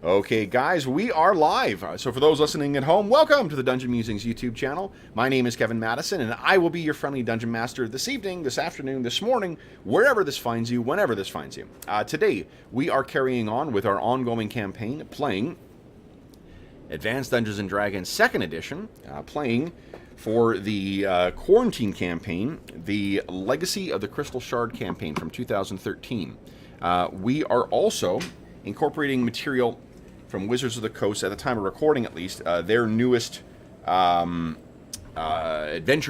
Okay, guys, we are live. So for those listening at home, welcome to the Dungeon Musings YouTube channel. My name is Kevin Madison, and I will be your friendly Dungeon Master this evening, this afternoon, this morning, wherever this finds you, whenever this finds you. Today, we are carrying on with our ongoing campaign, playing Advanced Dungeons & Dragons 2nd Edition, playing for the Quarantine campaign, the Legacy of the Crystal Shard campaign from 2013. We are also incorporating material from Wizards of the Coast, at the time of recording at least, their newest adventure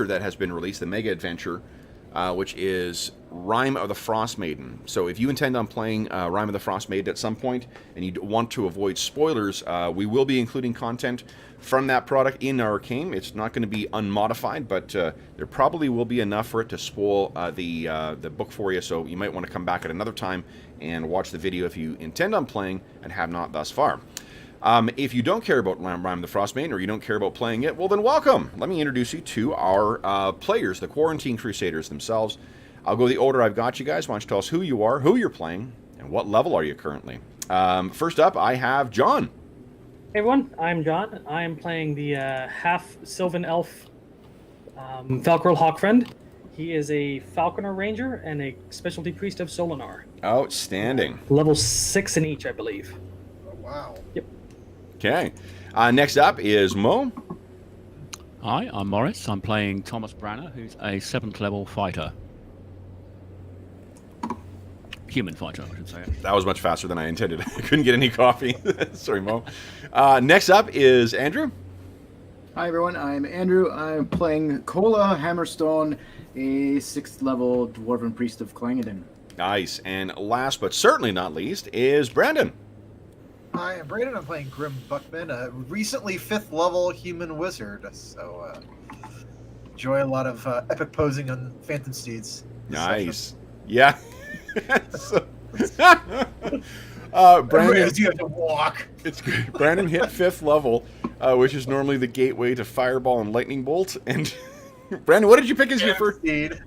that has been released, the Mega Adventure, which is Rime of the Frost Maiden. So if you intend on playing Rime of the Frost Maiden at some point, and you want to avoid spoilers, we will be including content from that product in our game. It's not going to be unmodified, but there probably will be enough for it to spoil the book for you, so you might want to come back at another time and watch the video if you intend on playing and have not thus far. If you don't care about Rime of the Frost Maiden, or you don't care about playing it, well then welcome. Let me introduce you to our players, the Quarantine Crusaders themselves. I'll go the order I've got you guys. Why don't you tell us who you are, who you're playing, and what level are you currently. First up, I have John. Hey everyone, I'm John. I am playing the half Sylvan Elf Falkroll Hawkfriend. He is a Falconer Ranger and a Specialty Priest of Solinar. Outstanding. Level 6 in each, I believe. Oh, wow. Yep. Okay. Next up is Mo. Hi, I'm Morris. I'm playing Thomas Branner, who's a 7th level fighter. Human fighter, I should say. That was much faster than I intended. I couldn't get any coffee. Sorry, Mo. Next up is Andrew. Hi everyone, I'm Andrew. I'm playing Kola Hammerstone, a 6th level Dwarven Priest of Clangeddon. Nice. And last but certainly not least is Brandon. Hi, I'm Brayden. I'm playing Grim Buckman, a recently 5th level human wizard. So, enjoy a lot of epic posing on Phantom Steeds. Nice. Yeah. Brandon, you have to walk. It's good. Brandon hit 5th level, which is normally the gateway to Fireball and Lightning Bolt. And Brandon, what did you pick as your first? Steed.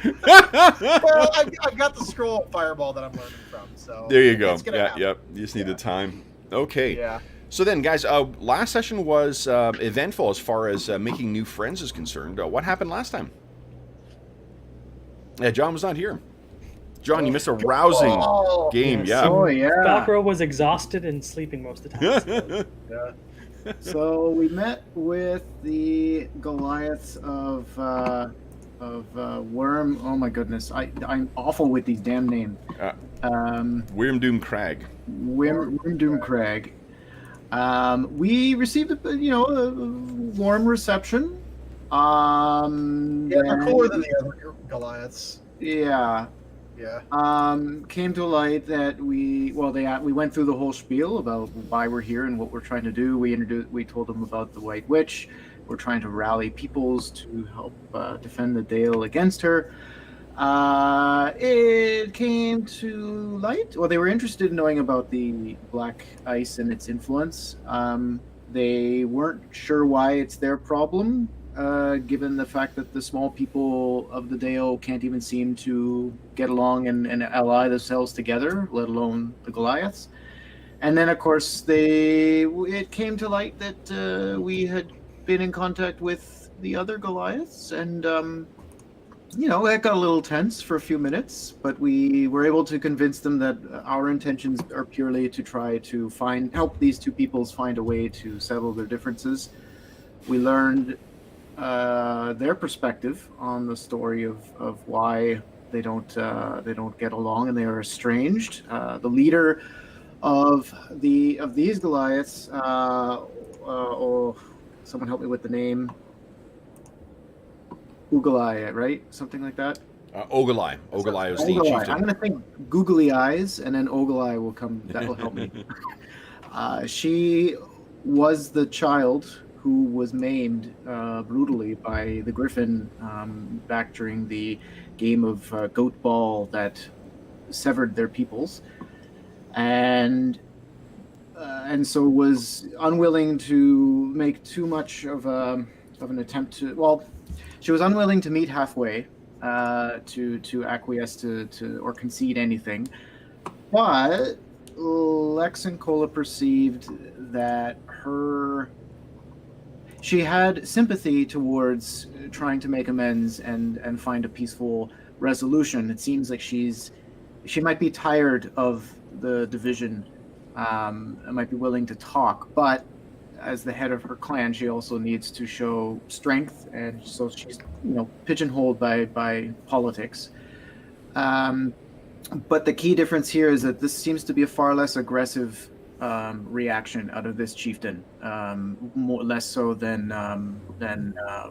Well, I've got the scroll of Fireball that I'm learning from. So there you go. Yeah, yep. You just need the time. Okay. Yeah. So then, guys, last session was eventful as far as making new friends is concerned. What happened last time? Yeah, John was not here. John, you missed a rousing game. Yes. Yeah. Oh, yeah. Falkroll was exhausted and sleeping most of the time. Yeah. So we met with the Goliaths of Worm. Oh my goodness, I'm awful with these damn names. Worm Doom Crag. Worm Doom Crag. We received a warm reception. Yeah, they're cooler than the other Goliaths. Yeah. Yeah. Came to light that we went through the whole spiel about why we're here and what we're trying to do. We told them about the White Witch. We're trying to rally peoples to help defend the Dale against her. It came to light. Well, they were interested in knowing about the Black Ice and its influence. They weren't sure why it's their problem, given the fact that the small people of the Dale can't even seem to get along and ally themselves together, let alone the Goliaths. And then, of course, it came to light that we had been in contact with the other Goliaths, and it got a little tense for a few minutes, but we were able to convince them that our intentions are purely to try to help these two peoples find a way to settle their differences. We learned their perspective on the story of why they don't get along and they are estranged. The leader of these Goliaths, someone help me with the name. Ugalai, right? Something like that. Ogalai. Ogalai is the chieftain. I'm going to think googly eyes, and then Ogalai will come. That will help me. She was the child who was maimed brutally by the Griffin back during the game of Goat Ball that severed their peoples, and so was unwilling to make too much of an attempt to. Well, she was unwilling to meet halfway, to acquiesce to or concede anything, but Lex and Cola perceived that she had sympathy towards trying to make amends and find a peaceful resolution. It seems like she might be tired of the division, and might be willing to talk, but as the head of her clan, she also needs to show strength, and so she's pigeonholed by politics. But the key difference here is that this seems to be a far less aggressive reaction out of this chieftain, less so than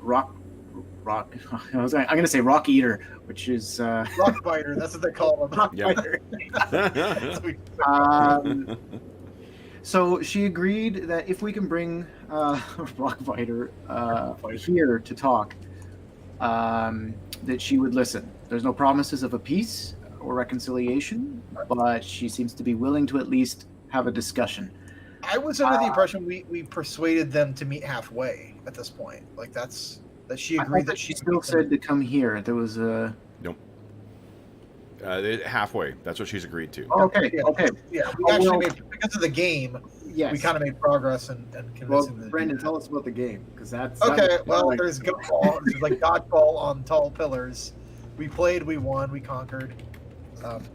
rock. I'm going to say rock eater, which is Rock biter. That's what they call them. rock Yeah. biter. Yeah. So she agreed that if we can bring Rockbiter here to talk, that she would listen. There's no promises of a peace or reconciliation, but she seems to be willing to at least have a discussion. I was under the impression we persuaded them to meet halfway at this point. Like that she agreed that she still said to come here. There was a Nope. Halfway. That's what she's agreed to. okay. Yeah, we actually made, because of the game. Yes. We kind of made progress and convincing them. Brendan, tell us about the game, because that's Okay, well, there's goatball. There's like dodgeball on tall pillars. We played, we won, we conquered.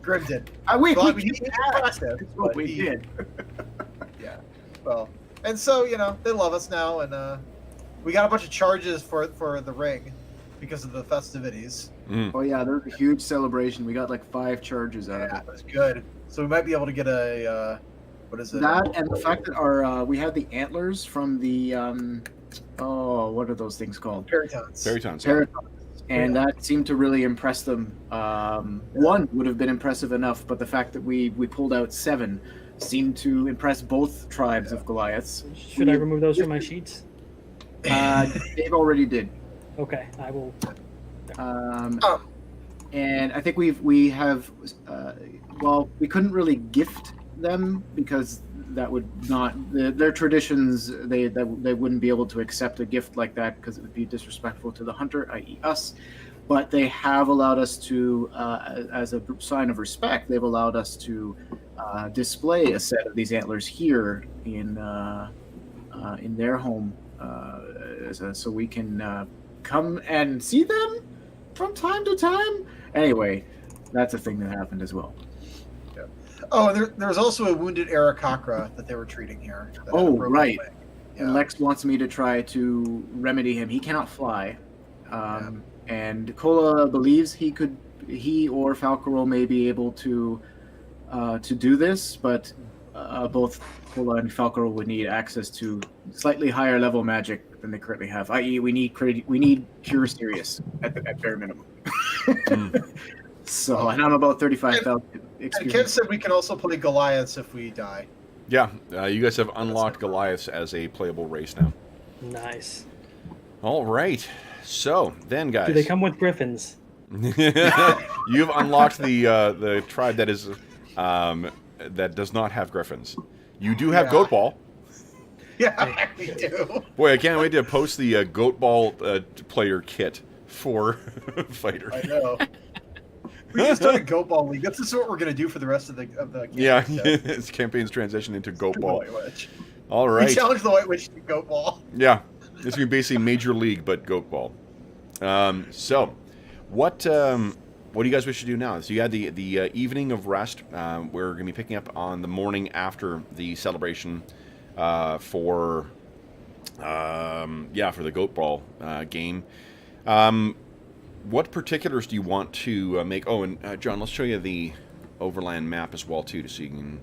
Grim did. We Well, did. he impressed him, That's what but we he- did. Yeah. Well, and so they love us now, and we got a bunch of charges for the ring because of the festivities. Mm. Oh yeah, there's a huge celebration. We got like 5 charges out of Yeah, it. that's good. So we might be able to get a what is it? That and the fact that our we had the antlers from the what are those things called? Peritons. Peritons. Paratons. And that seemed to really impress them. One would have been impressive enough, but the fact that we pulled out 7 seemed to impress both tribes of Goliaths. Should I remove those from my sheets? Dave already did. Okay, I will. And I think we have we couldn't really gift them because that would not their traditions, they wouldn't be able to accept a gift like that because it would be disrespectful to the hunter, i.e. us. But they have allowed us to, as a sign of respect, they've allowed us to display a set of these antlers here in their home, so we can come and see them from time to time. Anyway, that's a thing that happened as well. Oh, there's also a wounded Arakakra that they were treating here. that had a Oh, broken right. leg. And Yeah. Lex wants me to try to remedy him. He cannot fly. And Kola believes he or Falcarol may be able to do this, but both Kola and Falcarol would need access to slightly higher level magic than they currently have. I.e., we need Cure Serious at bare minimum. So, and I'm about 35,000 And Ken experience. said we can also play Goliaths if we die. Yeah, you guys have unlocked Goliaths as a playable race now. Nice. All right. So then, guys, Do they come with griffins? you've unlocked the tribe that is that does not have griffins. You do have Yeah. goat ball. Yeah, we do. Boy, I can't wait to post the goat ball player kit for fighter. I know. We just done a goat ball league. This is what we're gonna do for the rest of the campaign. Yeah, So, this campaign's transition into goat the ball. White Witch. All We right. challenge the White Witch to goat ball. Yeah, this is gonna be basically Major League, but goat ball. So, what do you guys wish to do now? So you had the evening of rest. We're gonna be picking up on the morning after the celebration for the goat ball game. What particulars do you want to make? Oh, and John, let's show you the overland map as well too, so you can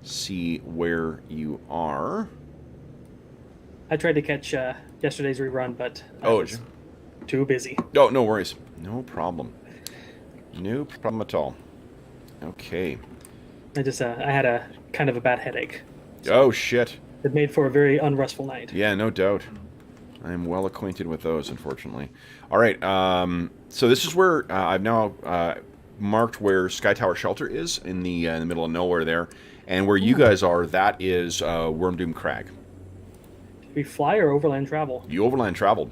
see where you are. I tried to catch yesterday's rerun, but I Oh, was too busy. Oh, no worries. No problem. No problem at all. Okay. I had a kind of a bad headache. Oh, shit. It made for a very unrestful night. Yeah, no doubt. I am well acquainted with those, unfortunately. All right. So this is where I've now marked where Sky Tower Shelter is in the middle of nowhere there. And where you guys are, that is Wormdoom Crag. Did we fly or overland travel? You overland traveled.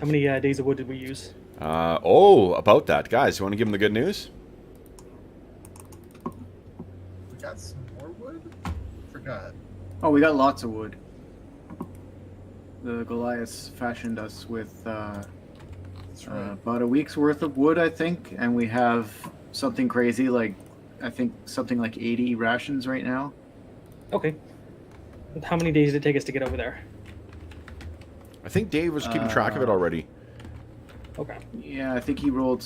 How many days of wood did we use? About that. Guys, you want to give them the good news? got some more wood? Forgot. Oh, we got lots of wood. The Goliaths fashioned us with That's right. about a week's worth of wood, I think, and we have something crazy like, I think something like 80 rations right now. Okay. How many days did it take us to get over there? I think Dave was keeping track of it already. Okay. Yeah, I think he rolled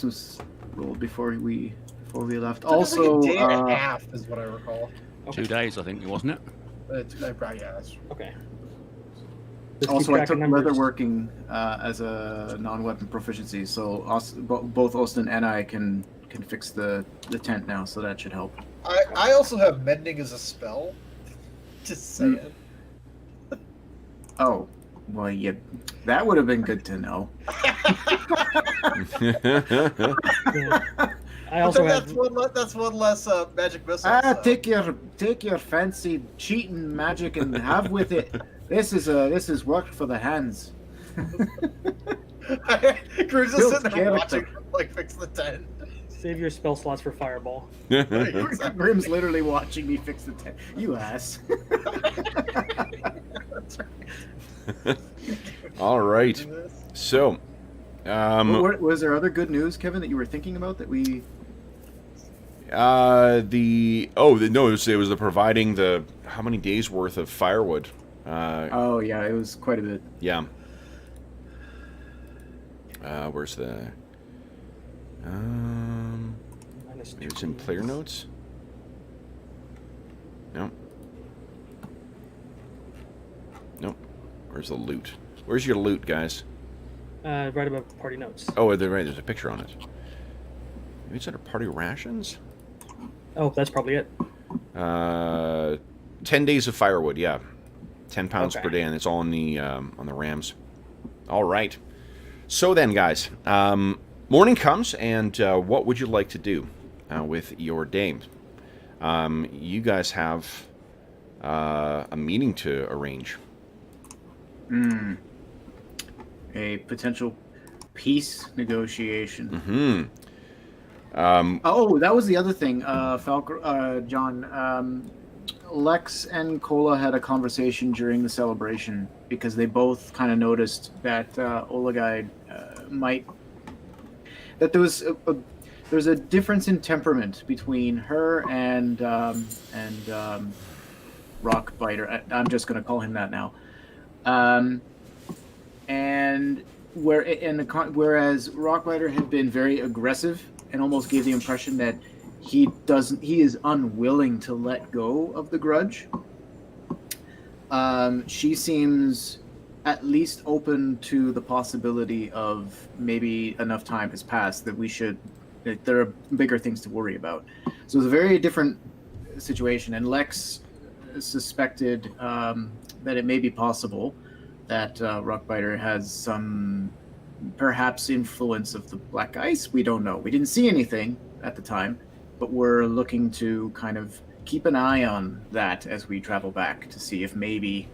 before we left. It took us like Also, a day and a half is what I recall. Okay. 2 days, I think, wasn't it? Yeah, that's Okay. Just keep also, I track of took numbers. leatherworking as a non-weapon proficiency, so both Austin and I can fix the tent now, so that should help. I also have mending as a spell. Just saying. Oh, well, yeah, that would have been good to know. Yeah. I But also then have. that's one less magic missile. Ah, so. take your fancy cheating magic and have with it. This is work for the hands. Cruz is Build sitting there character. watching like fix the tent. Save your spell slots for fireball. Grim's literally watching me fix the tent. You ass. That's right. All right. So, Was there other good news, Kevin, that you were thinking about that we? no, it was the providing the how many days worth of firewood. Oh yeah, it was quite a bit. Yeah. Where's the? Minus Maybe it's 2. in player notes. No. Nope. Where's the loot? Where's your loot, guys? Right above party notes. Oh, they're right. There's a picture on it. Maybe it's under party rations. Oh, that's probably it. 10 days of firewood. Yeah, 10 pounds Okay. per day, and it's all on the rams. All right. So then, guys, morning comes, and what would you like to do with your day? You guys have a meeting to arrange. A potential peace negotiation. Mm-hmm. Oh, that was the other thing, John. Lex and Kola had a conversation during the celebration because they both kind of noticed that Olagai that there's a difference in temperament between her and Rockbiter. I'm just going to call him that now. Whereas Rockbiter had been very aggressive and almost gave the impression that he is unwilling to let go of the grudge. She seems at least open to the possibility of maybe enough time has passed that there are bigger things to worry about. So it's a very different situation, and Lex suspected that it may be possible that Rockbiter has some perhaps influence of the black ice. We don't know. We didn't see anything at the time, but we're looking to kind of keep an eye on that as we travel back to see if maybe.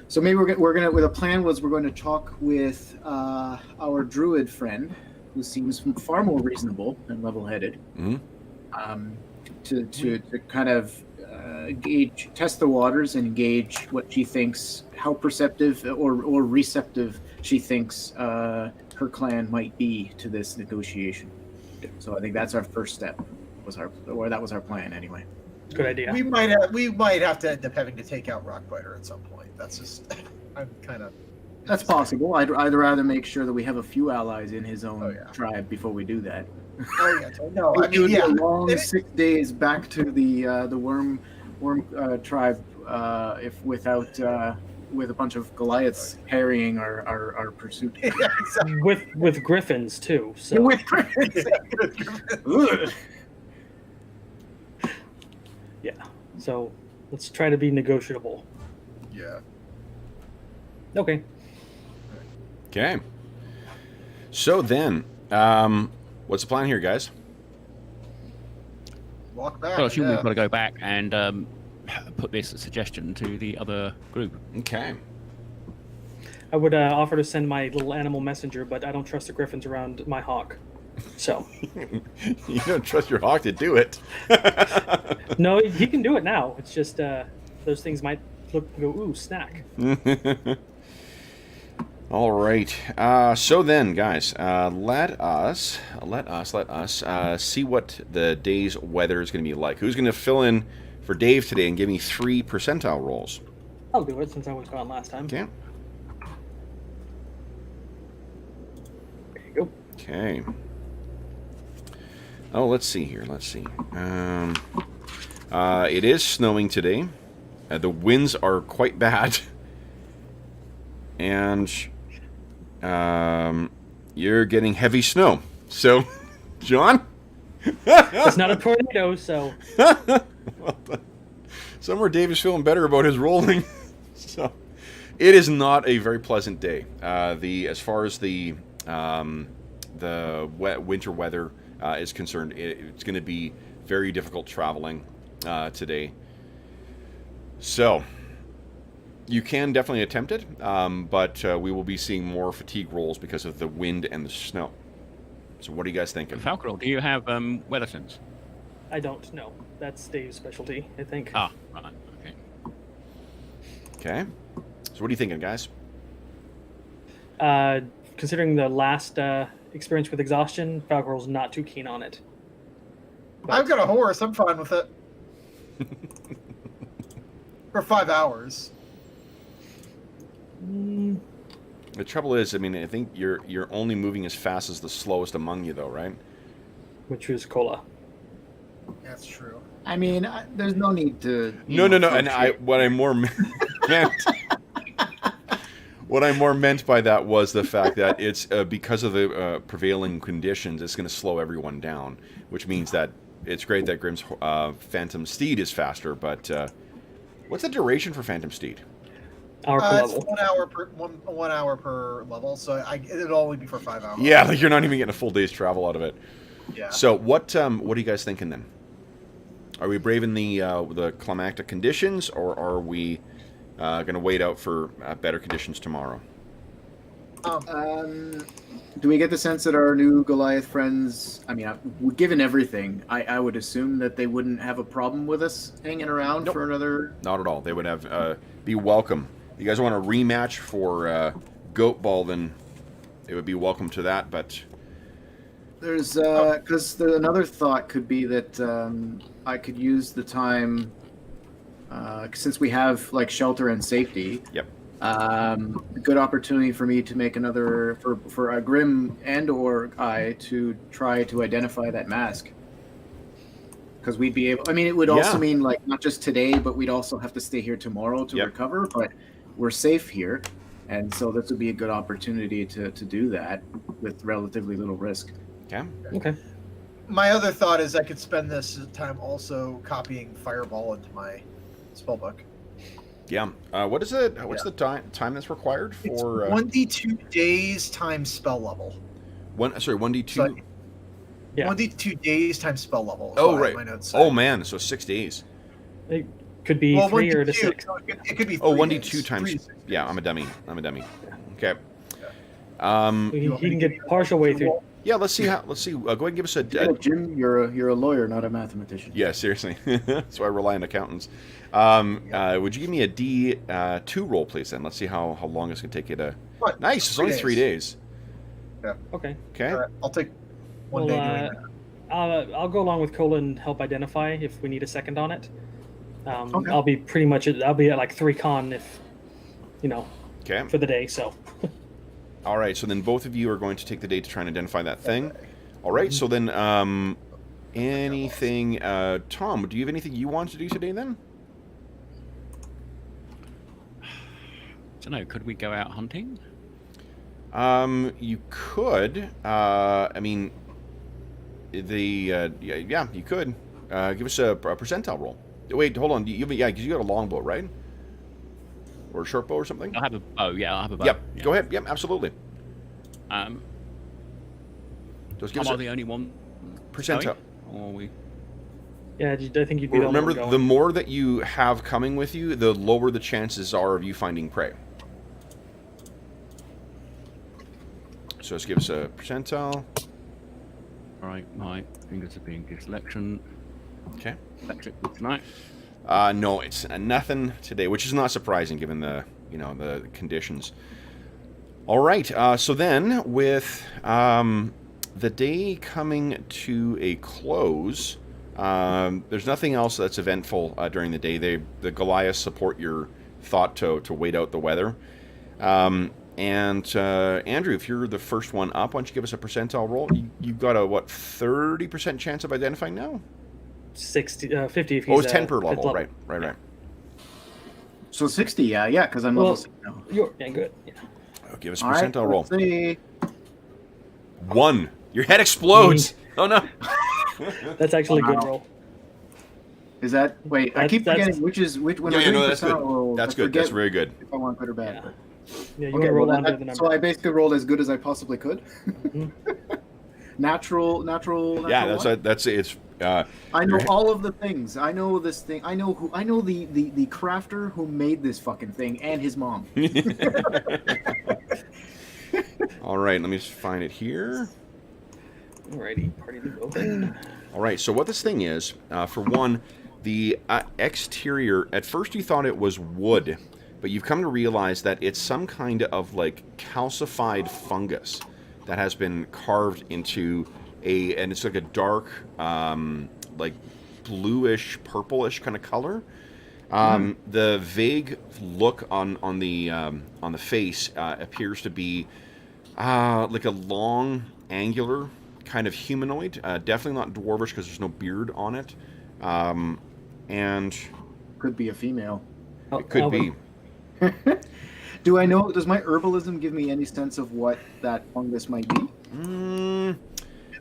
So maybe we're gonna. The plan was we're going to talk with our druid friend, who seems far more reasonable and level-headed, to kind of test the waters and gauge what she thinks, how perceptive or receptive she thinks her clan might be to this negotiation. So I think that's our first step. That was our plan anyway. Good idea. We might have to end up having to take out Rockbiter at some point. That's just I'm kind of. That's possible. I'd rather make sure that we have a few allies in his own yeah. tribe before we do that. Oh yeah, no. I It would mean, be yeah. a long 6 days back to the worm tribe with a bunch of Goliaths harrying our pursuit. Yeah, exactly. With griffins too. So With Ugh. yeah. So let's try to be negotiable. Yeah. Okay. Okay. So then, what's the plan here, guys? Walk back. Well, I assume yeah. we've got to go back and put this suggestion to the other group. Okay. I would offer to send my little animal messenger, but I don't trust the griffins around my hawk. So You don't trust your hawk to do it. no, he can do it now. It's just those things might look and go, ooh, snack. All right. So then, guys, let us see what the day's weather is going to be like. Who's going to fill in for Dave today and give me 3 percentile rolls? I'll do it since I was gone last time. Okay. There you go. Okay. Oh, let's see here. Let's see. It is snowing today. The winds are quite bad. And you're getting heavy snow. So, John? It's not a tornado, so Well, somewhere Dave is feeling better about his rolling. So, it is not a very pleasant day. As far as the winter weather is concerned, it's going to be very difficult traveling today. So, you can definitely attempt it, but we will be seeing more fatigue rolls because of the wind and the snow. So what are you guys thinking? Falconel, do you have weather sense? I don't know. That's Dave's specialty, I think. Ah, right. Okay. Okay. So what are you thinking, guys? Considering the last experience with exhaustion, Falcor's not too keen on it. I've got a horse. I'm fine with it. For 5 hours. The trouble is, I mean, I think you're only moving as fast as the slowest among you, though, right? Which is Cola. That's true. I mean, there's no need to. No. And what I more meant, what I more meant by that was the fact that it's because of the prevailing conditions, it's going to slow everyone down, which means that it's great that Grimm's Phantom Steed is faster, but what's the duration for Phantom Steed? Hour per It's level. 1 hour per 1 hour per level, so it'll only be for 5 hours. Yeah, like you're not even getting a full day's travel out of it. Yeah. So what are you guys thinking then? Are we braving the climactic conditions, or are we going to wait out for better conditions tomorrow? Do we get the sense that our new Goliath friends? I mean, given everything, I would assume that they wouldn't have a problem with us hanging around Nope. for another. Not at all. They would have be welcome. If you guys want a rematch for Goat Ball, then they would be welcome to that. But There's because another thought could be that I could use the time since we have like shelter and safety. Yep. A good opportunity for me to make another for a Grim and or I to try to identify that mask. Because we'd be able. I mean, it would also mean like not just today, but we'd also have to stay here tomorrow to recover. But we're safe here, and so this would be a good opportunity to do that with relatively little risk. okay. Okay. My other thought is I could spend this time also copying Fireball into my spellbook. Yeah. What is it? What's the time that's required It's for 1d2 days times spell level. 1d2? So, Yeah. 1d2 days times spell level. Oh, so right. My notes say. Oh man, so 6 days. It could be 3 or 1d2, 6. so it could be 3 Oh, 1d2 days, times. 3 to 6 Yeah, days. I'm a dummy. Okay. He can get partial way through. Yeah, let's see. Go ahead and give us a. Jim, you're a lawyer, not a mathematician. Yeah, seriously. That's why I rely on accountants. Would you give me a D2 roll, please? Then let's see how long it's gonna take you to. What? Nice. It's only 3 days. Okay. Okay. All right, I'll take one Well, day doing that. I'll go along with Cola and help identify if we need a second on it. Okay. I'll be pretty much. I'll be at like 3 con if, Okay. for the day. So. All right. So then both of you are going to take the day to try and identify that thing. All right. So then, anything, Tom? Do you have anything you want to do today then? I don't know. Could we go out hunting? You could. I mean, yeah, you could. Give us a percentile roll. Wait, hold on. Because you got a longbow, right? Or a short bow or something? I'll have a bow. Yeah, I'll have a bow. Yep. Yeah. Go ahead. Yep. Absolutely. Just give Am us I a the only one? percentile. going? Or are we? Yeah, I think you'd be the only Remember, one the going. more that you have coming with you, the lower the chances are of you finding prey. So just give us a percentile. Sorry, my fingers are being dyslexic. Okay. Electric tonight. No, it's nothing today, which is not surprising given the the conditions. All right. So then, with the day coming to a close, there's nothing else that's eventful during the day. The Goliaths support your thought to wait out the weather. And Andrew, if you're the first one up, why don't you give us a percentile roll? You've got a 30% chance of identifying now? 50 if he's Oh, it's 10 per fifth level. Right. So 60, yeah, because I'm level 6 now. Yeah, good. Yeah. Oh, give us a percentile roll. Let's see. 1. Your head explodes. Oh no. That's actually a good Wow. roll. Is that wait? I keep That's- forgetting which when Yeah, we're doing no, that's good. percentile rolls, That's I good. That's forget very good. If I want good or bad. Yeah. But. Yeah, you Okay, roll well, under that- the number. so I basically rolled as good as I possibly could. natural. Yeah, one? that's it's. I know all of the things. I know this thing. I know the crafter who made this fucking thing and his mom. All right, let me just find it here. Alrighty, party to open. All right, so what this thing is, for one, the exterior. At first, you thought it was wood, but you've come to realize that it's some kind of like calcified fungus that has been carved into and it's like a dark, like bluish, purplish kind of color. The vague look on the face appears to be like a long, angular kind of humanoid. Definitely not dwarvish because there's no beard on it. And Could be a female. it could be. Do I know? Does my herbalism give me any sense of what that fungus might be?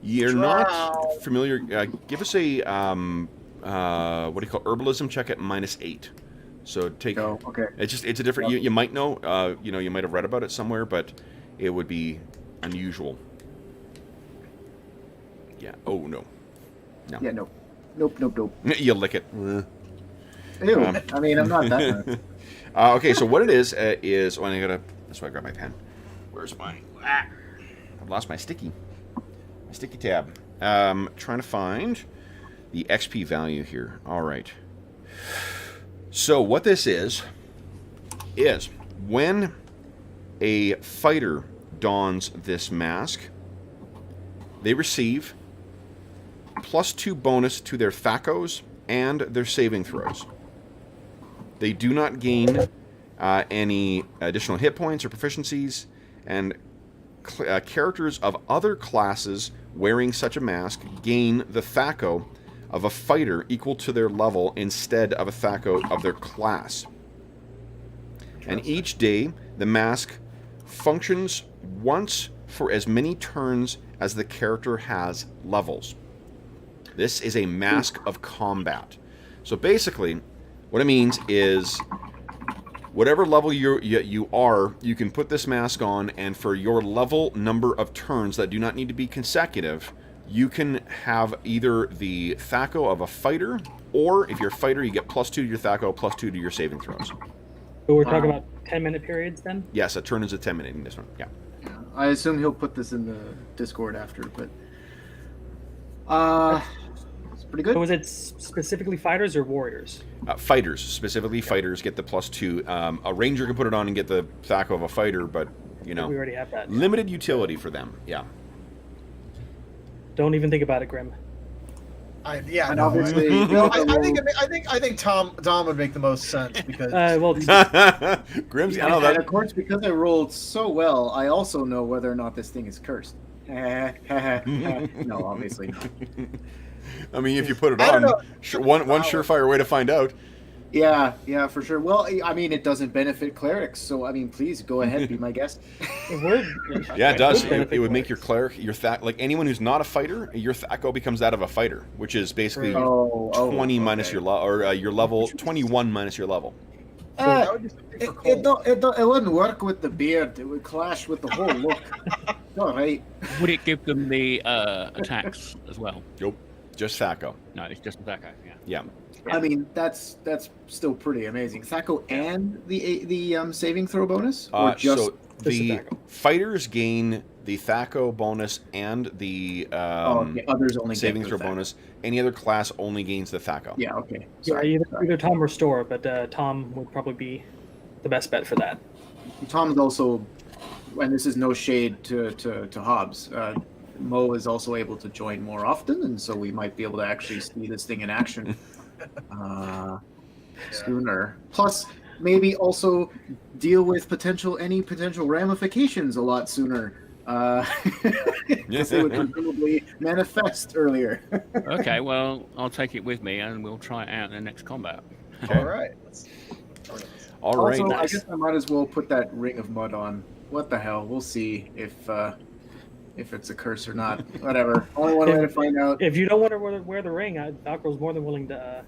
You're not familiar. Give us a what do you call herbalism check at -8. So take. Oh, okay. It's a different. You might know. You might have read about it somewhere, but it would be unusual. Yeah. Oh no. No. Yeah. Nope. You lick it. Ew. I mean, I'm not that nuts. Okay, so what it is oh, I gotta. That's why I got my pen. Where's my? I've lost my sticky tab. Trying to find the XP value here. All right. So what this is when a fighter dons this mask, they receive +2 bonus to their thacos and their saving throws. They do not gain any additional hit points or proficiencies, and characters of other classes wearing such a mask gain the thaco of a fighter equal to their level instead of a thaco of their class. And each day, the mask functions once for as many turns as the character has levels. This is a mask of combat. So basically, what it means is whatever level you are, you can put this mask on, and for your level number of turns that do not need to be consecutive, you can have either the thaco of a fighter, or if you're a fighter, you get +2 to your thaco, +2 to your saving throws. So we're talking about 10-minute periods then? Yes, a turn is a 10-minute in this one. Yeah. I assume he'll put this in the Discord after, but it's pretty good. So is it specifically fighters or warriors? Fighters, specifically fighters, get the +2. A ranger can put it on and get the thaco of a fighter, but We already have that. limited utility for them. Yeah. Don't even think about it, Grim. And obviously, I think Tom would make the most sense because Grim's. I and, know and that. of course, because I rolled so well, I also know whether or not this thing is cursed. No, obviously not. I mean, if you put it I don't on, know. one surefire way to find out. Yeah, for sure. Well, I mean, it doesn't benefit clerics, so I mean, please go ahead, be my guest. Yeah, it does. benefit It would make your clerics. cleric, like anyone who's not a fighter, your thaco becomes that of a fighter, which is basically 20 minus your level, or your level 21 minus your level. that would be something for Cole. It wouldn't work with the beard. It would clash with the whole look. All right. Would it give them the attacks as well? Nope, just thaco. No, it's just the okay. Yeah. Yeah. I mean, that's still pretty amazing. Thaco and the saving throw bonus, or just So The Thaco. fighters gain the Thaco bonus and the Okay, others only saving get throw the bonus. Any other class only gains the Thaco. Yeah, okay. Yeah, Sorry. either Tom or Store, but Tom would probably be the best bet for that. Tom's also, and this is no shade to Hobbs. Mo is also able to join more often, and so we might be able to actually see this thing in action sooner. Plus, maybe also deal with any potential ramifications a lot sooner. Because they would presumably manifest earlier. Okay, well, I'll take it with me, and we'll try it out in the next combat. Okay. All right. All right. Also, nice. I guess I might as well put that ring of mud on. What the hell? We'll see if it's a curse or not. Whatever. Only one way to find out. If you don't want to wear the ring, Falco's more than willing to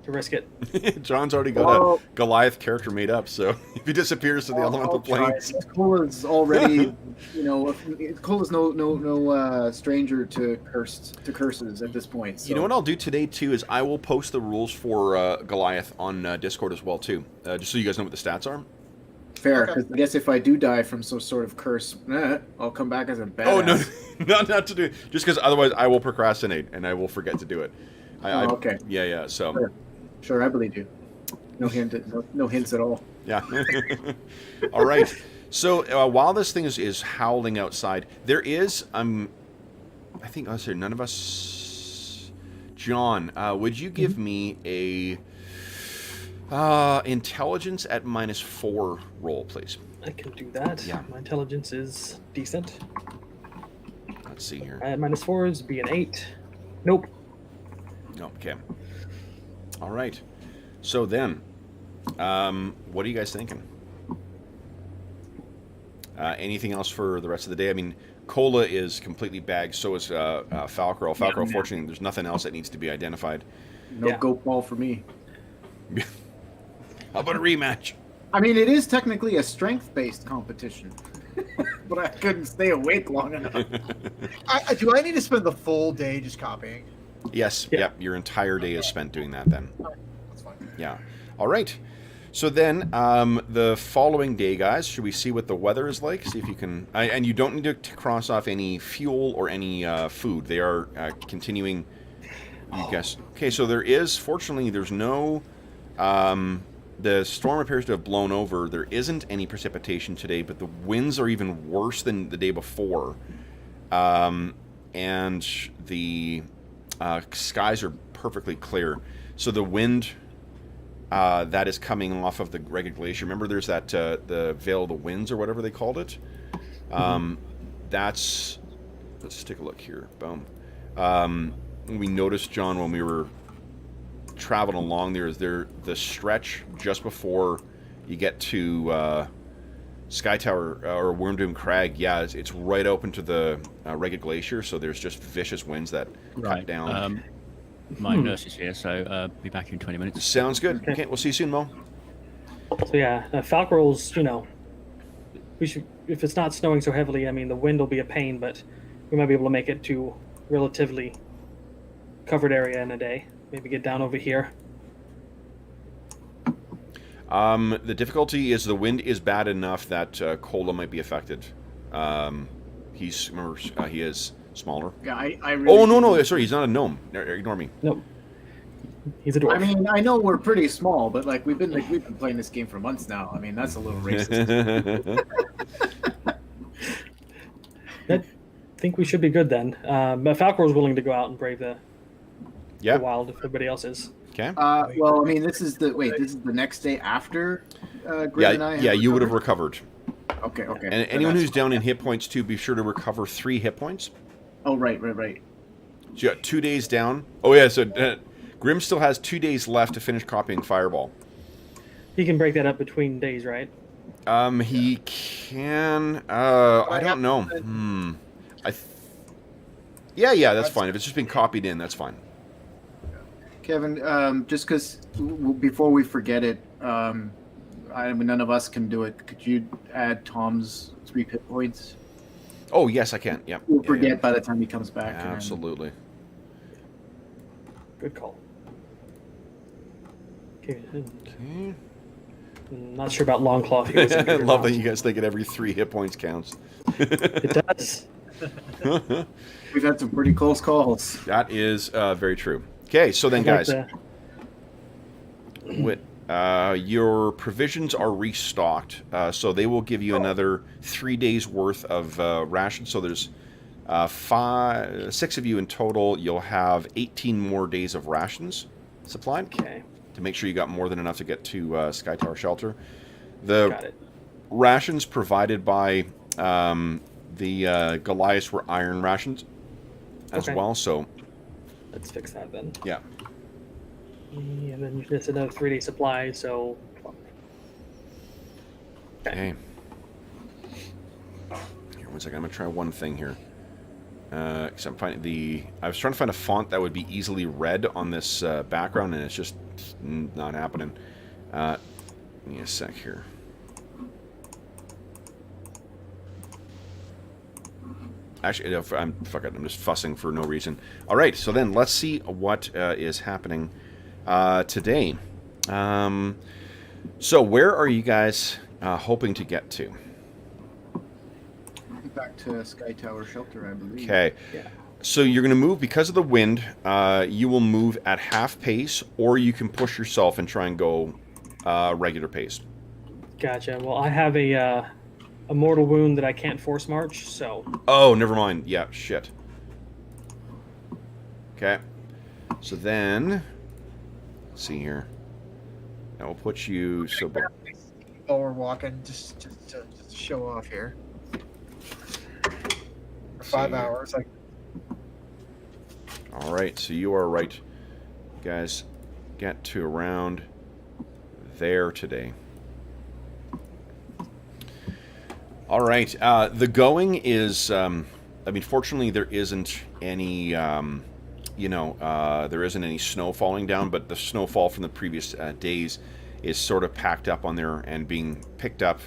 risk it. John's already got Well- a Goliath character made up, so if he disappears to the elemental planes. Cola's already, Cola's no stranger to curses at this point. So. You know what I'll do today too is I will post the rules for Goliath on Discord as well too, just so you guys know what the stats are. Fair, Okay. because I guess if I do die from some sort of curse, I'll come back as a badass. Oh no, not to do just because otherwise I will procrastinate and I will forget to do it. Okay. Yeah. So Sure, I believe you. No hints at all. yeah. All right. So while this thing is howling outside, there is I think let's see, none of us. John, would you give me a intelligence at -4 roll, please? I can do that. Yeah. My intelligence is decent. Let's see here. At -4s, be an 8. Nope. No, okay. All right. So then, what are you guys thinking? Anything else for the rest of the day? I mean, Cola is completely bagged. So is Falcro. Falcro, Yeah. unfortunately, there's nothing else that needs to be identified. No Yeah. goat ball for me. How about a rematch? I mean, it is technically a strength-based competition, but I couldn't stay awake long enough. Do I need to spend the full day just copying? Yes. Yeah. Yep. Your entire day is spent doing that. Then. That's fine. Yeah. All right. So then, the following day, guys, should we see what the weather is like? See if you can... and you don't need to cross off any fuel or any food. They are continuing... You guess. Okay, so there is... Fortunately, there's no... the storm appears to have blown over. There isn't any precipitation today, but the winds are even worse than the day before. And the skies are perfectly clear. So the wind... that is coming off of the Ragged Glacier. Remember, there's that the Veil of the Winds or whatever they called it. That's. Let's take a look here. Boom. We noticed, John, when we were traveling along, the stretch just before you get to Sky Tower or Wormdoom Crag. Yeah, it's right open to the Ragged Glacier, so there's just vicious winds that cut down. My nurse is here, so be back in 20 minutes. Sounds good. Okay. Okay, we'll see you soon, Mo. So yeah, Falcrolls, we should, if it's not snowing so heavily, I mean, the wind will be a pain, but we might be able to make it to relatively covered area in a day. Maybe get down over here. The difficulty is the wind is bad enough that Cola might be affected. He is smaller. Yeah, I really... Oh no, sorry, he's not a gnome. Ignore me. Nope. He's a dwarf. I mean, I know we're pretty small, but we've been playing this game for months now. I mean, that's a little racist. I think we should be good then. But Falcor's willing to go out and brave the wild if everybody else is. Okay. Well, I mean, this is the next day after Grim and I. Yeah, you would have recovered. Okay. And Then anyone that's who's down in hit points too, be sure to recover 3 hit points. Oh, right. So you got 2 days down. Oh yeah, so Grim still has 2 days left to finish copying Fireball. He can break that up between days, right? He can. I don't know. Yeah, that's fine. If it's just been copied in, that's fine. Kevin, just because before we forget it, none of us can do it. Could you add Tom's 3 hit points? Oh yes, I can. Yep. We'll forget by the time he comes back. Absolutely. Good call. Okay. Okay. Not sure about Longclaw. If he was I injured or love not. that you guys think that every 3 hit points counts. It does. We've had some pretty close calls. That is very true. Okay, so then, I'd like guys, your provisions are restocked, so they will give you another 3 days worth of rations. So there's 6 of you in total. You'll have 18 more days of rations supplied Okay, to make sure you got more than enough to get to Sky Tower Shelter. The got it. rations provided by the Goliaths were iron rations as Okay. well. So Let's fix that then. yeah. And then just another 3-day supply, so... Okay. Here, 1 second. I'm gonna try one thing here. Cause I'm finding I was trying to find a font that would be easily read on this background, and it's just not happening. Give me a sec here. Actually, fuck it. I'm just fussing for no reason. All right. So then, let's see what is happening today. So where are you guys hoping to get to? Back to Sky Tower Shelter, I believe. Okay. Yeah. So you're going to move because of the wind. You will move at half pace, or you can push yourself and try and go regular pace. Gotcha. Well, I have a mortal wound that I can't force march, so... Oh, never mind. Yeah, shit. Okay. So then, let's see here. That will put you. So, While we're walking, just to show off here. For 5 See. hours, like all right. So you are right, guys. Get to around there today. All right. The going is. I mean, fortunately, there isn't any. There isn't any snow falling down, but the snowfall from the previous days is sort of packed up on there and being picked up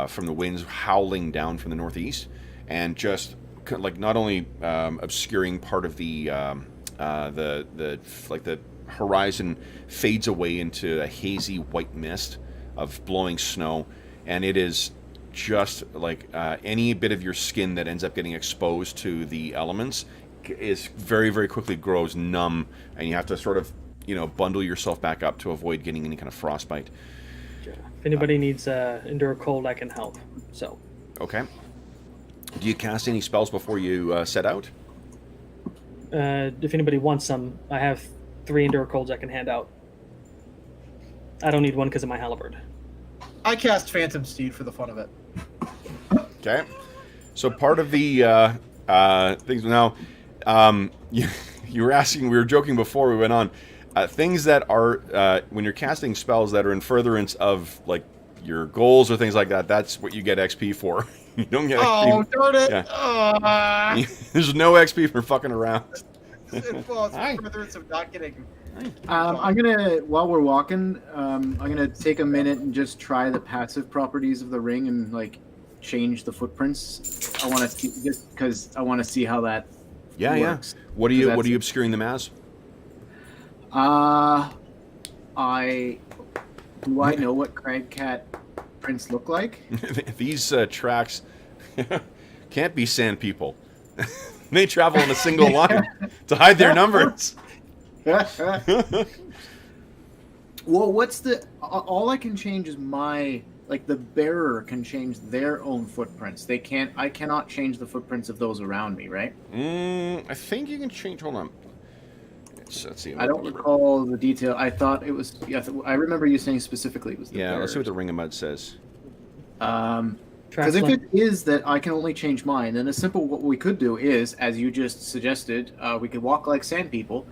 from the winds howling down from the northeast, and just like not only obscuring part of the horizon fades away into a hazy white mist of blowing snow, and it is just like any bit of your skin that ends up getting exposed to the elements is very, very quickly grows numb, and you have to sort of, bundle yourself back up to avoid getting any kind of frostbite. If anybody needs endure cold, I can help. So, Okay. Do you cast any spells before you set out? if anybody wants some, I have 3 endure colds I can hand out. I don't need one because of my halberd. I cast Phantom Steed for the fun of it. Okay. So part of the things now, you were asking, we were joking before we went on, things that are when you're casting spells that are in furtherance of like your goals or things like that. That's what you get XP for. You don't get Oh, XP. darn it! Yeah. There's no XP for fucking around. Well, Hi. it's furtherance of not getting. I'm gonna, while we're walking, I'm gonna take a minute and just try the passive properties of the ring and like change the footprints. I want to see, just because I want to see how that Yeah, works. yeah. What are you obscuring them as? I know what Cragcat prints look like? These tracks can't be sand people. They travel in a single line to hide their numbers. Well, what's the? All I can change is my, like, the bearer can change their own footprints. They can't. I cannot change the footprints of those around me, right? I think you can change. Hold on. Let's see. I don't recall the detail. I thought it was. Yeah, I remember you saying specifically it was the Yeah, let's see what the bearers. Ring of Mud says. Because if it is that I can only change mine, then what we could do is, as you just suggested, we could walk like sand people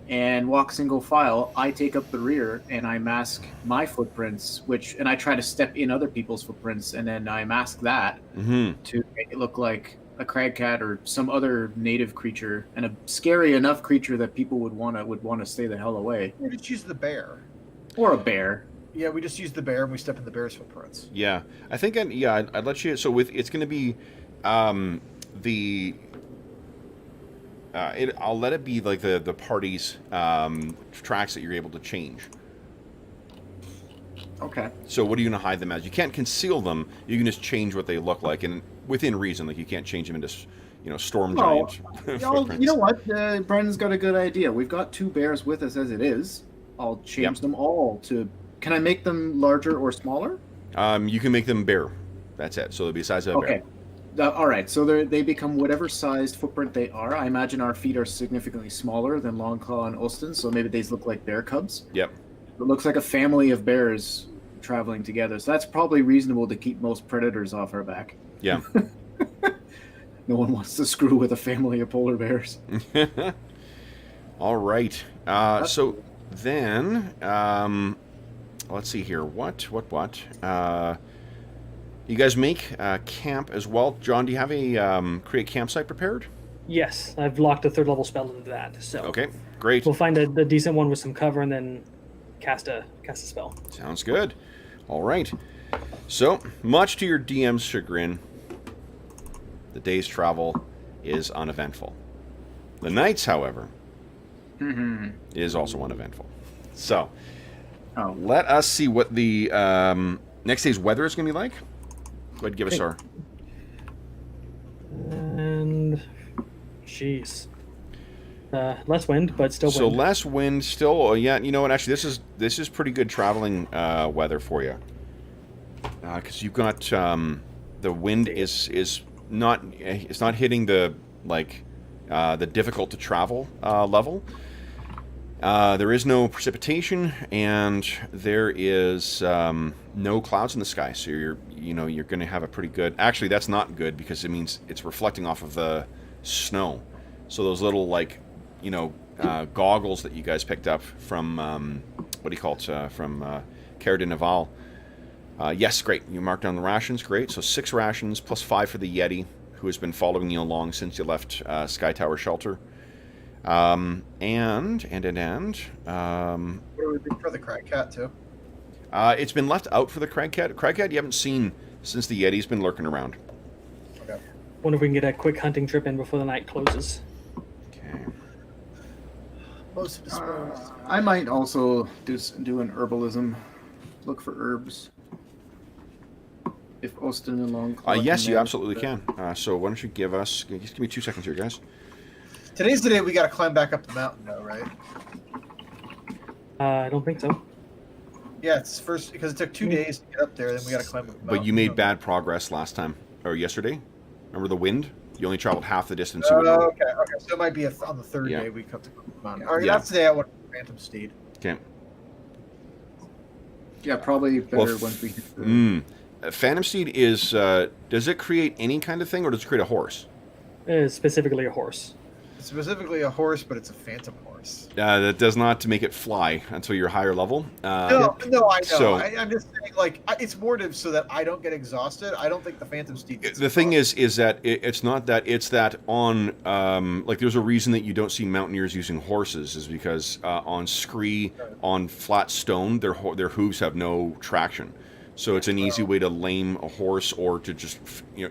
and walk single file. I take up the rear and I mask my footprints, and I try to step in other people's footprints, and then I mask that to make it look like a cragcat or some other native creature, and a scary enough creature that people would want to stay the hell away. We just use the bear. Or a bear. Yeah, we just use the bear and we step in the bear's footprints. Yeah, I think. I'd let you. So it's going to be I'll let it be like the party's tracks that you're able to change. Okay. So what are you going to hide them as? You can't conceal them. You can just change what they look like, and within reason. Like you can't change them into, storm giant footprints. You know what? Brendan's got a good idea. We've got 2 bears with us as it is. I'll change them all to... Can I make them larger or smaller? You can make them bear. That's it. So they'll be the size of a bear. All right. So they become whatever sized footprint they are. I imagine our feet are significantly smaller than Longclaw and Ulston, so maybe these look like bear cubs. Yep. It looks like a family of bears traveling together. So that's probably reasonable to keep most predators off our back. Yeah. No one wants to screw with a family of polar bears. All right. So then, let's see here. What? You guys make camp as well. John, do you have a create campsite prepared? Yes, I've locked a 3rd level spell into that. So Okay, great. we'll find a decent one with some cover and then cast a spell. Sounds good. All right. So, much to your DM's chagrin, the day's travel is uneventful. The night's, however, is also uneventful. So, let us see what the next day's weather is going to be like. Go ahead and give us our... And... Jeez. Less wind, but still wind. So less wind, still... yeah, you know what? Actually, this is pretty good traveling weather for you. Because you've got... the wind is not... It's not hitting the, the difficult to travel level. There is no precipitation, and there is no clouds in the sky. So you're going to have a pretty good... Actually, that's not good because it means it's reflecting off of the snow. So those little goggles that you guys picked up from what do you call it? From Care de Naval. Yes, great. You marked down the rations. Great. So 6 rations plus 5 for the Yeti, who has been following you along since you left Sky Tower Shelter. What do we do for the Crag Cat too? It's been left out for the Crag Cat. Crag Cat you haven't seen since the Yeti's been lurking around. Okay. Wonder if we can get a quick hunting trip in before the night closes. Okay. Most disposed. I might also do an herbalism. Look for herbs. If Austin and Longclaw... yes, you absolutely can. So why don't you just give me 2 seconds here, guys. Today's the day we got to climb back up the mountain, though, right? I don't think so. Yeah, it's first because it took 2 days to get up there. Then we got to climb up the mountain. But you made bad progress last time, or yesterday. Remember the wind? You only traveled half the distance. Okay. So it might be on the 3rd day we come to the mountain. All right, that's the day I want Phantom Steed. Okay. Yeah, probably better once we hit the... Phantom Steed is... does it create any kind of thing, or does it create a horse? Specifically a horse. It's specifically a horse, but it's a phantom horse. That does not make it fly until you're higher level. No, I know. So, I'm just saying, it's more so that I don't get exhausted. I don't think the Phantom Steed gets the thing is that it's not that. It's that on... there's a reason that you don't see mountaineers using horses is because on scree, on flat stone, their hooves have no traction. So it's an easy way to lame a horse or to just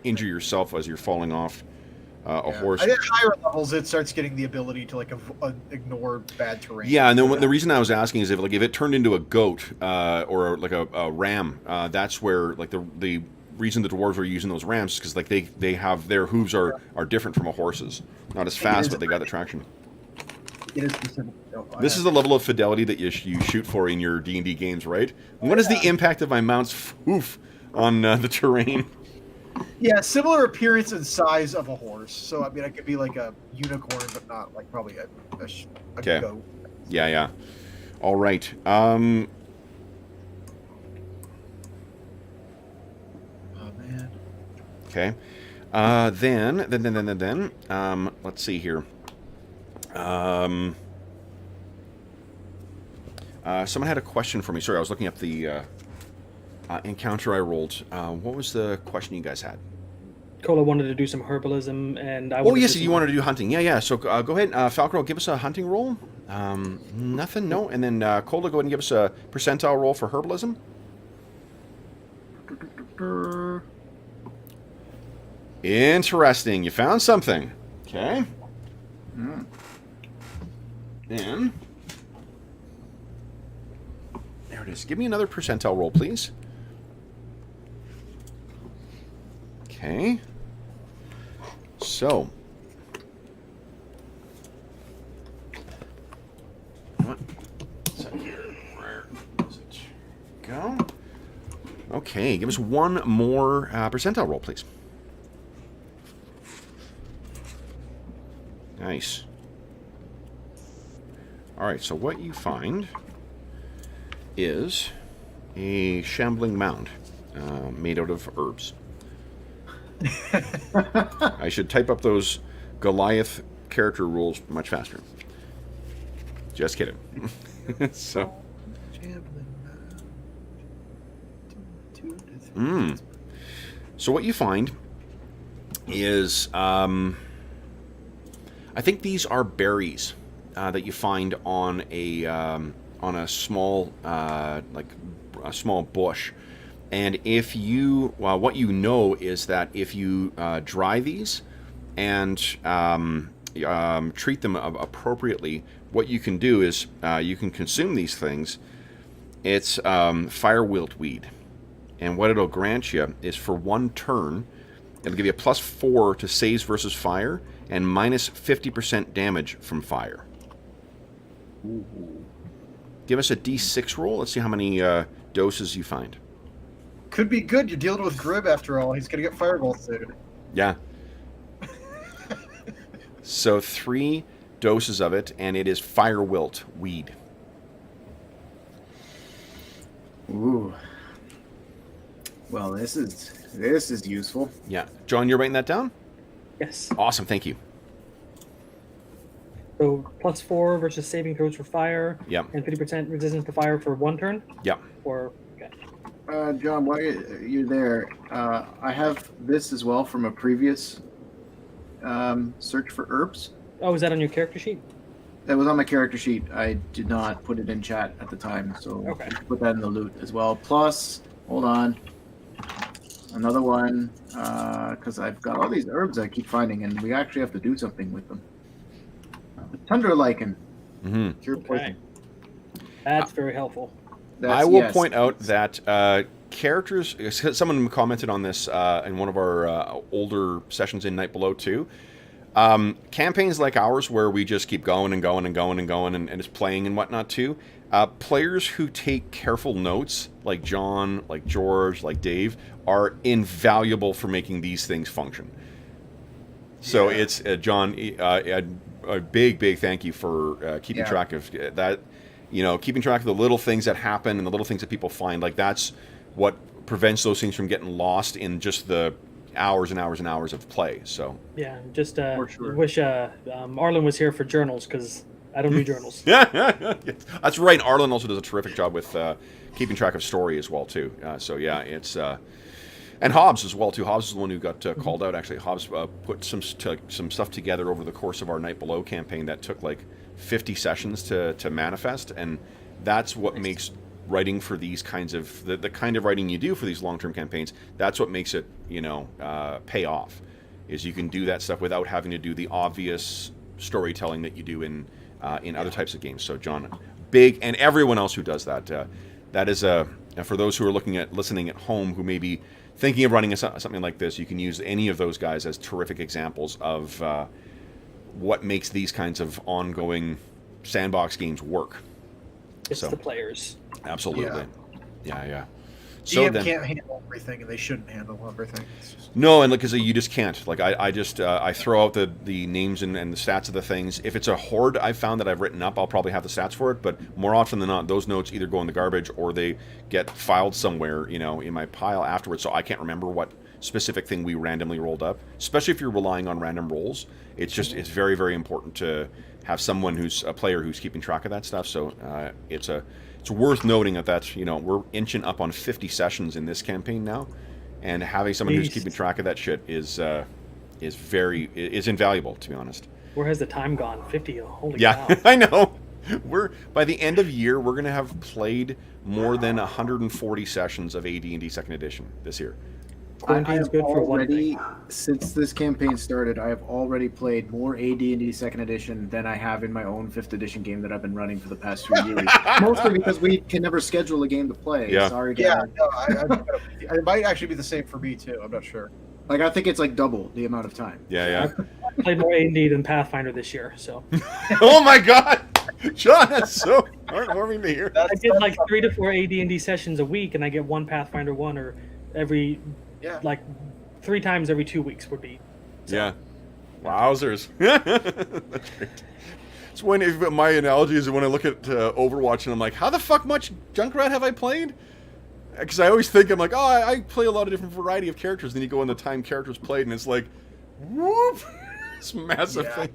injure yourself as you're falling off a horse. I think at higher levels it starts getting the ability to ignore bad terrain. Yeah, and then the reason I was asking is if it turned into a goat or a ram, that's where the reason the dwarves are using those rams is because they have their hooves are different from a horse's, not as fast, but they got the traction. It is specific. This is the level of fidelity that you shoot for in your D&D games, right? What is the impact of my mount's hoof on the terrain? Yeah, similar appearance and size of a horse. So I mean, it could be like a unicorn, but not probably a goat. Yeah. All right. Oh man. Okay. Then. Let's see here. Someone had a question for me. Sorry, I was looking up the encounter I rolled. What was the question you guys had? Cola wanted to do some herbalism, and I. Oh yes, you wanted to do hunting. Yeah. So go ahead, Falcro, give us a hunting roll. Nothing, no. And then Cola, go ahead and give us a percentile roll for herbalism. Interesting. You found something. Okay. Then there There it is. Give me another percentile roll, please. Okay. So. What? What's that here? Where does it go? Okay, give us one more percentile roll, please. Nice. All right, so what you find is a shambling mound made out of herbs. I should type up those Goliath character rules much faster. Just kidding. So. So what you find is, I think these are berries that you find on a small like a small bush, and if you what you know is that if you dry these and treat them appropriately, what you can do is you can consume these things. It's fire wilt weed. And what it'll grant you is for one turn, it'll give you a +4 to saves versus fire and minus 50% damage from fire. Ooh. Give us a D6 roll. Let's see how many doses you find. Could be good. You're dealing with Grib after all. He's going to get fireball soon. Yeah. So 3 doses of it, and it is fire wilt weed. Ooh. Well, this is useful. Yeah. John, you're writing that down? Yes. Awesome. Thank you. So +4 versus saving throws for fire. Yep. And 50% resistance to fire for one turn. Yep. Or okay. John, while you're there, I have this as well from a previous search for herbs. Oh, is that on your character sheet? That was on my character sheet. I did not put it in chat at the time, so Okay. put that in the loot as well. Plus, hold on, another one, because I've got all these herbs I keep finding, and we actually have to do something with them. Tundra lichen, cure poison. That's very helpful. I will point out that characters. Someone commented on this in one of our older sessions in Night Below too. Campaigns like ours, where we just keep going and going and going and going and just playing and whatnot too. Players who take careful notes, like John, like George, like Dave, are invaluable for making these things function. So it's John. A big thank you for keeping track of that. You know, keeping track of the little things that happen and the little things that people find. Like that's what prevents those things from getting lost in just the hours and hours and hours of play. So Yeah, just For sure. wish Arlen was here for journals, because I don't do journals. yeah, that's right. Arlen also does a terrific job with keeping track of story as well too. So yeah, it's and Hobbs as well too. Hobbs is the one who got called out. Actually, Hobbs put some stuff together over the course of our Night Below campaign that took like 50 sessions to manifest, and that's what makes writing for these kinds of the kind of writing you do for these long-term campaigns. That's what makes it pay off, is you can do that stuff without having to do the obvious storytelling that you do in other types of games. So John, big, and everyone else who does that, that is for those who are listening at home who may be thinking of running something like this, you can use any of those guys as terrific examples of what makes these kinds of ongoing sandbox games work. It's the players. Absolutely. Yeah. GM can't handle everything, and they shouldn't handle everything. It's just... No, and because you just can't. Like I just I throw out the names and the stats of the things. If it's a horde I've found that I've written up, I'll probably have the stats for it. But more often than not, those notes either go in the garbage or they get filed somewhere, in my pile afterwards. So I can't remember what specific thing we randomly rolled up. Especially if you're relying on random rolls, it's very, very important to have someone who's a player who's keeping track of that stuff. So it's worth noting that we're inching up on 50 sessions in this campaign now, and having someone who's keeping track of that shit is invaluable, to be honest. Where has the time gone? 50. Holy Yeah, cow. I know. By the end of year, we're going to have played more than 140 sessions of AD&D Second Edition this year. Quarantine's good for one thing. Since this campaign started, I have already played more AD&D Second Edition than I have in my own 5th edition game that I've been running for the past 2 years. Mostly because we can never schedule a game to play. Yeah. Sorry, guys. Yeah, no, it might actually be the same for me too. I'm not sure. Like, I think it's like double the amount of time. Yeah. I played more AD than Pathfinder this year, so Oh my God, John, that's so heartwarming to hear. I get like 3 to 4 AD&D sessions a week, and I get one Pathfinder one or every like 3 times every 2 weeks would be. So. Yeah. Wowzers. That's great. It's when my analogy is when I look at Overwatch and I'm like, how the fuck much Junkrat have I played? Because I always think, I'm like, oh, I play a lot of different variety of characters. Then you go in the time characters played and it's like, whoop, this massive thing.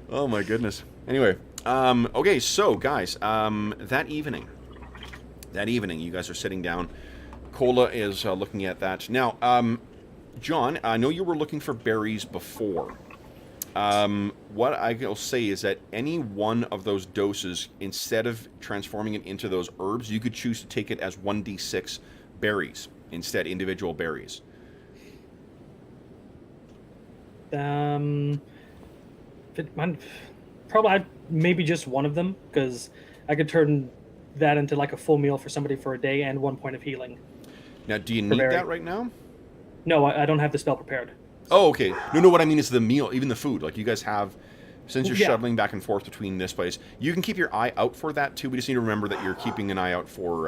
Oh my goodness. Anyway, okay, so guys, that evening, you guys are sitting down. Cola is looking at that. Now, John, I know you were looking for berries before. What I will say is that any one of those doses, instead of transforming it into those herbs, you could choose to take it as 1d6 berries instead, individual berries. Probably maybe just one of them, because I could turn that into like a full meal for somebody for a day and 1 point of healing. Now, do you need that right now? No, I don't have the spell prepared. Oh, okay. No, what I mean is the meal, even the food. Like, you guys have, since you're shuttling back and forth between this place, you can keep your eye out for that, too. We just need to remember that you're keeping an eye out for,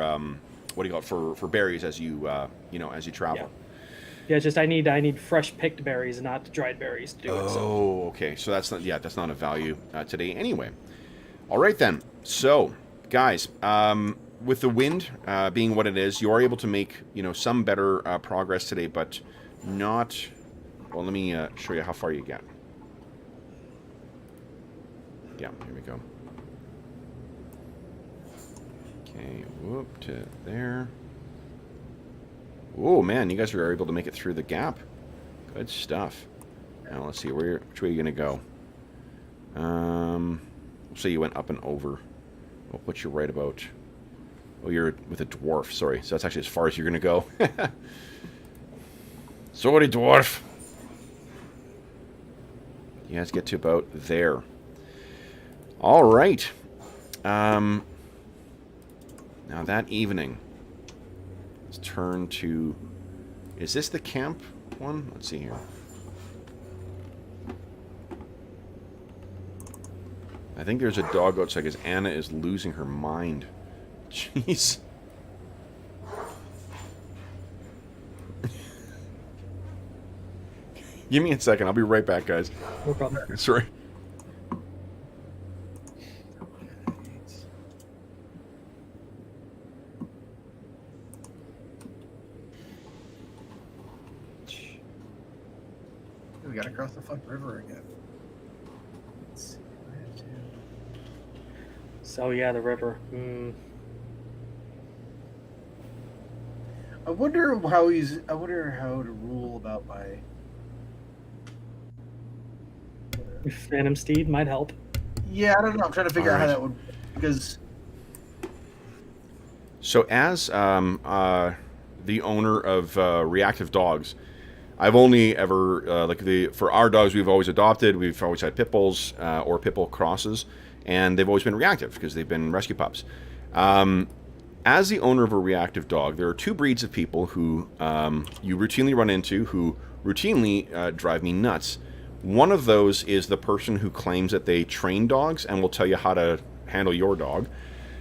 for berries as you, as you travel. Yeah, just I need fresh picked berries, not dried berries to do it. Oh, okay. So that's not a value today anyway. All right, then. So, guys, with the wind being what it is, you are able to make, some better progress today, but not... Well, let me show you how far you get. Yeah, here we go. Okay, whoop to there. Oh, man, you guys are able to make it through the gap. Good stuff. Now, let's see, which way are you going to go? We'll say you went up and over. We'll put you right about... Oh, you're with a dwarf, sorry. So that's actually as far as you're going to go. Sorry, dwarf. You guys get to about there. All right. Now that evening, let's turn to... Is this the camp one? Let's see here. I think there's a dog outside because Anna is losing her mind. Jeez. Give me a second. I'll be right back, guys. No problem. Sorry. We gotta cross the fuck river again. So yeah, the river. I wonder how to rule about my Phantom Steed might help. Yeah, I don't know. I'm trying to figure out how that would, because... So as the owner of reactive dogs, I've only ever, for our dogs we've always adopted, we've always had pit bulls or pit bull crosses, and they've always been reactive because they've been rescue pups. As the owner of a reactive dog, there are 2 breeds of people who you routinely run into who routinely drive me nuts. One of those is the person who claims that they train dogs and will tell you how to handle your dog,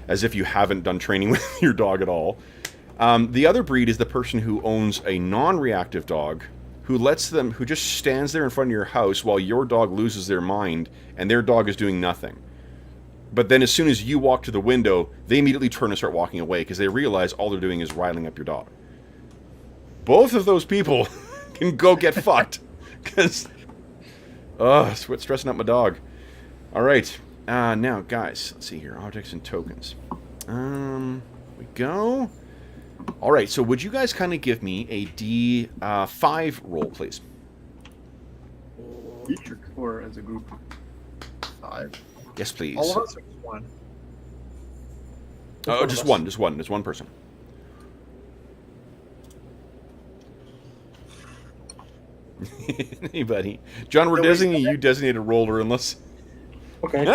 as if you haven't done training with your dog at all. The other breed is the person who owns a non-reactive dog, who just stands there in front of your house while your dog loses their mind and their dog is doing nothing. But then as soon as you walk to the window, they immediately turn and start walking away because they realize all they're doing is riling up your dog. Both of those people can go get fucked because... it's stressing up my dog. All right. Now, guys, let's see here. Objects and tokens. We go. All right. So would you guys kind of give me a D5 roll, please? Each or as a group? 5. Yes, please. All of us or just one? Just one. Just one person. Anybody? John, we're No, designating you designated roller unless... Okay.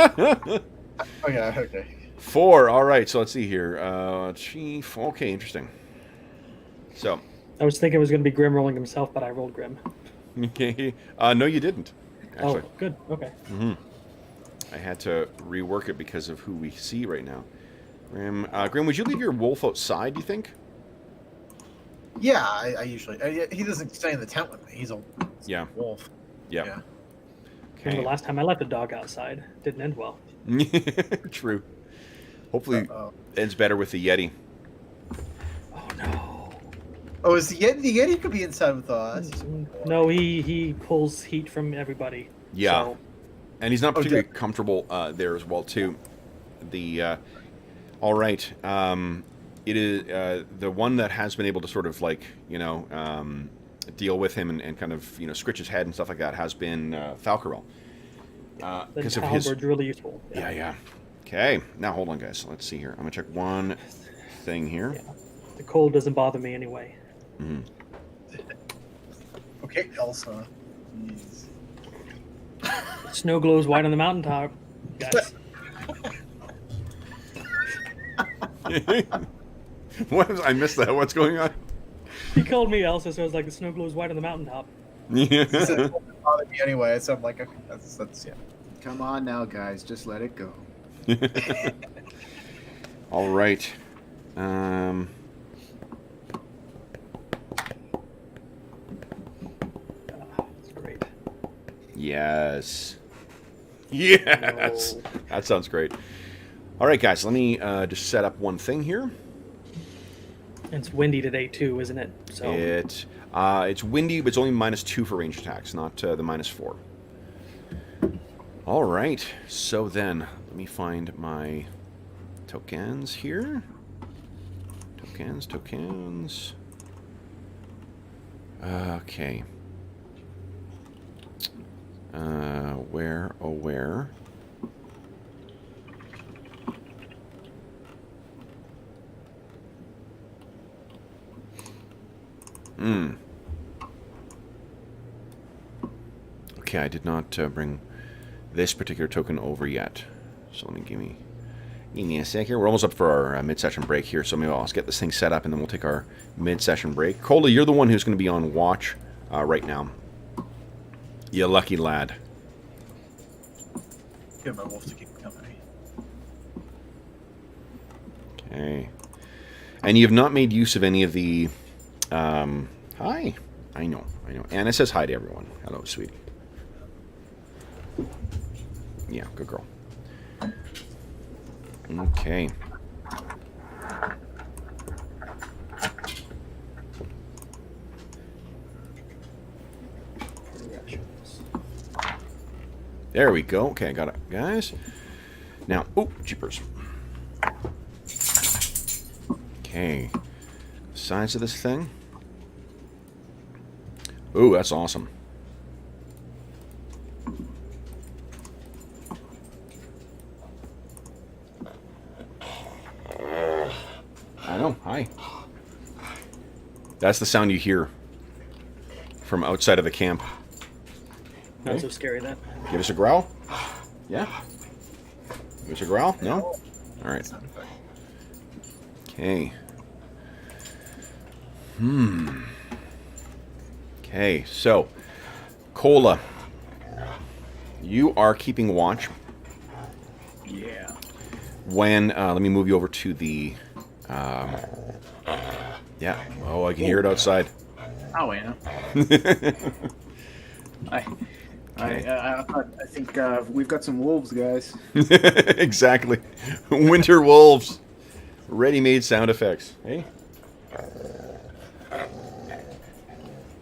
Oh yeah, okay. 4. All right, so let's see here. Chief. Okay, interesting. So, I was thinking it was going to be Grim rolling himself, but I rolled Grim. okay. No, you didn't. Actually, Oh, good. Okay. I had to rework it because of who we see right now. Grim, would you leave your wolf outside, do you think? Yeah, I usually. He doesn't stay in the tent with me. He's a Yeah. wolf. Yeah. Yeah. And the Okay. last time I left a dog outside, didn't end well. True. Hopefully, Uh-oh. ends better with the Yeti. Oh no. Oh, is the Yeti could be inside with us? No, he pulls heat from everybody. Yeah. So, And he's not Oh, particularly comfortable there as well, too. The all right. It is the one that has been able to sort of like deal with him and kind of scritch his head and stuff like that has been Falcarel. the Because of his halberd's really useful. yeah. Okay, now hold on, guys. Let's see here. I'm gonna check one thing here. Yeah. The cold doesn't bother me anyway. Mhm. Okay, Elsa. Jeez. Snow glows white on the mountaintop, guys. What? I missed that. What's going on? He called me Elsa, so I was like, the snow glows white on the mountaintop. He said it doesn't bother me anyway, so I'm like, okay, that's yeah. Come on now, guys. Just let it go. All right. It's great. Yes. Yes. No. That sounds great. All right, guys. Let me just set up one thing here. It's windy today too, isn't it? So It's windy, but it's only -2 for range attacks, not the -4. All right. So then, let me find my tokens here. Tokens. Okay. Where? Oh, where? Okay, I did not bring this particular token over yet. So let me give me a sec here. We're almost up for our mid-session break here, so maybe I'll get this thing set up and then we'll take our mid-session break. Cola, you're the one who's going to be on watch right now. You lucky lad. Get my wolf to keep me company. Okay. And you have not made use of any of the... hi. I know. Anna says hi to everyone. Hello, sweetie. Yeah, good girl. Okay. There we go. Okay, I got it, guys. Now, oh, jeepers. Okay. Size of this thing. Ooh, that's awesome. I know. Hi. That's the sound you hear from outside of the camp. not so scary then. Give us a growl. Yeah. Give us a growl. No. All right. Sound effect. Okay. Okay, so Cola, you are keeping watch. Yeah. When let me move you over to the. Yeah. Oh, I can hear it outside. Oh, Anna. I think we've got some wolves, guys. Exactly. Winter wolves. Ready-made sound effects. Hey.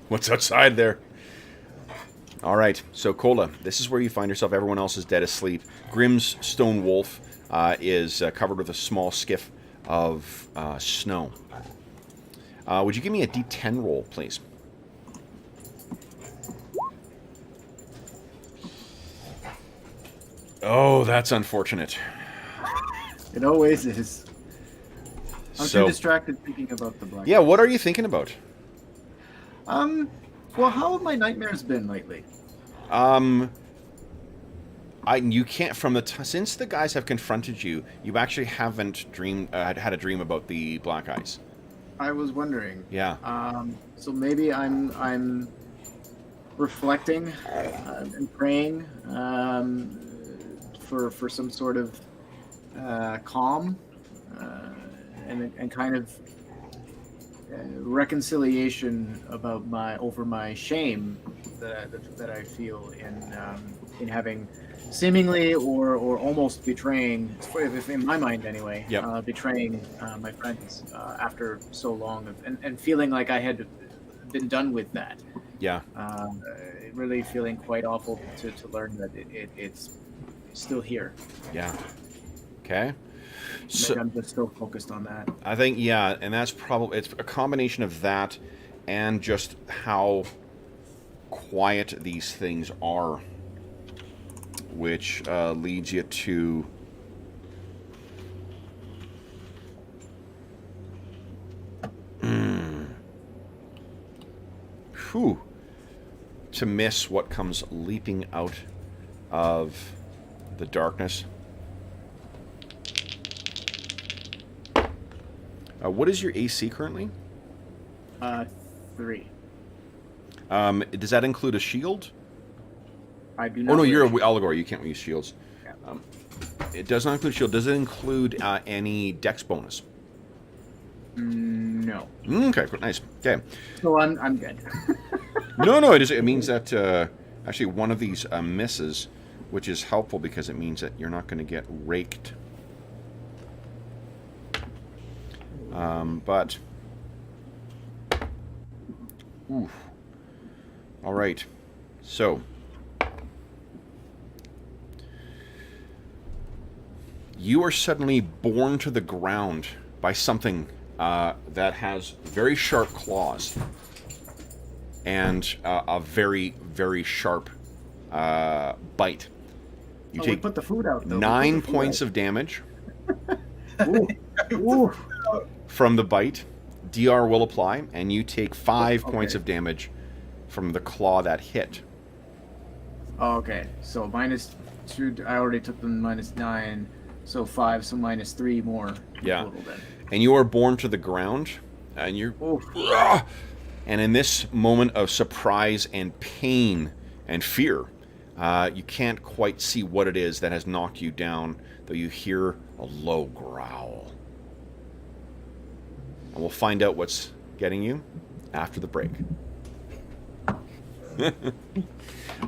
What's outside there? All right. So, Cola, this is where you find yourself. Everyone else is dead asleep. Grimm's stone wolf is covered with a small skiff of snow. Would you give me a D10 roll, please? Oh, that's unfortunate. It always is. I'm So- too distracted thinking about the black. Yeah, what are you thinking about? Well, how have my nightmares been lately? You can't since the guys have confronted you. You actually haven't had a dream about the black eyes. I was wondering. Yeah. So maybe I'm reflecting and praying for some sort of calm and kind of reconciliation about my shame that I feel in having seemingly or almost betraying, if in my mind anyway, Yep. betraying my friends after so long and feeling like I had been done with that. Yeah. Really feeling quite awful to learn that it's still here. Yeah. Okay. So Maybe I'm just still focused on that. I think, yeah, and that's probably, it's a combination of that and just how quiet these things are, which leads you to to miss what comes leaping out of the darkness. What is your AC currently? 3. Does that include a shield? I do not. Oh no, you're wear a Allegor. You can't use shields. Yeah. It does not include shield. Does it include any dex bonus? No. Okay, nice. Okay. So I'm good. No. It means that actually one of these misses, which is helpful because it means that you're not going to get raked. But oof. All right. So you are suddenly borne to the ground by something that has very sharp claws and a very, very sharp bite. You We take put the food out, though. 9 points of damage Ooh. Ooh. from the bite. DR will apply, and you take 5 Okay. points of damage from the claw that hit. Oh, okay. So -2. I already took the -9. So 5. So -3 more. Yeah. Total then. And you are borne to the ground, and you're... Oof. And in this moment of surprise and pain and fear, you can't quite see what it is that has knocked you down, though you hear a low growl. And we'll find out what's getting you after the break.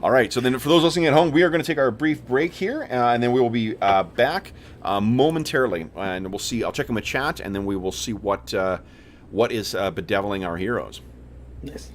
All right, so then for those listening at home, we are going to take our brief break here, and then we will be back momentarily, and we'll see. I'll check in with chat, and then we will see what is bedeviling our heroes. Nice.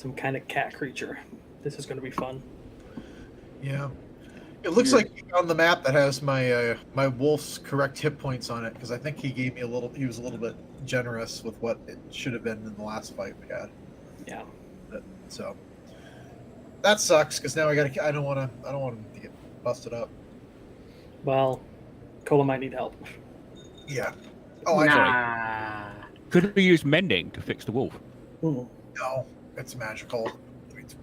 some kind of cat creature. This is going to be fun. Yeah. It looks like you found the map that has my my wolf's correct hit points on it, because I think he gave me he was a little bit generous with what it should have been in the last fight we had. Yeah. So that sucks, because now I don't want him to get busted up. Well, Cola might need help. Yeah. Oh, I know. Nah. Could we use mending to fix the wolf? Hmm. No, it's magical.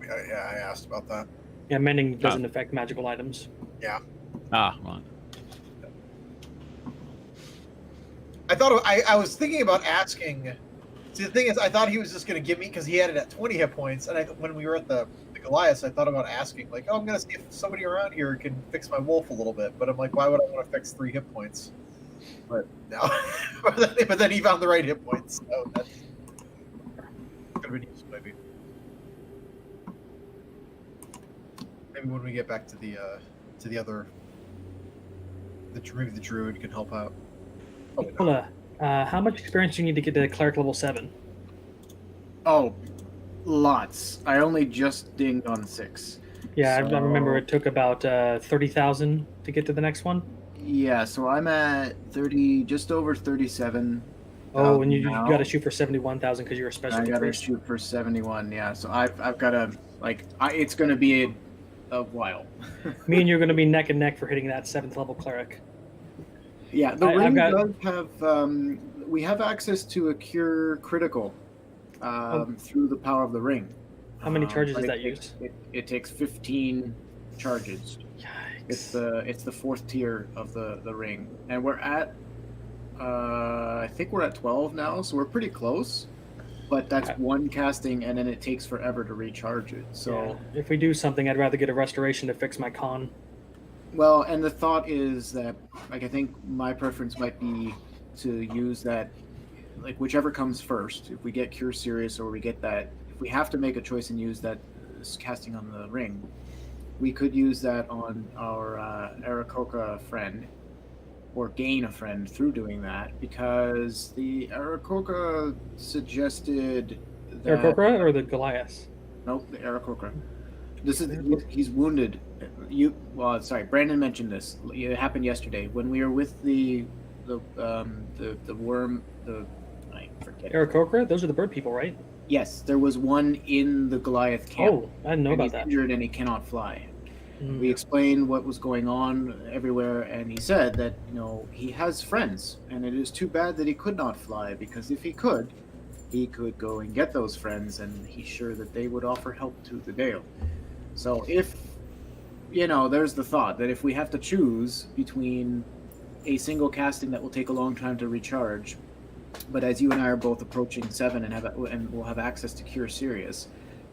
Yeah, I asked about that. Yeah, mending doesn't affect magical items. Yeah. Ah, right. I thought I was thinking about asking. See, the thing is, I thought he was just going to give me, because he had it at 20 hit points, and when we were at the Goliath, I thought about asking, like, oh, I'm going to see if somebody around here can fix my wolf a little bit. But I'm like, why would I want to fix 3 hit points? But no. but then he found the right hit points. So that's could have been useful, maybe. Maybe when we get back to the other, maybe the druid can help out. Probably not. Cola, how much experience do you need to get to cleric level 7? Oh, lots. I only just dinged on 6. Yeah, I So- remember it took about 30,000 to get to the next one. Yeah, so I'm at 30, just over 37. Oh, and you now. got to shoot for 71,000 because you're a I specialty gotta priest. shoot for 71. Yeah, so I've got to it's gonna be a while. Me and you're going to be neck and neck for hitting that 7th level cleric. Yeah, the I've ring got- does have. We have access to a cure critical through the power of the ring. How many charges but does it that takes- It takes 15 charges. It's the 4th tier of the ring, and we're at. I think we're at 12 now, so we're pretty close. But that's one casting, and then it takes forever to recharge it. So, Yeah. If we do something, I'd rather get a restoration to fix my con. well, and the thought is that, I think my preference might be to use that, whichever comes first. If we get Cure Serious or we get that, if we have to make a choice and use that casting on the ring, we could use that on our Aarakocra friend, or gain a friend through doing that, because the Aarakocra suggested that... Aarakocra or the Goliath? Nope, the Aarakocra. This is he's wounded. Brandon mentioned this. It happened yesterday when we were with the worm. I forget. Aarakocra? Those are the bird people, right? Yes, there was one in the Goliath camp. Oh, I didn't know and about he's that. injured and he cannot fly. Mm. We explained what was going on everywhere, and he said that he has friends, and it is too bad that he could not fly, because if he could go and get those friends, and he's sure that they would offer help to the Dale. So if there's the thought that if we have to choose between a single casting that will take a long time to recharge, but as you and I are both approaching 7 and we'll have access to Cure Serious,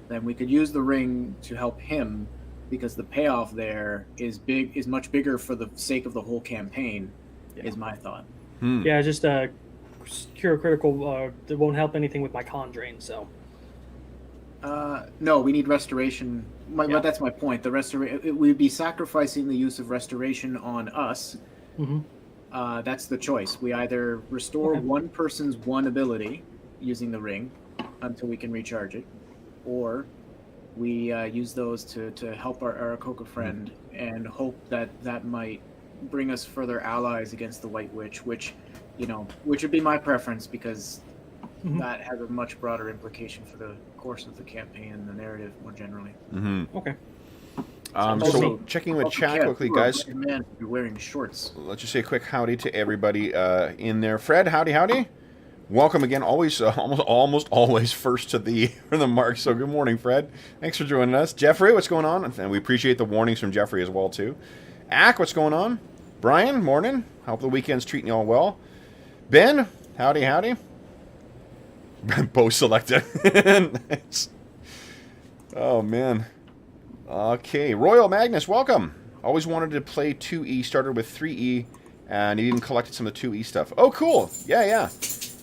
then we could use the ring to help him, because the payoff there is much bigger for the sake of the whole campaign. Yeah. Is my thought. Yeah, just cure critical. It won't help anything with my con drain. So No, we need restoration. Yeah. But that's my point. We'd be sacrificing the use of restoration on us. Mhm. That's the choice. We either restore one person's one ability using the ring until we can recharge it, or we use those to help our Aarakocra friend and hope that might bring us further allies against the White Witch, which would be my preference, because that has a much broader implication for the course of the campaign and the narrative more generally. Mm-hmm. Okay. So checking with chat quickly, guys. Man, you're wearing shorts. Let's just say a quick howdy to everybody in there. Fred, howdy. Welcome again. Always, almost always first to the mark. So good morning, Fred. Thanks for joining us. Jeffrey, what's going on? And we appreciate the warnings from Jeffrey as well too. Ack, what's going on? Brian, morning. Hope the weekend's treating you all well. Ben, howdy. Both selected. Nice. Oh man. Okay, Royal Magnus, welcome. Always wanted to play 2E. Started with 3E, and he even collected some of the 2E stuff. Oh, cool. Yeah.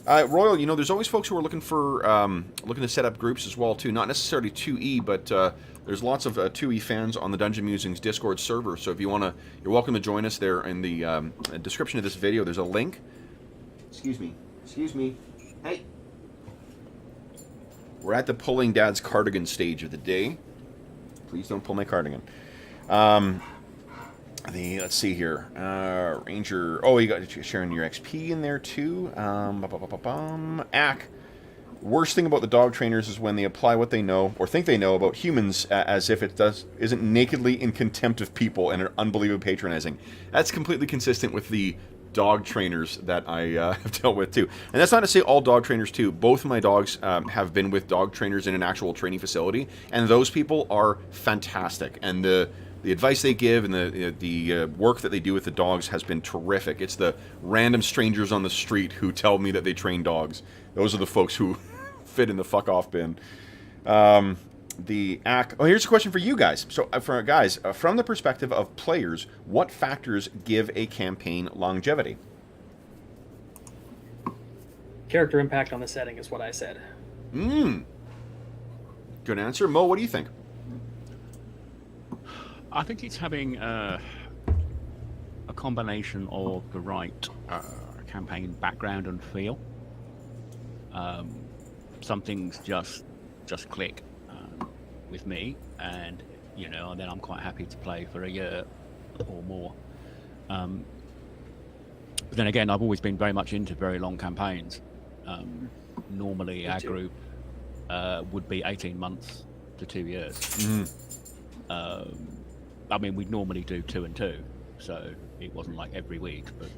Royal, there's always folks who are looking for looking to set up groups as well too. Not necessarily 2E, but there's lots of 2E fans on the Dungeon Musings Discord server. So if you want to, you're welcome to join us there. In the description of this video, there's a link. Excuse me. Hey. we're at the pulling Dad's cardigan stage of the day. Please don't pull my cardigan. Let's see here. Ranger. Oh, you got sharing your XP in there too. Ack. Worst thing about the dog trainers is when they apply what they know or think they know about humans as if it isn't nakedly in contempt of people and are unbelievably patronizing. That's completely consistent with the dog trainers that I have dealt with too. And that's not to say all dog trainers too. Both of my dogs have been with dog trainers in an actual training facility, and those people are fantastic. And the advice they give and the work that they do with the dogs has been terrific. It's the random strangers on the street who tell me that they train dogs. Those are the folks who fit in the fuck off bin. Here's a question for you guys. So, from the perspective of players, what factors give a campaign longevity? Character impact on the setting is what I said. Good answer. Mo, what do you think? I think it's having a combination of the right campaign background and feel. Some things just click with me, and then I'm quite happy to play for a year or more. But then again, I've always been very much into very long campaigns. Normally, our group would be 18 months to 2 years. Mm-hmm. I mean, we'd normally do 2 and 2, so it wasn't like every week. But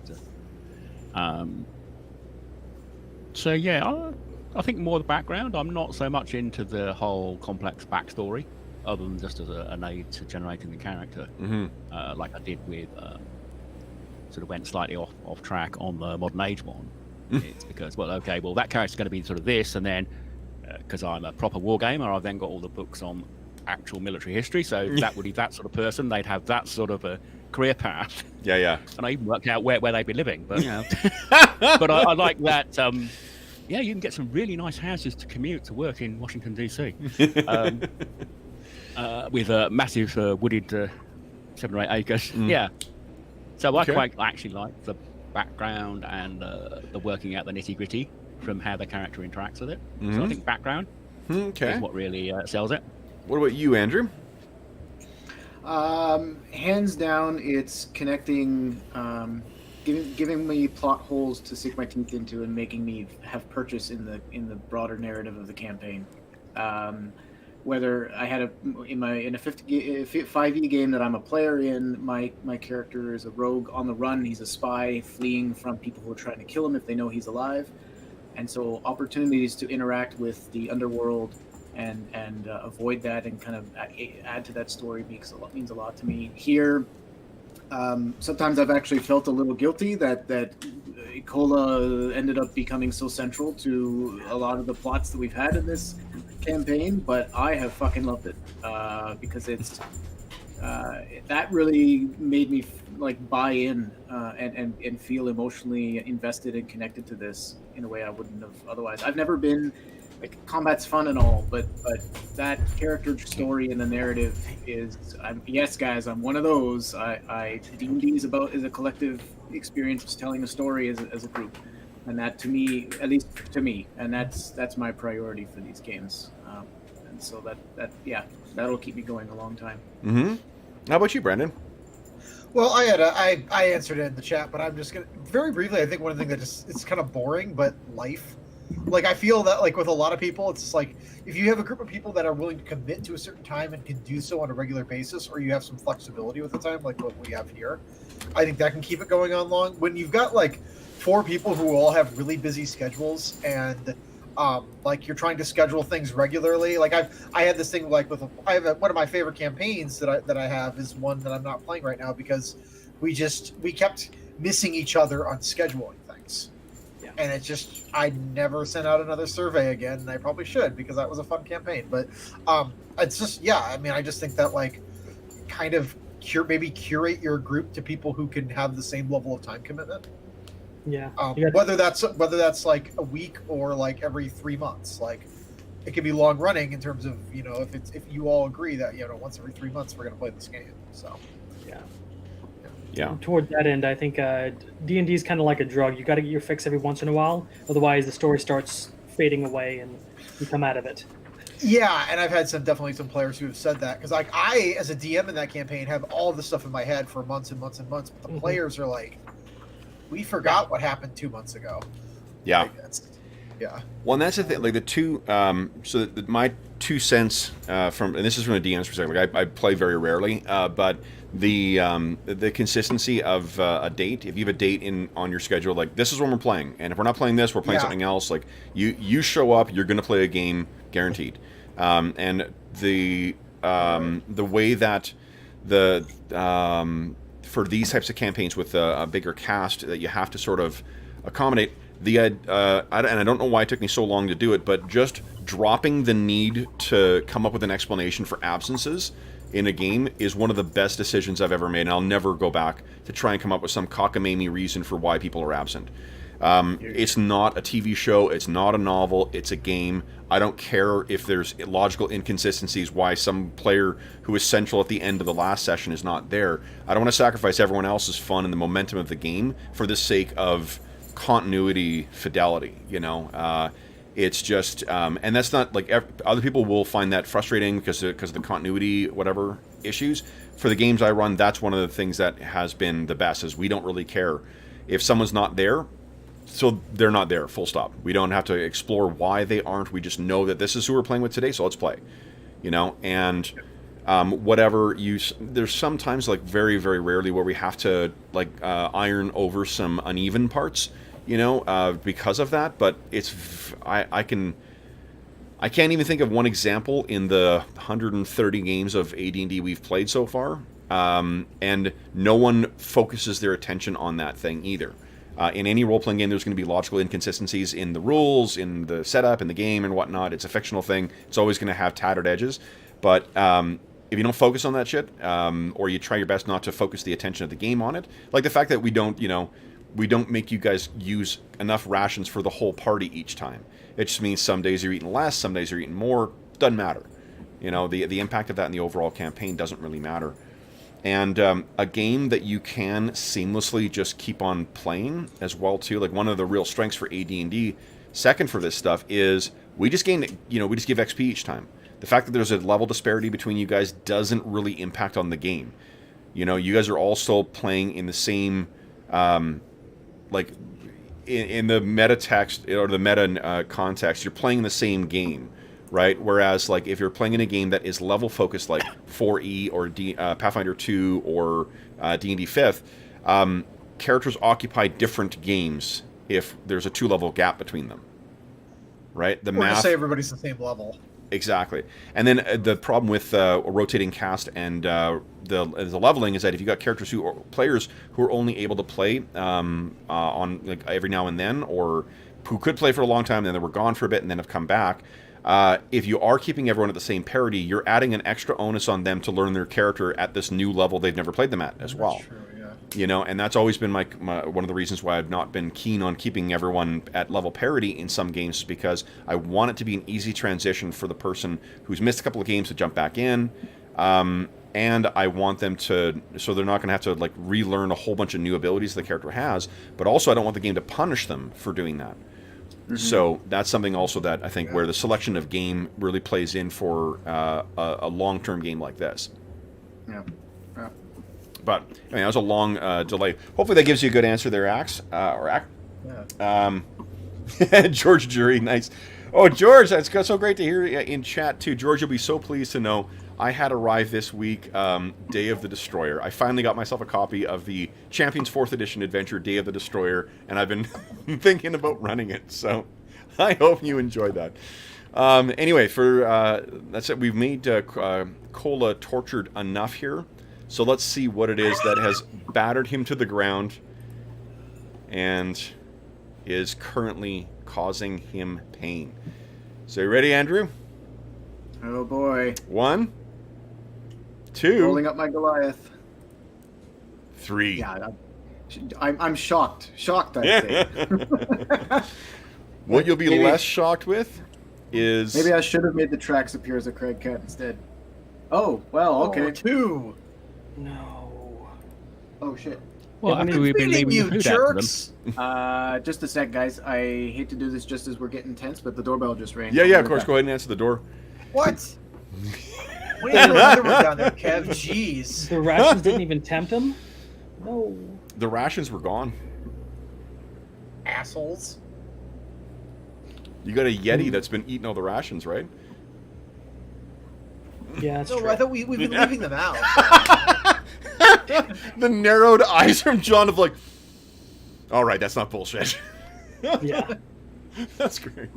so yeah, I think more the background. I'm not so much into the whole complex backstory, other than just as an aid to generating the character, like I did with. Sort of went slightly off track on the Modern Age one. It's because, that character's going to be sort of this, and then because I'm a proper wargamer, I've then got all the books on actual military history, so that would be that sort of person. They'd have that sort of a career path. Yeah. And I even worked out where they'd be living. But but I like that. You can get some really nice houses to commute to work in Washington D.C. With a massive wooded 7 or 8 acres. Yeah. So I quite actually like the background and the working out the nitty gritty from how the character interacts with it. So I think background is what really sells it. What about you, Andrew? Hands down, it's connecting, giving me plot holes to sink my teeth into and making me have purchase in the broader narrative of the campaign. Whether I had in a 5e game that I'm a player in, my character is a rogue on the run. He's a spy fleeing from people who are trying to kill him if they know he's alive, and so opportunities to interact with the underworld and avoid that and kind of add to that story means a lot to me. Here, sometimes I've actually felt a little guilty that Cola ended up becoming so central to a lot of the plots that we've had in this campaign, but I have fucking loved it because it's that really made me buy in and feel emotionally invested and connected to this in a way I wouldn't have otherwise. I've never been combat's fun and all, but that character story and the narrative is yes, guys, I'm one of those. D&D is a collective experience of telling a story as a group. And that, to me, at least to me, and that's my priority for these games. And so that'll keep me going a long time. Mm-hmm. How about you, Brandon? Well, I answered it in the chat, but I'm just gonna very briefly. I think one thing that it's kind of boring, but life. I feel that with a lot of people, it's just if you have a group of people that are willing to commit to a certain time and can do so on a regular basis, or you have some flexibility with the time, like what we have here, I think that can keep it going on long. When you've got 4 people who all have really busy schedules and you're trying to schedule things regularly. I had this thing one of my favorite campaigns that I have is one that I'm not playing right now because we kept missing each other on scheduling things. Yeah. And it's just I never sent out another survey again, and I probably should because that was a fun campaign. But it's just I just think that kind of curate your group to people who can have the same level of time commitment. Yeah. Whether that's a week or every 3 months, it could be long running in terms of if you all agree that once every 3 months we're going to play this game. So yeah. Toward that end, I think D&D is kind of like a drug. You got to get your fix every once in a while, otherwise the story starts fading away and you come out of it. Yeah, and I've had definitely some players who have said that because like I, as a DM in that campaign, have all the stuff in my head for months and months and months, but the players are like, we forgot what happened 2 months ago. Yeah. Like, yeah. Well, and that's the thing. Like the two, my 2 cents from, and this is from a DM's perspective. Like I play very rarely, but the consistency of a date. If you have a date on your schedule, like this is when we're playing, and if we're not playing this, we're playing something else. Like you show up, you're going to play a game, guaranteed. And the way that for these types of campaigns with a bigger cast that you have to sort of accommodate. And I don't know why it took me so long to do it, but just dropping the need to come up with an explanation for absences in a game is one of the best decisions I've ever made, and I'll never go back to try and come up with some cockamamie reason for why people are absent. It's not a TV show, it's not a novel, it's a game. I don't care if there's logical inconsistencies why some player who is central at the end of the last session is not there. I don't want to sacrifice everyone else's fun and the momentum of the game for the sake of continuity fidelity, it's just and that's not like other people will find that frustrating because of the continuity whatever issues. For the games I run, that's one of the things that has been the best, is we don't really care if someone's not there, so they're not there, full stop. We don't have to explore why they aren't. We just know that this is who we're playing with today, so let's play, and whatever there's sometimes, like very very rarely, where we have to like iron over some uneven parts, because of that. But I can't even think of one example in the 130 games of AD&D we've played so far, and no one focuses their attention on that thing either. In any role-playing game, there's going to be logical inconsistencies in the rules, in the setup, in the game, and whatnot. It's a fictional thing. It's always going to have tattered edges. But if you don't focus on that shit, or you try your best not to focus the attention of the game on it, like the fact that we don't make you guys use enough rations for the whole party each time. It just means some days you're eating less, some days you're eating more. Doesn't matter. The impact of that in the overall campaign doesn't really matter. And a game that you can seamlessly just keep on playing as well too. Like one of the real strengths for AD&D, second for this stuff, is we just give XP each time. The fact that there's a level disparity between you guys doesn't really impact on the game. You guys are all still playing in the same, like in the meta text or the meta context, you're playing the same game, right? Whereas like if you're playing in a game that is level focused, like 4E or Pathfinder 2 or D&D 5th, characters occupy different games if there's a 2-level gap between them, right? The math. Say everybody's the same level. Exactly. And then the problem with a rotating cast and the leveling is that if you got players who are only able to play on like every now and then, or who could play for a long time and then they were gone for a bit and then have come back, if you are keeping everyone at the same parity, you're adding an extra onus on them to learn their character at this new level they've never played them at as well. That's true, yeah. And that's always been my one of the reasons why I've not been keen on keeping everyone at level parity in some games, because I want it to be an easy transition for the person who's missed a couple of games to jump back in, and I want them so they're not going to have to like relearn a whole bunch of new abilities the character has, but also I don't want the game to punish them for doing that. Mm-hmm. So that's something also that I think where the selection of game really plays in for a long-term game like this. Yeah. But that was a long delay. Hopefully that gives you a good answer there, Axe. Yeah. George Jury, nice. Oh, George, that's so great to hear in chat, too. George, you'll be so pleased to know I had arrived this week, Day of the Destroyer. I finally got myself a copy of the Champions 4th Edition adventure, Day of the Destroyer, and I've been thinking about running it, so I hope you enjoyed that. Anyway, that's it. We've made Cola tortured enough here. So let's see what it is that has battered him to the ground and is currently causing him pain. So you ready, Andrew? Oh boy. 1, 2. Rolling up my Goliath. 3. Yeah, I'm shocked. Shocked, I'd say. What you'll be less shocked with is... Maybe I should have made the tracks appear as a Craig cat instead. Oh, well, okay. 2. No. Oh, shit. Well, after we've been leaving you the food jerks. out to them. Just a sec, guys. I hate to do this just as we're getting tense, but the doorbell just rang. Yeah, of course. Go ahead and answer the door. What? What are you doing down there, Kev? Jeez. The rations didn't even tempt him? No. The rations were gone. Assholes. You got a Yeti that's been eating all the rations, right? Yeah, that's No, true. I thought we've been leaving them out. The narrowed eyes from John of like, all right, that's not bullshit. Yeah. That's great.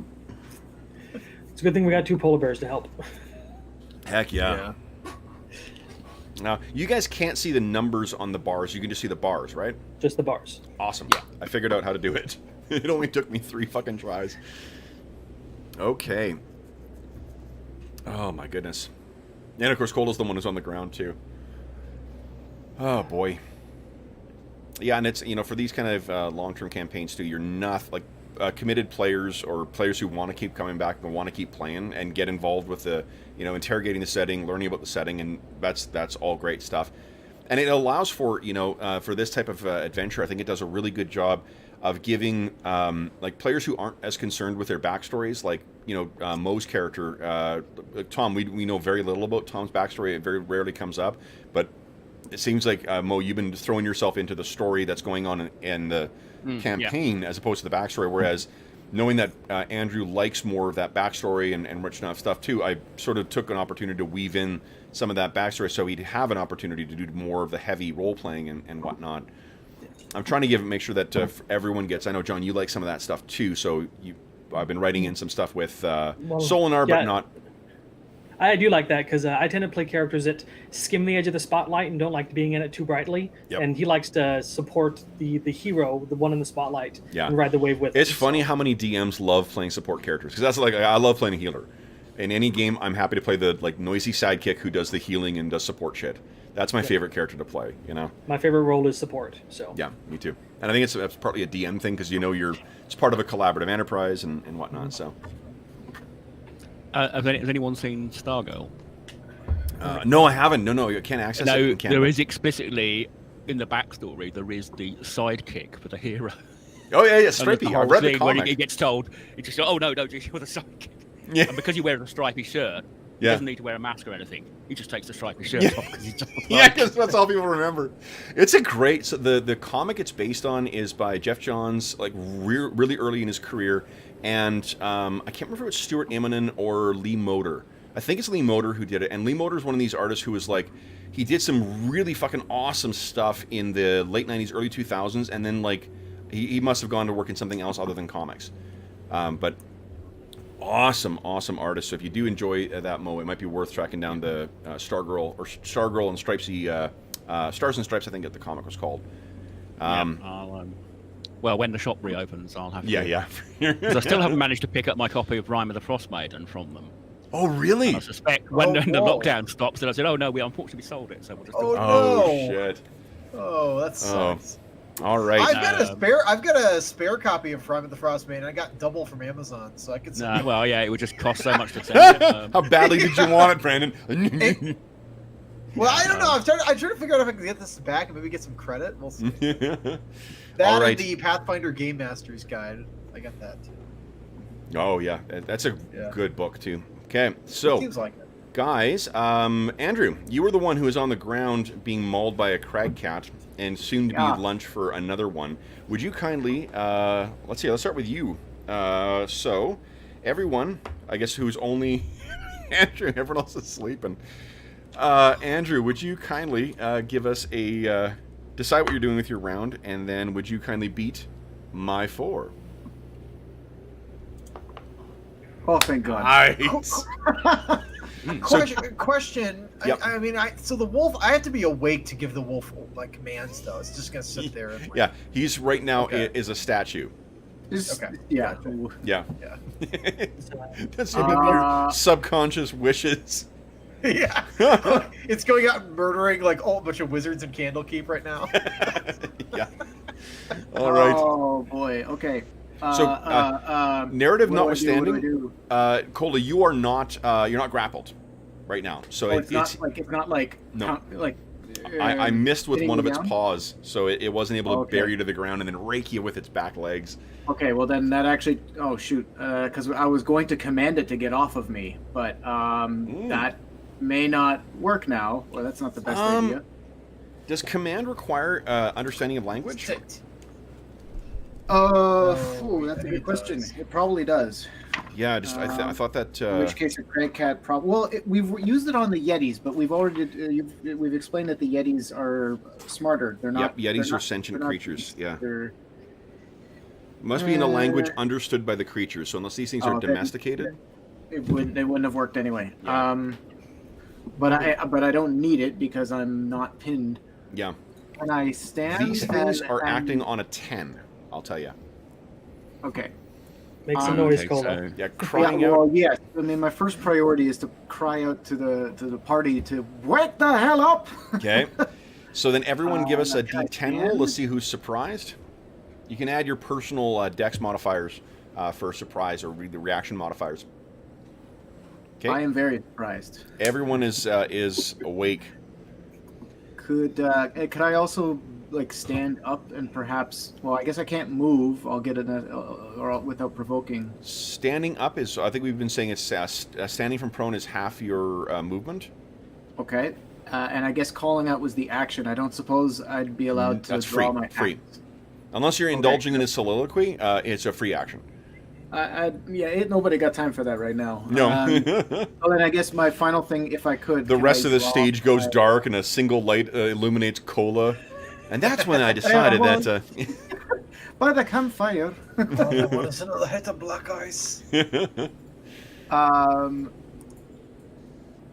It's a good thing we got 2 polar bears to help. Heck yeah. Now, you guys can't see the numbers on the bars. You can just see the bars, right? Just the bars. Awesome. Yeah. I figured out how to do it. It only took me 3 fucking tries. Okay. Oh, my goodness. And, of course, Cola's the one who's on the ground, too. Oh, boy. Yeah, and it's, you know, for these kind of long-term campaigns, too, you're not, like, committed players or players who want to keep coming back and want to keep playing and get involved with the, you know, interrogating the setting, learning about the setting, and that's all great stuff. And it allows for, you know, for this type of adventure, I think it does a really good job of giving, like, players who aren't as concerned with their backstories, like, you know, Mo's character, Tom, we know very little about Tom's backstory. It very rarely comes up, but it seems like, Mo, you've been throwing yourself into the story that's going on in the campaign as opposed to the backstory, whereas knowing that Andrew likes more of that backstory and rich enough stuff too, I sort of took an opportunity to weave in some of that backstory so he'd have an opportunity to do more of the heavy role-playing and whatnot. I'm trying to make sure that everyone gets, I know, John, you like some of that stuff too, so I've been writing in some stuff with Solinar, but not... I do like that because I tend to play characters that skim the edge of the spotlight and don't like being in it too brightly. Yep. And he likes to support the hero, the one in the spotlight, and ride the wave with It's him. funny how many DMs love playing support characters, because that's like, I love playing a healer. In any game, I'm happy to play the like noisy sidekick who does the healing and does support shit. That's my favorite character to play, you know? My favorite role is support, so... Yeah, me too. And I think it's partly a DM thing, because you know it's part of a collaborative enterprise and whatnot, so... Has anyone seen Stargirl? No, I haven't. No, you can't access it in Canada. There is explicitly, in the backstory, there is the sidekick for the hero. Oh, yeah, Stripey. I read the When comic. he gets told, he just goes, oh, no, you're the sidekick. Yeah. And because he wears a stripy shirt, he Yeah. doesn't need to wear a mask or anything. He just takes the stripy shirt off because he's just Yeah, because that's all people remember. It's a great... So the comic it's based on is by Jeff Johns, like really early in his career, and I can't remember if it's Stuart Immonen or Lee Moder. I think it's Lee Moder who did it, and Lee Moder is one of these artists who was like... He did some really fucking awesome stuff in the late 90s, early 2000s, and then like he must have gone to work in something else other than comics. But awesome artist. So if you do enjoy that, Mo, it might be worth tracking down the Stargirl and Stripesy Stars and Stripes, I think the comic was called. Well, when the shop reopens, I'll have to. Yeah. Because I still haven't managed to pick up my copy of Rime of the Frost Maiden from them. Oh, really? And I suspect when the whoa. lockdown stops, then I said, oh no, we unfortunately sold it, so we'll just. Oh, no. Shit. Oh, that sucks. All right. I've got a spare copy of Rime of the Frost Maiden. I got double from Amazon, so I could. Nah, well, yeah, it would just cost so much to send it. How badly did you want it, Brandon? Well, I don't know. I'm trying to figure out if I can get this back and maybe get some credit. We'll see. That All right. and the Pathfinder Game Master's Guide. I got that too. Oh, yeah. That's a good book, too. Okay, so, Seems like it. guys, Andrew, you were the one who was on the ground being mauled by a crag cat and soon to be lunch for another one. Would you kindly, let's start with you. So, everyone, I guess who's only Andrew and everyone else is sleeping. Andrew, would you kindly give us a, decide what you're doing with your round, and then would you kindly beat my 4? Oh, thank God. Nice. Question. Yep. I mean, so the wolf. I have to be awake to give the wolf like commands, though. It's just gonna sit there. And, like, Yeah, he's right now Okay. is a statue. Okay. Yeah. Yeah. Yeah. That's your subconscious wishes. Yeah. It's going out and murdering like a bunch of wizards in Candlekeep right now. Yeah. All right. Oh boy. Okay. Narrative what do I notwithstanding, do? Cola, you're not grappled right now. So It's not like no. I missed with hitting one you of its down? paws, so it wasn't able to Okay. bury you to the ground and then rake you with its back legs. Okay, well then that actually. Oh shoot, because I was going to command it to get off of me, but that may not work now. Well, that's not the best idea. Does command require understanding of language? That's a good question. does. It probably does. Yeah, I thought that. In which case, a Grey Cat probably. Well, we've used it on the Yetis, but we've already we've explained that the Yetis are smarter. They're not. Yep, Yetis they're are not- sentient they're not creatures. beasts. Yeah, They're, must be in a language understood by the creatures. So unless these things are then- domesticated, they wouldn't have worked anyway. Yeah. But I don't need it because I'm not pinned. yeah, Can I stand? these things and- are and- acting on a 10. I'll tell you. Okay. Make some noise, Okay, Cola. so Yeah, crying yeah, out. well, yes. I mean, my first priority is to cry out to the party to wake the hell up. Okay. So then everyone give us a can I D10 roll. stand? Let's see who's surprised. You can add your personal dex modifiers for surprise or the reaction modifiers. Okay. I am very surprised. Everyone is awake. Could I also like stand up and perhaps? Well, I guess I can't move. I'll get it or without provoking. Standing up is, I think we've been saying it's standing from prone is half your movement. Okay. And I guess calling out was the action. I don't suppose I'd be allowed to That's draw free, my free. axe. Unless you're indulging in a soliloquy, it's a free action. Nobody got time for that right now. No. Well, then I guess my final thing, if I could. The can rest I of the draw stage goes my- dark and a single light illuminates Cola. And that's when I decided well- that... By the campfire. All I want is another hit of black ice.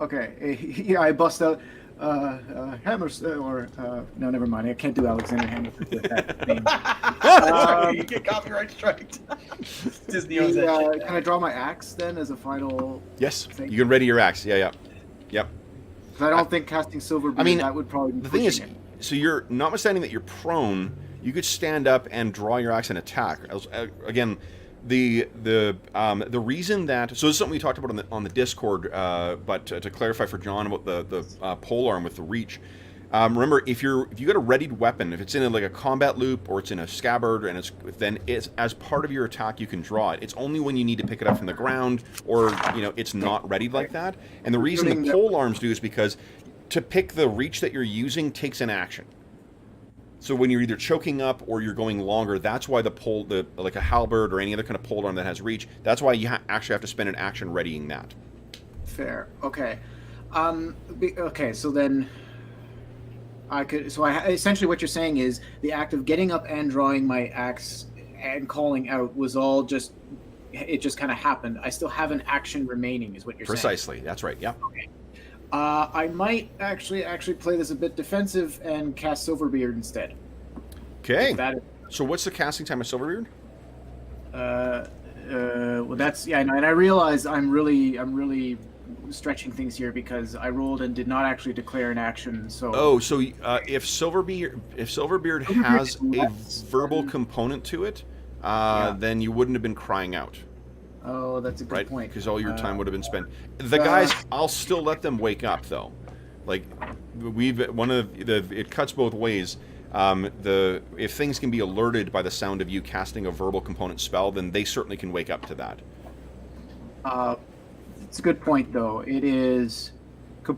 Okay. Yeah, I bust out Hammers or no, never mind. I can't do Alexander Hamilton with that name. You get copyright striked. Disney The, owns that shit now. can I draw my axe then as a final? Yes, Thank you can ready your axe. Yeah. Yep. 'Cause I don't think casting silver. I mean, that would probably be The thing is, pushing it. so you're, notwithstanding that you're prone, you could stand up and draw your axe and attack. Again, the reason that, so this is something we talked about on the Discord, but to clarify for John about the pole arm with the reach. Remember, if you got a readied weapon, if it's in like a combat loop or it's in a scabbard, and then it's as part of your attack you can draw it. It's only when you need to pick it up from the ground or it's not readied like that. And the reason the pole arms do is because to pick the reach that you're using takes an action. So when you're either choking up or you're going longer, that's why like a halberd or any other kind of pole arm that has reach, that's why you actually have to spend an action readying that. Fair. Okay. Okay. So then, essentially what you're saying is the act of getting up and drawing my axe and calling out was all just kind of happened. I still have an action remaining, is what you're saying. Precisely. That's right. Yeah. I might actually play this a bit defensive and cast Silverbeard instead. Okay. That is, So what's the casting time of Silverbeard? well, that's and I realize I'm really stretching things here because I rolled and did not actually declare an action. So So if Silverbeard has a verbal component to it, then you wouldn't have been crying out, oh, that's a good right? point. Because all your time would have been spent. The guys, I'll still let them wake up though. Like it cuts both ways. If things can be alerted by the sound of you casting a verbal component spell, then they certainly can wake up to that. It's a good point, though. It is.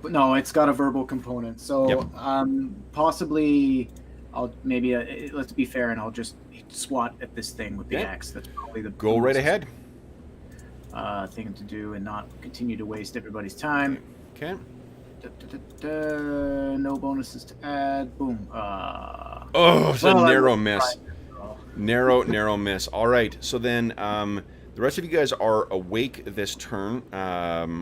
No, it's got a verbal component. So, Yep. possibly, let's be fair, and I'll just swat at this thing with the Okay. axe. That's probably the Go right ahead. thing to do, and not continue to waste everybody's time. Okay. No bonuses to add. Boom. Oh, it's well, a I narrow will miss. try. Narrow miss. All right. So then the rest of you guys are awake this turn,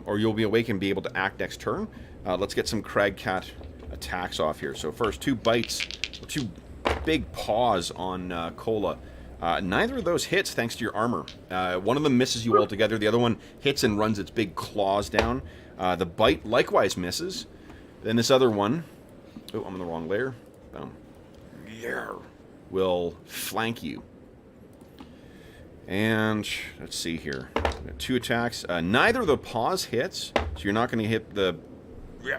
or you'll be awake and be able to act next turn. Let's get some Cragcat attacks off here. So first, 2 bites, 2 big paws on Cola. Neither of those hits thanks to your armor. One of them misses you altogether. The other one hits and runs its big claws down. The bite likewise misses. Then this other one, oh, I'm in the wrong layer. Will flank you. And let's see here. Got 2 attacks. Neither of the paws hits, so you're not going to hit the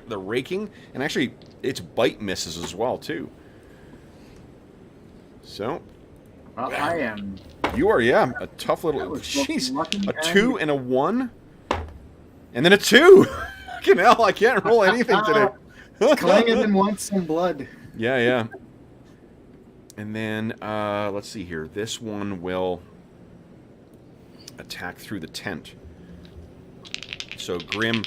the raking, and actually its bite misses as well too. So Well, I am. you are, yeah, a tough That little. was both Jeez, lucky a and- 2 and a 1, and then a 2. Fucking hell, I can't roll anything today. Clangan wants some blood. Yeah, yeah. And then let's see here. This one will attack through the tent. So Grim,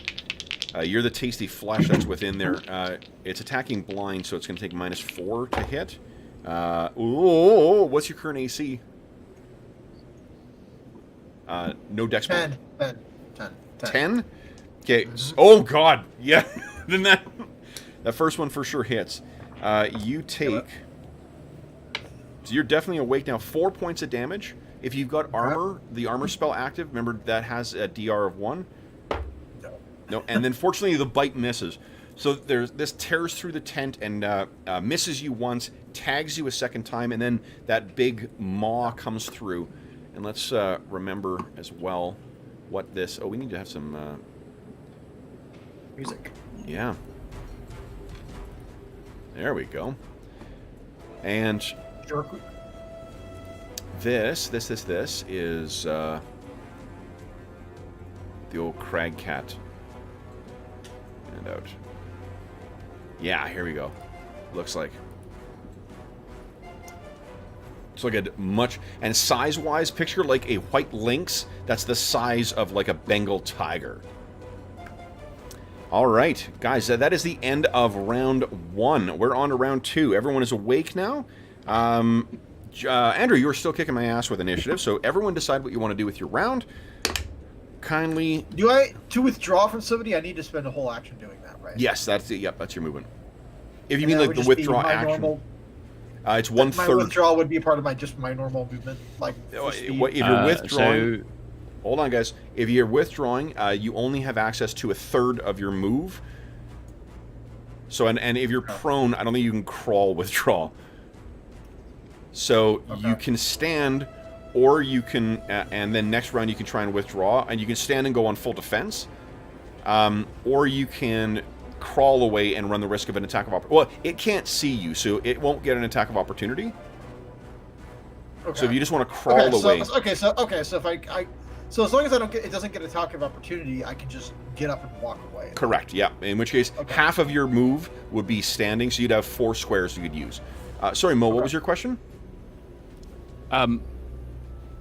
you're the tasty flesh that's within there. It's attacking blind, so it's going to take -4 to hit. What's your current AC? No dex. 10. 10? Okay. Oh God. Yeah. Then that first one for sure hits. You take. So you're definitely awake now. 4 points of damage. If you've got armor, the armor spell active, remember that has a DR of 1. No. And then fortunately the bite misses. So this tears through the tent and misses you once, tags you a second time, and then that big maw comes through. And let's remember as well what this. Oh, we need to have some Music. Yeah. There we go. And this is the old crag cat. And out. Yeah, here we go. Looks like. It's like a much, and size-wise, picture like a white lynx that's the size of like a Bengal tiger. All right, guys, that is the end of round 1. We're on to round 2. Everyone is awake now. Andrew, you are still kicking my ass with initiative, so everyone decide what you want to do with your round. Kindly. To withdraw from somebody, I need to spend a whole action doing that, right? Yes, that's it. Yep, that's your movement. If you And mean that like would the just be withdraw my action, normal- it's My 1/3. withdrawal would be part of my normal movement, like. If you're withdrawing, hold on, guys. If you're withdrawing, you only have access to 1/3 of your move. So, and if you're prone, I don't think you can crawl withdraw. So you can stand, or you can, and then next round you can try and withdraw, and you can stand and go on full defense, or you can crawl away and run the risk of an attack of opportunity. Well, it can't see you, so it won't get an attack of opportunity. Okay. So if you just want to crawl away, So if so as long as it doesn't get attack of opportunity, I can just get up and walk away. correct, yeah. In which case, half of your move would be standing, so you'd have 4 squares you could use. Sorry, Mo, what was your question?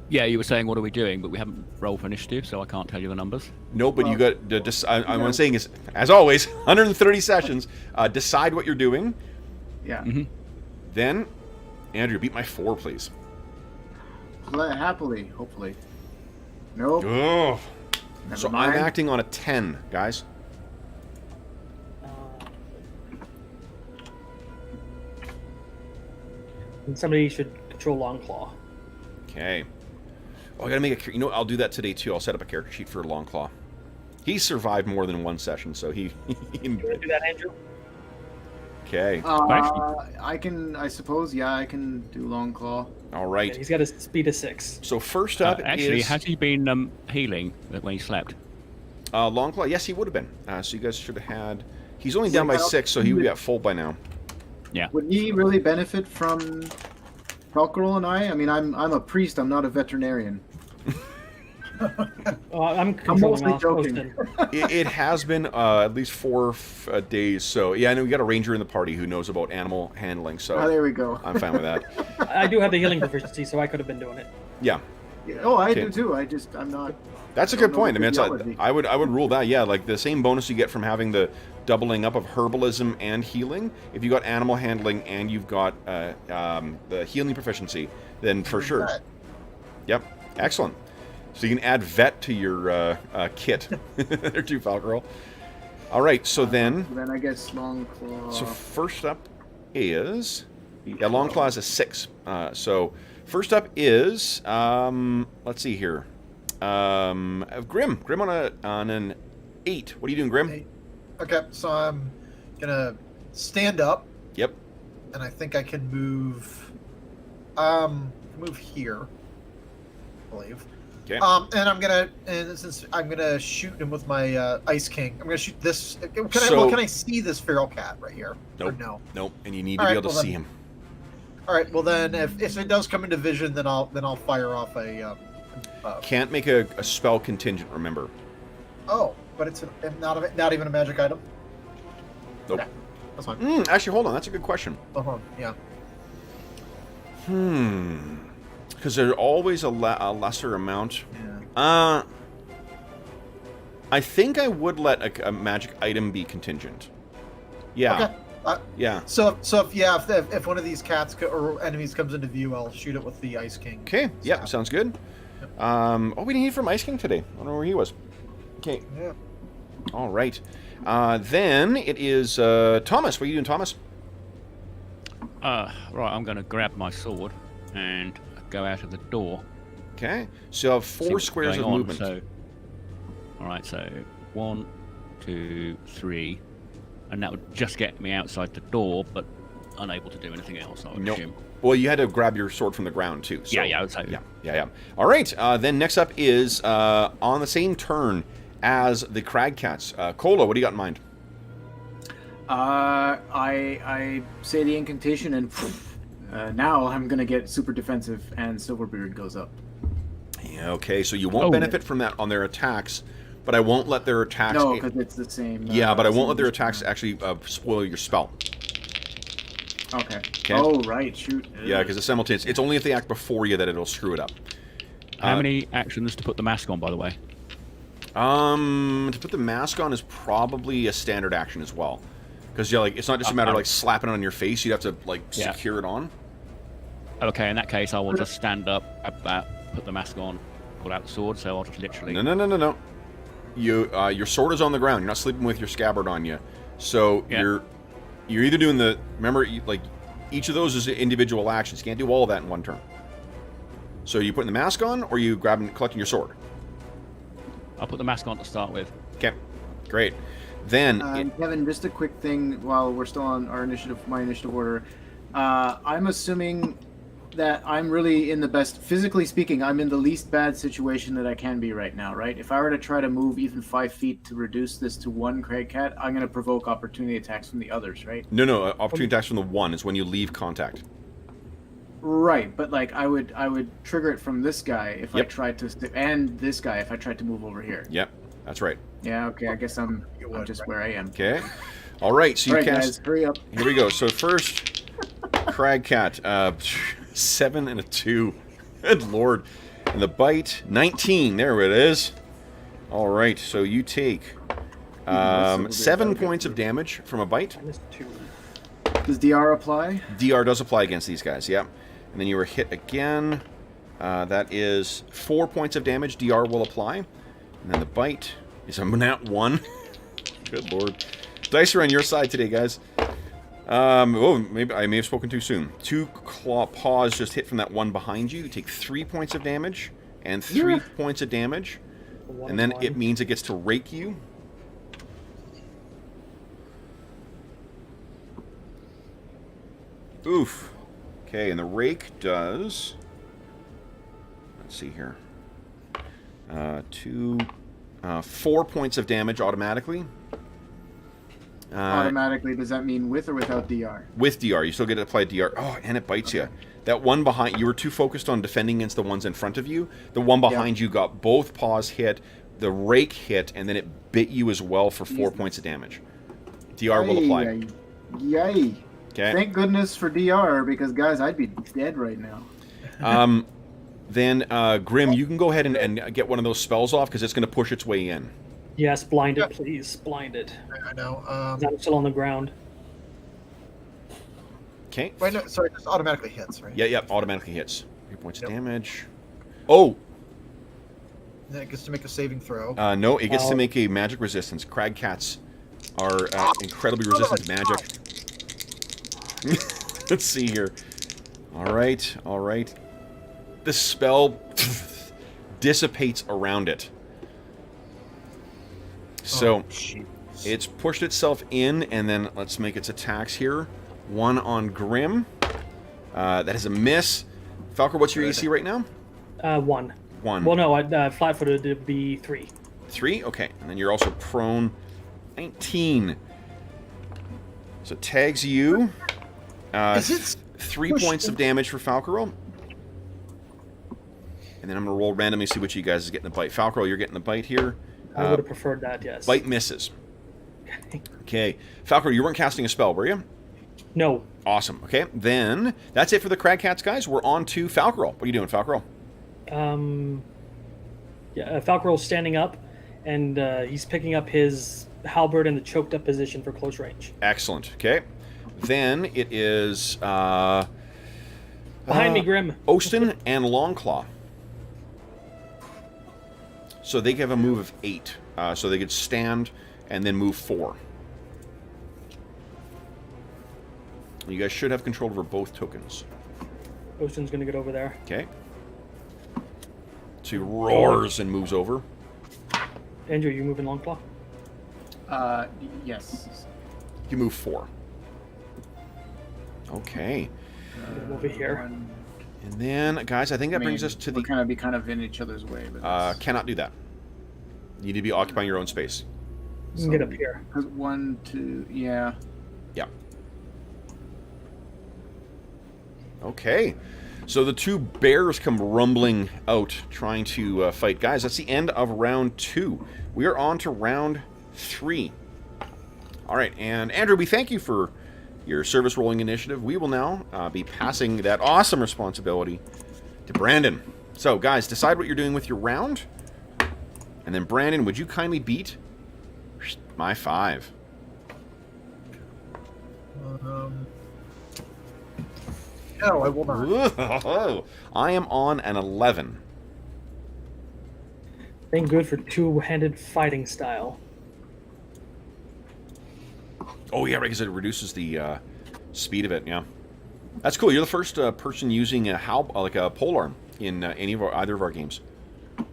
Yeah, you were saying what are we doing, but we haven't rolled for initiative, so I can't tell you the numbers. No, but you got. What I'm saying is, as always, 130 sessions. Decide what you're doing. Yeah. Then, Andrew, beat my 4, please. Happily, hopefully. Nope. Oh. Never So mind. I'm acting on a 10, guys. And somebody should control Longclaw. Okay. Oh, I gotta make a. You know, I'll do that today too. I'll set up a character sheet for Longclaw. He survived more than 1 session, so he. You want to do that, Andrew? Okay. I suppose, yeah, I can do Longclaw. All right. Yeah, he's got a speed of 6. So first up Actually, is has he been healing when he slept? Longclaw. Yes, he would have been. So you guys should have had. He's only down by Well, 6, so he would be at full by now. Yeah. Would he really benefit from Falcarol and I? I mean, I'm a priest. I'm not a veterinarian. I'm controlling mostly off joking. Austin. It has been at least 4 days. So yeah, I know we got a ranger in the party who knows about animal handling. So Oh, there we go. I'm fine with that. I do have the healing proficiency, so I could have been doing it. Yeah, Yeah, oh, I Okay. do too. I'm not. that's a I don't good know point. I mean, it's physiology. I would rule that. Yeah, like the same bonus you get from having the doubling up of herbalism and healing. If you got animal handling and you've got the healing proficiency, then for sure. Yep, excellent. So you can add vet to your kit. There too, Falcarol. All right, so then. Then I guess Longclaw. So first up is Longclaw is a 6. So first up is let's see here, Grim on an 8. What are you doing, Grim? Okay, so I'm gonna stand up, Yep. and I think I can move here, I believe. Okay. And since I'm gonna shoot him with my Ice King, I'm gonna shoot this. Can I see this feral cat right here? Nope. Or no. Nope. And you need to be able to see him. All right. Well, then, if it does come into vision, then I'll fire off a. Can't make a spell contingent. Remember. Oh, but it's not even a magic item. Nope. Yeah, that's fine. Actually, hold on. That's a good question. Yeah. Because there's always a lesser amount. Yeah. I think I would let a magic item be contingent. Yeah. Okay. Yeah. So if one of these cats or enemies comes into view, I'll shoot it with the Ice King. Okay. Yeah. Sounds good. Yep. We didn't hear from Ice King today. I don't know where he was. Okay. Yeah. All right. Then it is Thomas. What are you doing, Thomas? Right, I'm going to grab my sword and go out of the door. Okay. So you have 4 squares of movement. So, all right, so 1, 2, 3, and that would just get me outside the door, but unable to do anything else, I would assume. Well, you had to grab your sword from the ground, too. So, yeah, I would say. Yeah. All right. Then next up is, on the same turn as the Crag Cats. Cola, what do you got in mind? I say the incantation, and now I'm going to get super defensive, and Silverbeard goes up. Yeah, okay, so you won't benefit from that on their attacks, but I won't let their attacks... No, because it's the same... yeah, but I won't let their attacks actually spoil your spell. Okay. Oh, right, shoot. Yeah, because it's simultaneous. It's only if they act before you that it'll screw it up. How many actions to put the mask on, by the way? To put the mask on is probably a standard action as well. Because it's not just a matter of like slapping it on your face, you'd have to secure it on. Okay, in that case I will just stand up, put the mask on, pull out the sword, so I'll just literally... No. Your sword is on the ground. You're not sleeping with your scabbard on you. So you're either doing the... Remember, each of those is individual actions. You can't do all of that in one turn. So you putting the mask on, or you collecting your sword? I'll put the mask on to start with. Okay, great. Then... Kevin, just a quick thing while we're still on my initiative order. I'm assuming that I'm really in the best, physically speaking, I'm in the least bad situation that I can be right now, right? If I were to try to move even 5 feet to reduce this to 1 Crag Cat, I'm going to provoke opportunity attacks from the others, right? No, opportunity attacks from the 1 is when you leave contact. Right, but I would trigger it from this guy if I tried to, and this guy if I tried to move over here. Yep, that's right. Yeah, okay, I guess I'm just where I am. Okay. All right, so you cast... guys, hurry up. Here we go. So first, Crag Cat, 7 and a 2. Good lord. And the bite, 19. There it is. All right, so you take 7 points of damage from a bite. Does DR apply? DR does apply against these guys, yeah. And then you were hit again. That is 4 points of damage. DR will apply. And then the bite is a nat 1. Good lord. Dice are on your side today, guys. Maybe I may have spoken too soon. 2 claw paws just hit from that one behind you. You take 3 points of damage and 3 points of damage. And then it means it gets to rake you. Oof. Okay, and the rake does... Let's see here. 4 points of damage automatically. Automatically, does that mean with or without DR? With DR. You still get to apply DR. Oh, and it bites you. That one behind... You were too focused on defending against the ones in front of you. The one behind you got both paws hit, the rake hit, and then it bit you as well for 4 points of damage. DR will apply. Yay. Okay. Thank goodness for DR, because, guys, I'd be dead right now. Then, Grim, you can go ahead and get one of those spells off, because it's going to push its way in. Yes, blinded, please. Blinded. I know. I'm still on the ground. Okay. Wait, no, sorry, just automatically hits, right? Yeah, automatically hits. 3 points of damage. Oh! Then it gets to make a saving throw. No, it gets to make a magic resistance. Crag Cats are incredibly resistant to magic. Let's see here. All right. The spell dissipates around it. So it's pushed itself in, and then let's make its attacks here. 1 on Grim. That is a miss. Falcor, what's your AC right now? 1. 1. Well, no, flat-footed would be 3. 3? Okay. And then you're also prone. 19. So it tags you. Is it 3 points of damage for Falcarol. And then I'm going to roll randomly, see which of you guys is getting the bite. Falcarol, you're getting the bite here. I would have preferred that, yes. Bite misses. Okay. Falcarol, you weren't casting a spell, were you? No. Awesome. Okay. Then that's it for the Crag Cats, guys. We're on to Falcarol. What are you doing, Falcarol? Yeah, Falcarol's standing up, and he's picking up his halberd in the choked up position for close range. Excellent. Okay. Then it is Behind me, Grim. Ostin and Longclaw. So they have a move of 8. So they could stand and then move 4. You guys should have control over both tokens. Ostin's going to get over there. Okay. So he roars and moves over. Andrew, you moving Longclaw? Yes. You move 4. Okay. Over here. One, And then, guys, I think that brings us to the... We'll be kind of in each other's way. But cannot do that. You need to be occupying your own space. You can get up here. 'cause 1, 2, yeah. Yeah. Okay. So the two bears come rumbling out, trying to fight. Guys, that's the end of round 2. We are on to round 3. All right, and Andrew, we thank you for your service rolling initiative. We will now be passing that awesome responsibility to Brandon. So, guys, decide what you're doing with your round. And then, Brandon, would you kindly beat my 5? No, I will not. Whoa. I am on an 11. Ain't good for two-handed fighting style. Oh, yeah, right, because it reduces the speed of it, yeah. That's cool. You're the first person using a polearm in either of our games.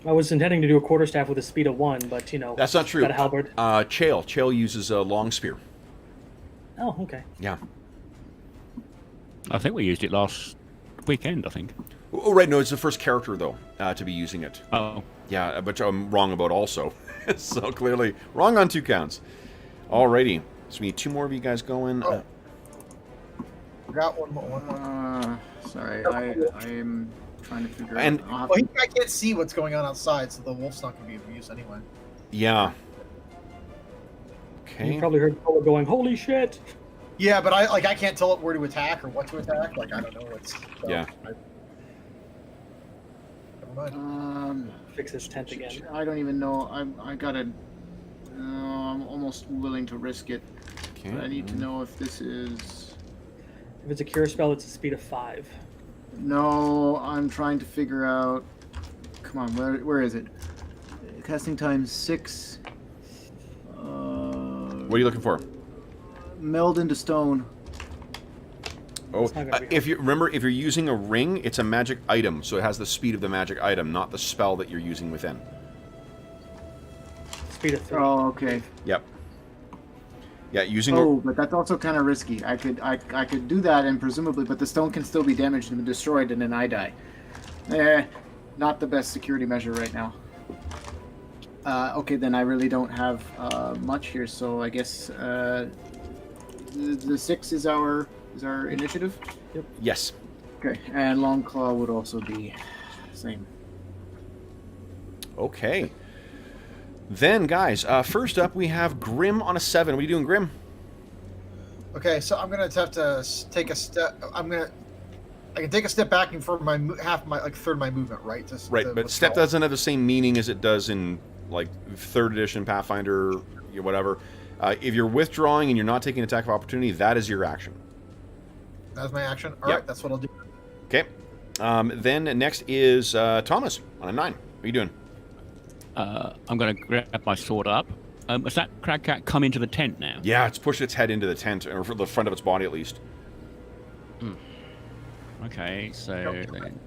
I was intending to do a quarterstaff with a speed of 1, but, you know... That's not true. Got a halberd. Chael uses a long spear. Oh, okay. Yeah. I think we used it last weekend, I think. Oh, right, no, it's the first character, though, to be using it. Oh. Yeah, but I'm wrong about also. So clearly, wrong on 2 counts. Alrighty. So we need 2 more of you guys going. Oh. Forgot one more. Sorry, I'm trying to figure And- out. Well, I can't see what's going on outside, so the wolf's not going to be of use anyway. Yeah. You Okay. probably heard Polo going, holy shit! Yeah, but I can't tell it where to attack or what to attack. Like I don't know what's. So Yeah. Never mind. Fix his tent again. I don't even know. I gotta. I'm almost willing to risk it. Okay. But I need to know if this is. If it's a cure spell, it's a speed of 5. No, I'm trying to figure out. Come on, where is it? Casting time 6. What are you looking for? Meld into stone. Oh, It's not gonna be if you're using a ring, it's a magic item, so it has the speed of the magic item, not the spell that you're using within. Speed of 3. Oh, okay. Yep. Yeah, using Oh, but that's also kind of risky. I could do that, and presumably, but the stone can still be damaged and destroyed, and then I die. Not the best security measure right now. Okay, then I really don't have much here, so I guess the 6 is our initiative. yes. Okay, and Longclaw would also be same. Okay. Then, guys, first up we have Grim on a 7. What are you doing, Grim? Okay, so I'm gonna have to take a step. I can take a step back and for my third of my movement, right? Right, but step withdraw. doesn't have the same meaning as it does in like 3rd edition Pathfinder, whatever. If you're withdrawing and you're not taking attack of opportunity, that is your action. That's my action. All Yep. right, that's what I'll do. Okay. Then next is Thomas on a 9. What are you doing? I'm going to grab my sword up. Has that crag cat come into the tent now? Yeah, it's pushed its head into the tent, or for the front of its body at least. Okay, so then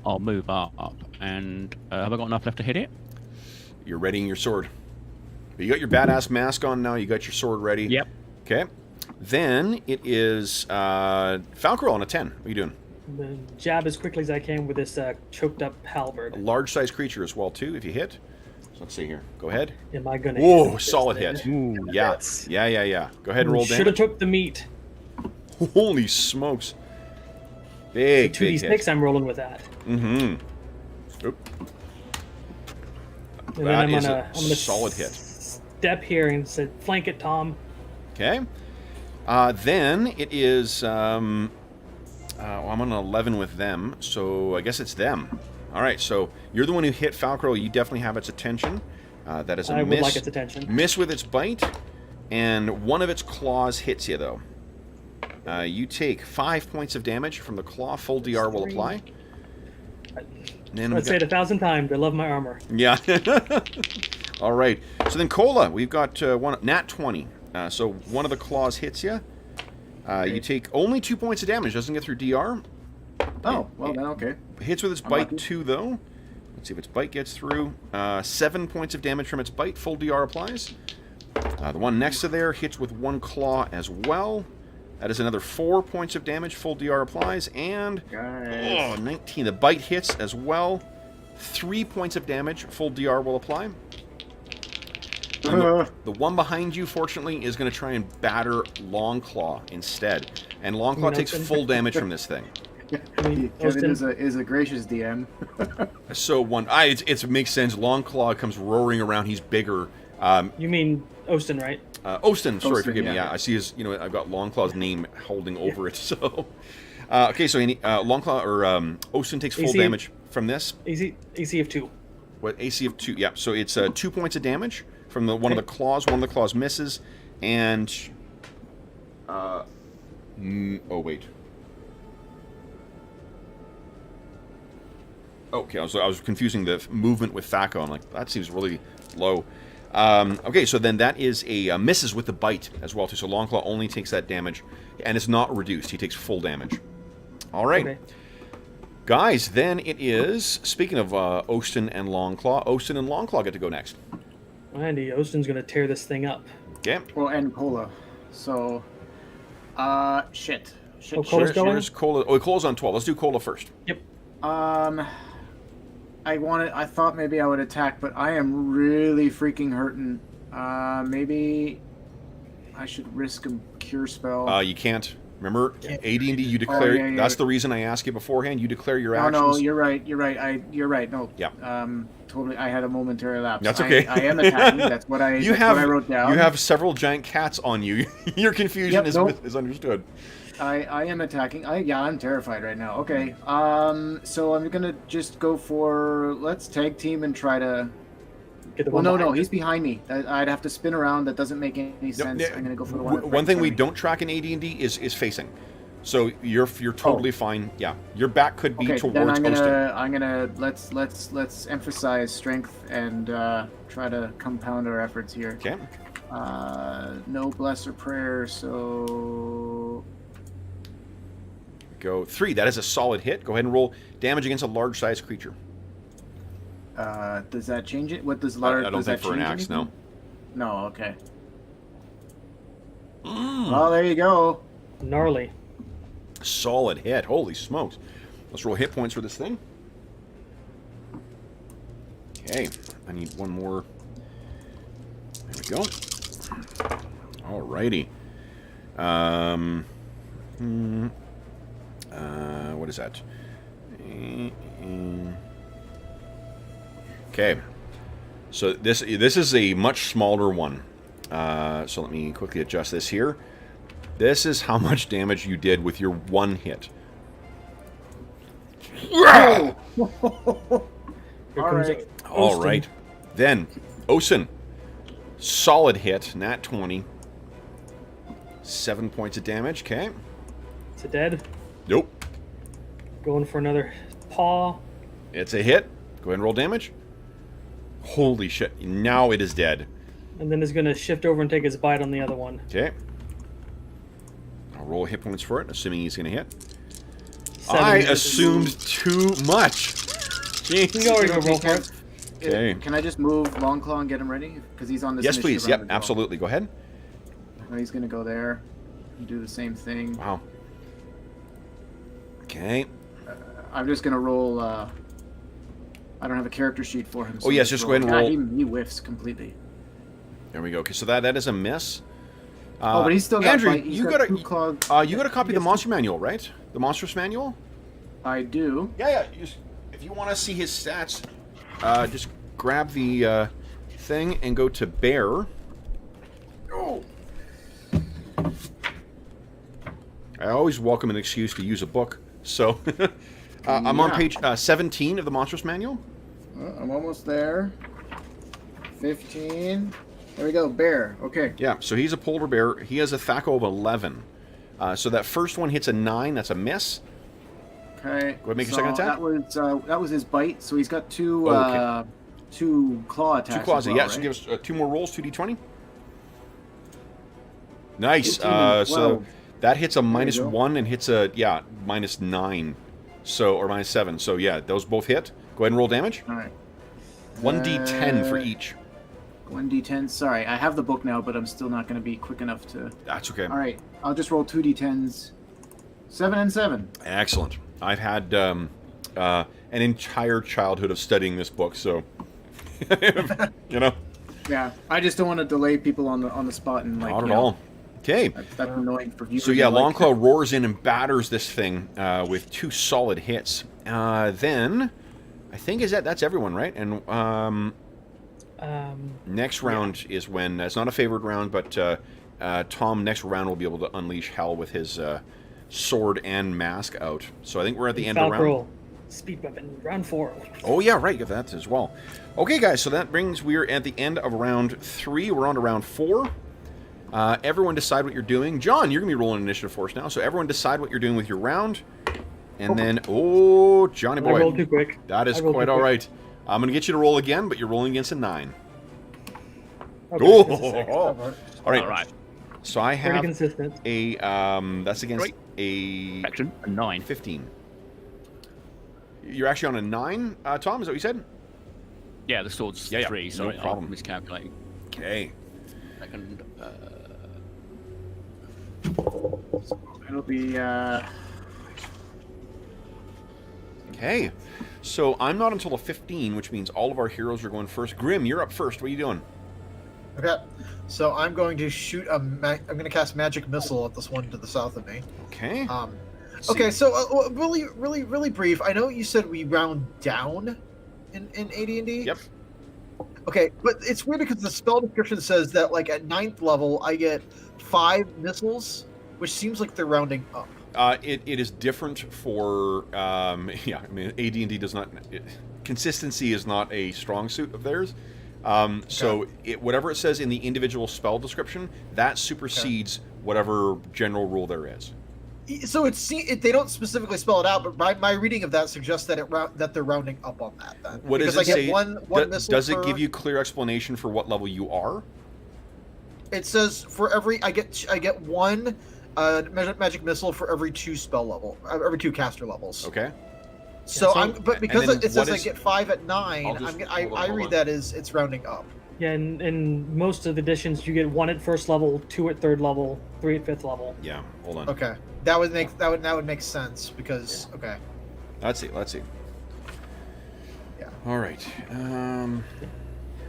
I'll move up. And have I got enough left to hit it? You're readying your sword. You got your badass mask on now. You got your sword ready. Yep. Okay. Then it is Falcarol on a 10. What are you doing? jab as quickly as I can with this choked up halberd. A large-sized creature as well, too, if you hit. So let's see here. Go ahead. Am I gonna? Whoa, hit solid this hit. thing? Yeah. Yes. Yeah. Go ahead and roll Should have damage. took the meat. Holy smokes. Big 2d6. hit. I'm rolling with that. Mm-hmm. Oop. And That then is I'm a gonna solid hit. Step here and say, flank it, Tom. Okay. Then it is... well, I'm on an 11 with them, so I guess it's them. All right, so you're the one who hit Falcro. You definitely have its attention. That is a I miss. would like its attention. Miss with its bite, and one of its claws hits you, though. You take 5 points of damage from the claw. Full DR will apply. And then I'd say it 1,000 times. I love my armor. Yeah. All right. So then Cola, we've got one nat 20. So one of the claws hits you. You take only 2 points of damage. Doesn't get through DR. Oh, well then, okay. Hits with its I'm bite lucky. 2, though. Let's see if its bite gets through. 7 points of damage from its bite. Full DR applies. The one next to there hits with one claw as well. That is another 4 points of damage. Full DR applies. And Guys. 19. The bite hits as well. 3 points of damage. Full DR will apply. And the one behind you, fortunately, is going to try and batter Longclaw instead. And Longclaw takes full damage from this thing. Kevin Austin? is a gracious DM. So it makes sense. Longclaw comes roaring around. He's bigger. You mean Ostin, right? Ostin, sorry, Ostin, forgive me. yeah. Yeah, I see his. I've got Longclaw's name holding over it. So, okay, so Longclaw or Ostin takes full AC damage from this. AC of 2. What AC of 2? Yeah, so it's 2 points of damage from one of the claws. One of the claws misses, and oh wait. Okay, I was confusing the movement with Thaco. I'm like, that seems really low. Okay, so then that is a misses with the bite as well too. So Longclaw only takes that damage, and it's not reduced. He takes full damage. All right. Okay. Guys, then it is, speaking of Ostin and Longclaw get to go next. Andy, Ostin's going to tear this thing up. Okay. Well, and Cola. So, shit. Oh, Cola's going? Here's Cola. Oh, Cola's on 12. Let's do Cola first. Yep. I thought maybe I would attack, but I am really freaking hurting. Maybe I should risk a cure spell. You can't. Remember, AD&D, you declare... yeah, that's the reason I ask you beforehand. You declare your Oh actions. no, you're right. You're right. No. Yeah. Totally. I had a momentary lapse. That's okay. I am attacking. That's what I. What I wrote down. You have several giant cats on you. Your confusion is understood. I am attacking. I'm terrified right now. Okay. So I'm gonna just go for. Let's tag team and try to. Get the Well, one no, behind he's behind me. I'd have to spin around. That doesn't make any sense. I'm gonna go for the one. One thing we don't track in AD&D is facing. So you're totally fine. Yeah, your back could be Okay, towards then Ostin. I'm gonna let's emphasize strength and try to compound our efforts here. Okay. No bless or prayer, so Go 3. That is a solid hit. Go ahead and roll damage against a large-sized creature. does that change it? What does large? I don't does think that for an change axe, anything? no. No, okay. Well, there you go. Gnarly. Solid hit. Holy smokes. Let's roll hit points for this thing. Okay. I need one more. There we go. Alrighty. What is that? Okay. So this is a much smaller one. So let me quickly adjust this here. This is how much damage you did with your one hit. Here All comes right. All Ostin. right. Then, Osin. Solid hit, nat 20. 7 points of damage, okay. Is it dead? Nope. Going for another paw. It's a hit. Go ahead and roll damage. Holy shit. Now it is dead. And then is going to shift over and take his bite on the other one. Okay. I'll roll hit points for it, assuming he's going to hit. 7 I versus- assumed too much. You can already go roll for it. Okay. Can I just move Longclaw and get him ready? Because he's on this. Yes, initiative please. Yep, round as well. absolutely. Go ahead. He's gonna go there and do the same thing. Wow. Okay. I'm just gonna roll. I don't have a character sheet for him. Oh, yes, just go ahead and roll. He whiffs completely. There we go. Okay, so that is a miss. Oh, but he's still got Andrew, bite. He's you got got two claws. you got a copy of the monster manual, right? The monstrous manual. I do. Yeah. If you want to see his stats, just grab the thing and go to bear. Oh. I always welcome an excuse to use a book, so I'm on page 17 of the monstrous manual. I'm almost there. 15. There we go. Bear. Okay. Yeah, so he's a polar bear. He has a THAC0 of 11. So that first one hits a 9. That's a miss. Okay. Go ahead, make your second attack. That was his bite. So he's got two claw attacks. 2 claws. as well, Yeah, right? so give us 2 more rolls, 2d20. Nice. 18 and So 12. that hits a minus you go. 1 and hits a, minus 9. So, or minus 7. So, yeah, those both hit. Go ahead and roll damage. All right. 1d10 for each. 1d10. Sorry, I have the book now, but I'm still not going to be quick enough to. That's okay. All right, I'll just roll 2d10s. 7 and 7. Excellent. I've had an entire childhood of studying this book, so you know. Yeah, I just don't want to delay people on the spot and like. Not at you know, all. Okay. That's annoying for viewers. So yeah, like. Longclaw roars in and batters this thing with 2 solid hits. Then, I think that's everyone, right? And next round is when it's not a favored round, but Tom next round will be able to unleash hell with his sword and mask out. So I think we're at the end of the round. Roll. Speed weapon, round 4. Oh yeah, right, you have that as well. Okay, guys, so that brings we're at the end of round 3. We're on to round 4. Everyone decide what you're doing. John, you're gonna be rolling initiative for us now. So everyone decide what you're doing with your round, and then Johnny boy, I rolled too quick. that is I rolled quite too all quick. right. I'm gonna get you to roll again, but you're rolling against a 9. Okay, Oh, this is sick. all right. All right. So I Pretty have consistent. a that's against Great. a Action, a 9. 15. You're actually on a 9, Tom. Is that what you said? Yeah, the sword's Yeah, 3. no Sorry, problem. I'm miscalculating. Okay. Second. It'll be. Okay. So I'm not until a 15, which means all of our heroes are going first. Grim, you're up first. What are you doing? Okay, so I'm going to shoot I'm going to cast magic missile at this one to the south of me. Okay. Okay, so really brief. I know you said we round down in AD&D. Yep. Okay, but it's weird because the spell description says that like at 9th level I get 5 missiles, which seems like they're rounding up. It is different for I mean AD&D does not consistency is not a strong suit of theirs. So whatever it says in the individual spell description, that supersedes whatever general rule there is. So they don't specifically spell it out, but my reading of that suggests that that they're rounding up on that. Then What does because it I say? get one missile Does it per- give you clear explanation for what level you are? It says for every I get one magic missile for every 2 spell level, every 2 caster levels. Okay. So so- but because then it says what I is- get 5 at 9, I'll just- I hold on. read that as it's rounding up. Yeah, in most of the editions, you get 1 at 1st level, 2 at 3rd level, 3 at 5th level. Yeah. Hold on. Okay, that would make sense because okay. Let's see. Yeah. All right. And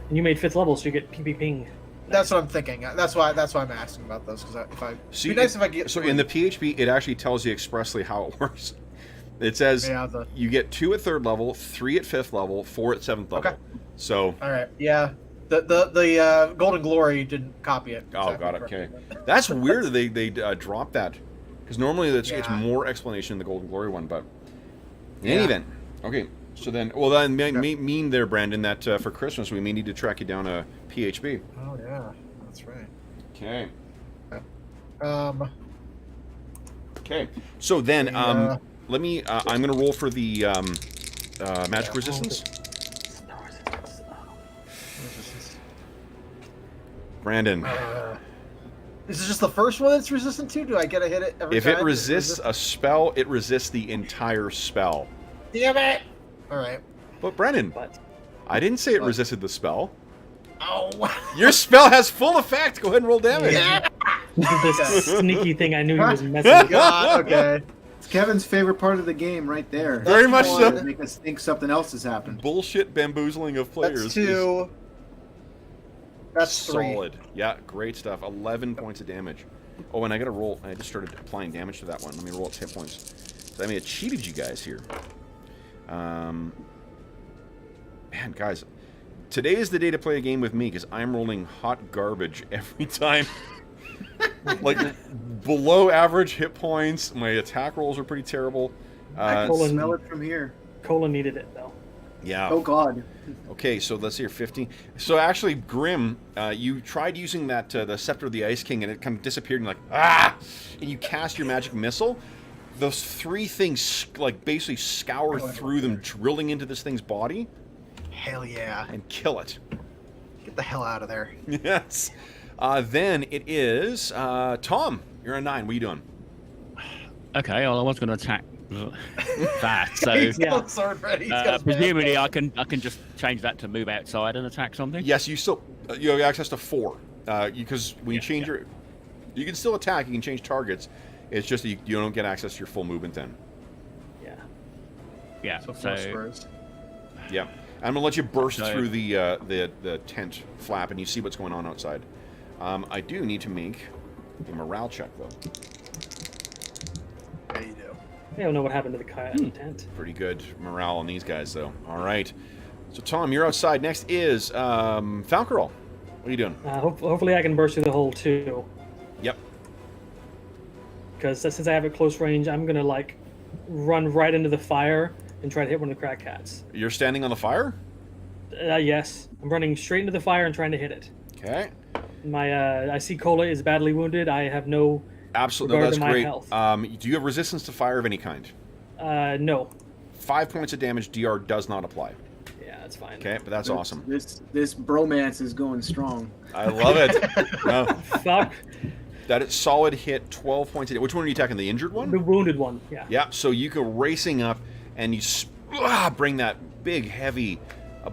you made 5th level, so you get PP ping. That's what I'm thinking. That's why I'm asking about those because See, it'd be nice if I get. So in the PHP, it actually tells you expressly how it works. It says you get 2 at 3rd level, 3 at 5th level, 4 at 7th level. Okay. So. All right. Yeah. The Golden Glory didn't copy it. Oh, got it. Okay. That's weird that they dropped that, because normally it's more explanation in the Golden Glory one. But in any event, okay. So then, mean there, Brandon, that for Christmas we may need to track you down a PHP. Oh yeah, that's right. Okay. Okay. So then, let me. I'm going to roll for the magic resistance. Brandon, Is it just the first one that's resistant to? Do I get to hit it every if time? it resists a spell, it resists the entire spell. Damn it! All right. But Brandon, But I didn't say it What? resisted the spell. Oh. Your spell has full effect. Go ahead and roll damage. Yeah. this sneaky thing I knew he was messing with. God. Okay. It's Kevin's favorite part of the game, right there. Very much so. To make us think something else has happened. Bullshit bamboozling of players. That's 2. That's 3. Solid. Yeah, great stuff. 11 points of damage. Oh, and I got to roll. I just started applying damage to that one. Let me roll its hit points. So I may have cheated you guys here. Man, guys, today is the day to play a game with me because I'm rolling hot garbage every time. Like, below average hit points. My attack rolls are pretty terrible. I can smell it from here. Cola needed it, though. Yeah. Oh, God. Okay, so let's see here, 15. So actually, Grim, you tried using that the Scepter of the Ice King, and it kind of disappeared, and you're like, ah! And you cast your magic missile. Those 3 things, like, basically scour through them, drilling into this thing's body. Hell yeah. And kill it. Get the hell out of there. Yes. Then it is Tom. You're on 9. What are you doing? Okay, well, I was going to attack that, so He's got a sword ready. He's got his presumably mask I can just change that to move outside and attack something. Yes, you still you have access to 4. Because when you change your, you can still attack. You can change targets. It's just that you don't get access to your full movement then. Yeah. Yeah. on. So 4 squares. Yeah, I'm gonna let you burst So- through the tent flap and you see what's going on outside. I do need to make a morale check though. Yeah, you do. I don't know what happened to the tent. Pretty good morale on these guys though. All right, so Tom, you're outside. Next is Falcarol. What are you doing? Hopefully I can burst through the hole too. Yep. Because since I have it close range, I'm gonna like run right into the fire and try to hit one of the crack cats. You're standing on the fire. Yes, I'm running straight into the fire and trying to hit it. Okay. My I see Cola is badly wounded. I have no Absolutely, no, regard that's to my great. health. Do you have resistance to fire of any kind? No. 5 points of damage. DR does not apply. Yeah, that's fine. Okay, but that's awesome. This bromance is going strong. I love it. No, Fuck that is solid hit. 12 points of damage. Which one are you attacking? The injured one? the wounded one. Yeah. Yeah, so you go racing up and you bring that big, heavy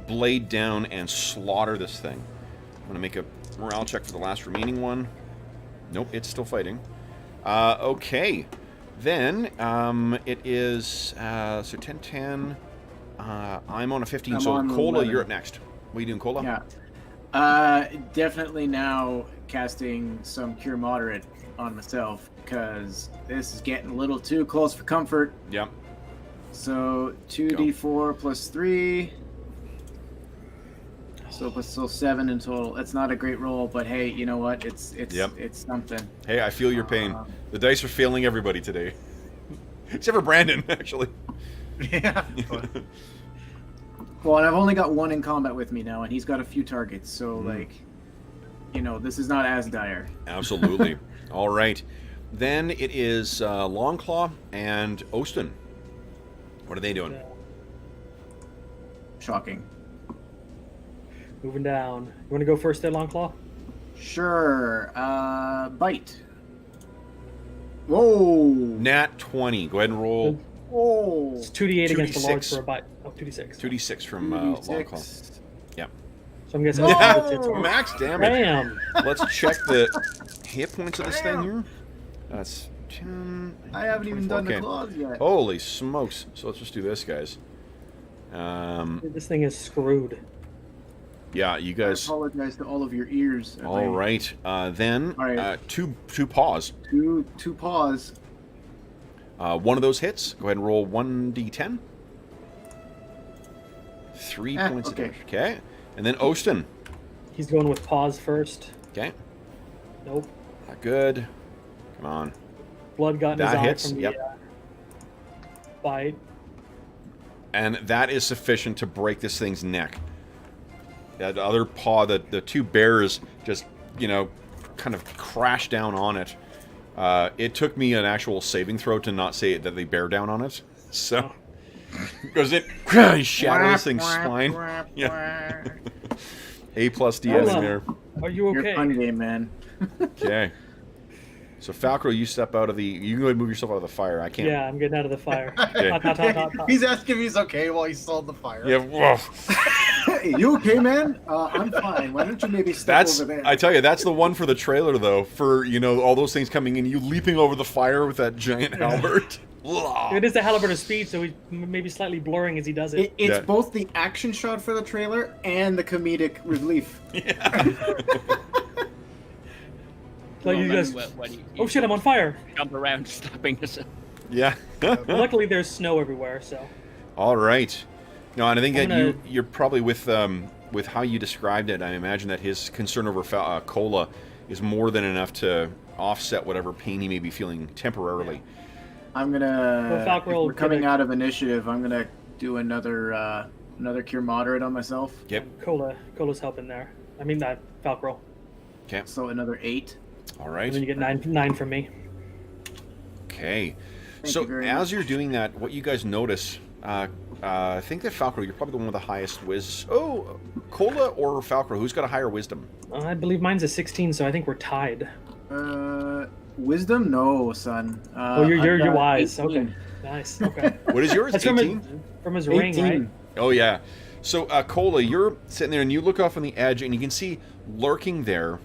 blade down and slaughter this thing. I'm going to make a morale check for the last remaining one. Nope, it's still fighting. Okay. Then it is, so 10, 10. I'm on a 15, I'm so on Cola, 11. you're up next. What are you doing, Cola? Yeah. Definitely now casting some Cure Moderate on myself because this is getting a little too close for comfort. Yep. So 2d4 plus 3. So 7 in total. That's not a great roll, but hey, you know what? It's something. Hey, I feel your pain. The dice are failing everybody today. Except for Brandon, actually. Yeah. Well, and I've only got 1 in combat with me now, and he's got a few targets, so like, you know, this is not as dire. Absolutely. All right. Then it is Longclaw and Ostin. What are they doing? Shocking. Moving down. You want to go first there, Longclaw? Sure. Bite. Whoa. Nat 20. Go ahead and roll Whoa. It's 2d8 against the 2d6. large for a bite. Oh, 2d6. 2d6 from Longclaw. Yeah. So I'm guessing. Oh, max damage. Damn. Let's check the hit points of this thing here. That's 10. I haven't even done Okay. the claws yet. Holy smokes. So let's just do this, guys. This thing is screwed. Yeah, you I guys. apologize to all of your ears. All right. Then All right. two paws. Two paws. One of those hits. Go ahead and roll 1d10. 3 points okay. of damage. Okay. And then Ostin. He's going with paws first. Okay. Nope. Not good. Come on. Blood got in his That eye hits, from the yep. bite. And that is sufficient to break this thing's neck. That other paw, the 2 bears just, you know, kind of crashed down on it. It took me an actual saving throw to not say that they bear down on it. So, because it shatters this thing's spine. Yeah. A plus D Hold in on. there. Are you You're okay? a fun game, man. Okay. So Falcro, you step out of the. You can go ahead and move yourself out of the fire. I can't. Yeah, I'm getting out of the fire. Okay. Hot, hot, hot, hot, hot. He's asking if he's okay while he's still in the fire. Yeah. Whoa. Hey, you okay, man? I'm fine. Why don't you maybe step That's. over there? I tell you, that's the one for the trailer, though. For all those things coming in, you leaping over the fire with that giant halberd. It is the halberd speed, so he's maybe slightly blurring as he does it. It's Yeah. both the action shot for the trailer and the comedic relief. Like you guys, oh shit, I'm on fire. Jump around slapping us. Yeah. Luckily, there's snow everywhere, so. All right. No, and I think I'm that gonna- you're probably with how you described it. I imagine that his concern over cola is more than enough to offset whatever pain he may be feeling temporarily. I'm gonna. Well, Falk if roll we're coming gonna- out of initiative. I'm gonna do another cure moderate on myself. Yep. Cola's helping there. I mean, Falk roll. Okay. So another 8. All And right. then you get nine from me. Okay. Thank So you very as much. you're doing that, what you guys notice, I think that Falcro, you're probably the one with the highest Oh, Cola or Falcro? Who's got a higher wisdom? I believe mine's a 16, so I think we're tied. Wisdom? No, son. Oh, you're I've got wise. 18. Okay, nice. Okay, What is yours? that's from 18? his ring, 18. right? Oh yeah. So Cola, you're sitting there and you look off on the edge and you can see lurking there,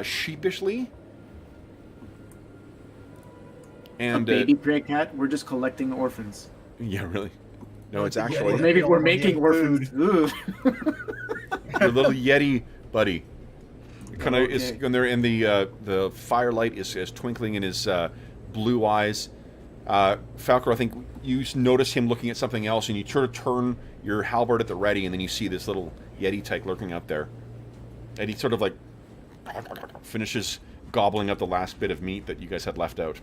sheepishly. A And baby prey cat. We're just collecting orphans. yeah, really. No, it's Yeah, Or actually maybe we're Yeah, making orphans. Ugh. your little Yeti buddy. Kind of is Okay. when they're in the firelight is twinkling in his blue eyes. Falcor, I think you notice him looking at something else, and you sort of turn your halberd at the ready, and then you see this little Yeti type lurking out there, and he sort of like finishes gobbling up the last bit of meat that you guys had left out.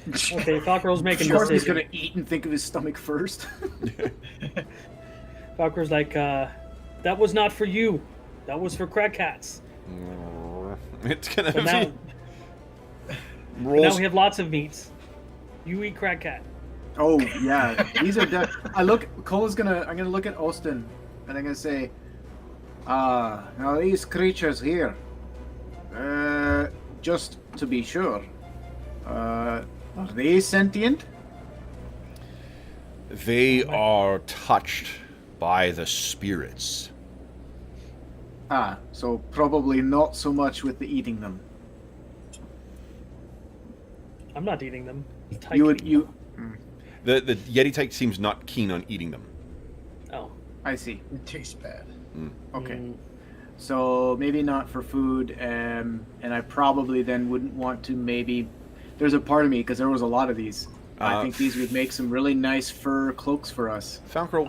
Okay, Falcor's making a Sharpie's decision. gonna eat and think of his stomach first. Falcor's like, that was not for you. That was for crag cats. It's gonna But now, be but rolls. now we have lots of meats. You eat crag cat. Oh yeah, these are. Cola's gonna. I'm gonna look at Austin, and I'm gonna say, now these creatures here. Just to be sure, are they sentient? They are touched by the spirits. So probably not so much with the eating them. I'm not eating them. You. The Yeti type seems not keen on eating them. Oh. I see. It tastes bad. Okay. Mm, So maybe not for food, and I probably then wouldn't want to maybe. There's a part of me because there was a lot of these. I think these would make some really nice fur cloaks for us. Falcor,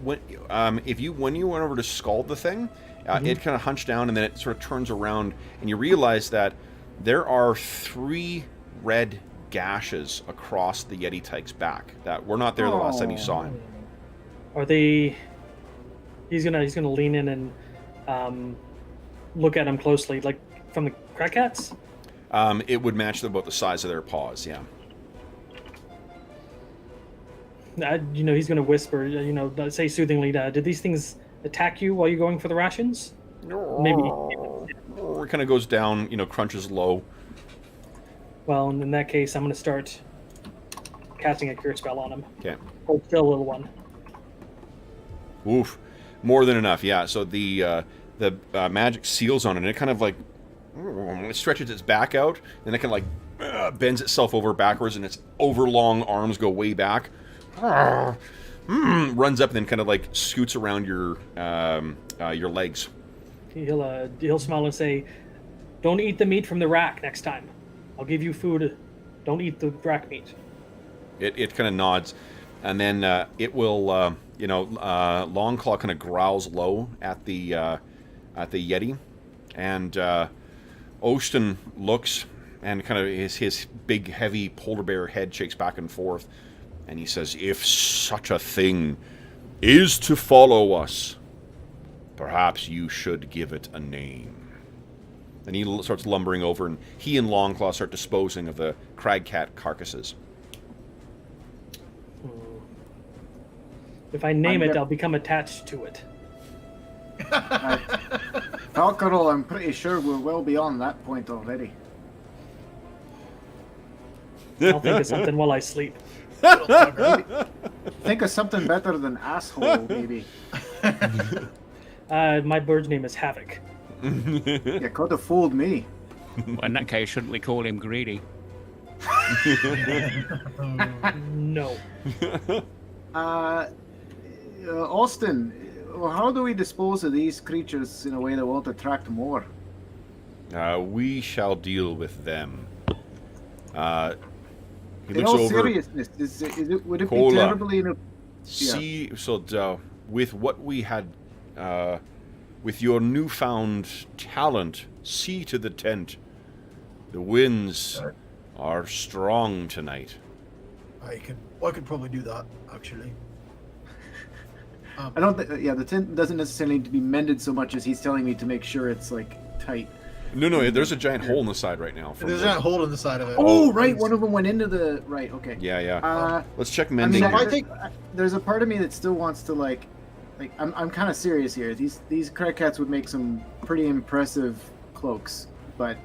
when you went over to scald the thing, it kind of hunched down and then it sort of turns around and you realize that there are 3 red gashes across the Yeti tyke's back that were not there the last time you saw him. Are they? He's gonna lean in and look at him closely, like from the crag cats. It would match about the size of their paws, yeah. He's gonna whisper, say soothingly, did these things attack you while you're going for the rations? Maybe. It kind of goes down, crunches low. Well, in that case, I'm gonna start casting a cure spell on him. Okay. Hold still, little one. Oof. More than enough, yeah. So the magic seals on it, and it kind of like it stretches its back out, and it kind of like bends itself over backwards, and its overlong arms go way back. Runs up and then kind of like scoots around your legs. He'll smile and say, "Don't eat the meat from the rack next time. I'll give you food. Don't eat the rack meat." It kind of nods, and then it will Longclaw kind of growls low at the Yeti, and Ocean looks and kind of his big heavy polar bear head shakes back and forth, and he says, "If such a thing is to follow us, perhaps you should give it a name." And he starts lumbering over, and he and Longclaw start disposing of the crag cat carcasses. If I name it, I'll become attached to it. Falcarol, I'm pretty sure we're well beyond that point already. I'll think of something while I sleep. Think of something better than asshole, maybe. My bird's name is Havoc. You could have fooled me. Well, in that case, shouldn't we call him Greedy? No. Austin, how do we dispose of these creatures in a way that won't attract more? We shall deal with them. He In looks all over. seriousness, would it Cola. be terribly See, so with what we had, with your newfound talent, see to the tent. The winds are strong tonight. I could probably do that actually. I don't think. Yeah, the tent doesn't necessarily need to be mended so much as he's telling me to make sure it's like tight. No, there's a giant hole in the side right now. There's a hole in the side of it. Oh, right. One of them went into the right. Okay. Yeah. Let's check I mending. mean, here. I think- there's a part of me that still wants to like I'm kind of serious here. These crack cats would make some pretty impressive cloaks, but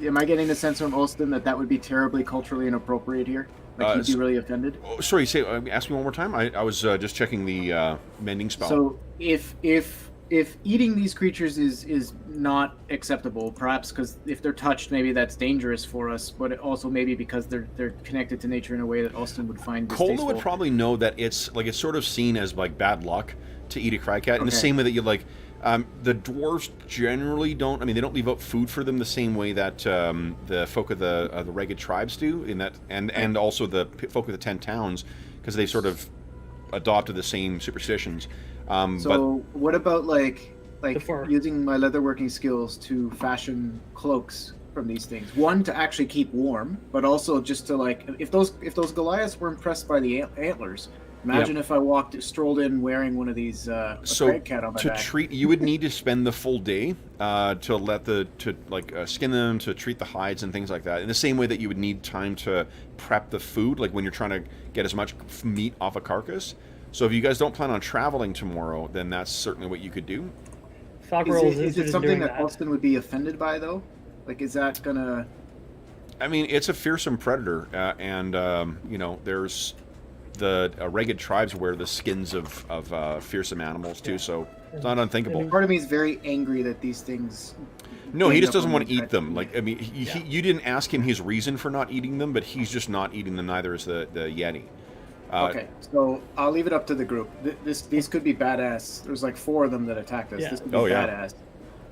am I getting the sense from Austin that would be terribly culturally inappropriate here? Like he'd be really offended. Oh, sorry, ask me one more time. I was just checking the mending spell. So if eating these creatures is not acceptable, perhaps because if they're touched, maybe that's dangerous for us, but also maybe because they're connected to nature in a way that Austin would find distasteful. Cola would probably know that it's sort of seen as like bad luck to eat a cragcat in the same way that you like. The dwarves generally don't. I mean, they don't leave out food for them the same way that the folk of the ragged tribes do. In that, and also the folk of the 10 towns, because they sort of adopted the same superstitions. So what about like fur. using my leatherworking skills to fashion cloaks from these things? One, to actually keep warm, but also just to like if those Goliaths were impressed by the antlers. Imagine if I strolled in wearing one of these crag cat on my back. You would need to spend the full day to skin them, to treat the hides and things like that. In the same way that you would need time to prep the food, like when you're trying to get as much meat off a carcass. So if you guys don't plan on traveling tomorrow, then that's certainly what you could do. Is it something that Austin would be offended by, though? Like, is that gonna... I mean, it's a fearsome predator, and there's the ragged tribes wear the skins of fearsome animals too, so it's not unthinkable. Part of me is very angry that these things... No, he just doesn't want to eat them. Like, I mean, you didn't ask him his reason for not eating them, but he's just not eating them. Neither is the Yeti. Okay, so I'll leave it up to the group. These could be badass. There's like 4 of them that attacked us. Yeah. This could be badass.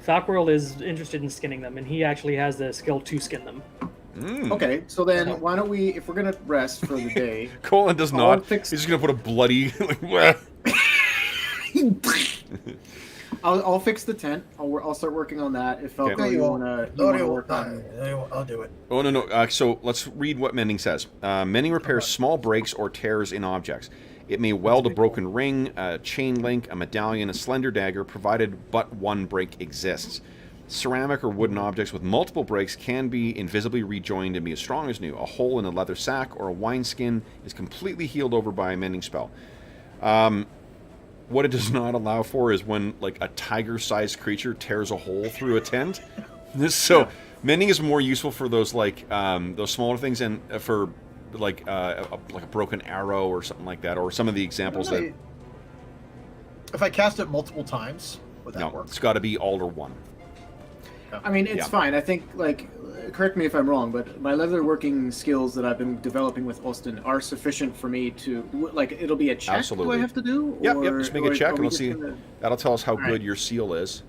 Falkworld is interested in skinning them, and he actually has the skill to skin them. Okay, so then why don't we, if we're gonna rest for the day... Colin does not. He's just gonna put a bloody... I'll fix the tent. I'll start working on that. If Falco, Okay. you wanna work on... I'll do it. Oh, no. So let's read what mending says. Mending repairs small breaks or tears in objects. It may weld a broken ring, a chain link, a medallion, a slender dagger, provided but one break exists. Ceramic or wooden objects with multiple breaks can be invisibly rejoined and be as strong as new. A hole in a leather sack or a wineskin is completely healed over by a mending spell. What it does not allow for is when like a tiger-sized creature tears a hole through a tent. So mending is more useful for those those smaller things, and for like a broken arrow or something like that, or some of the examples that. If I cast it multiple times, would that work? It's got to be all or one. I mean, it's fine. I think, like, correct me if I'm wrong, but my leatherworking skills that I've been developing with Austin are sufficient for me to, like, it'll be a check. Absolutely. Do I have to do? Yep. Just make a check, and we'll see. Gonna... That'll tell us how good your seal is.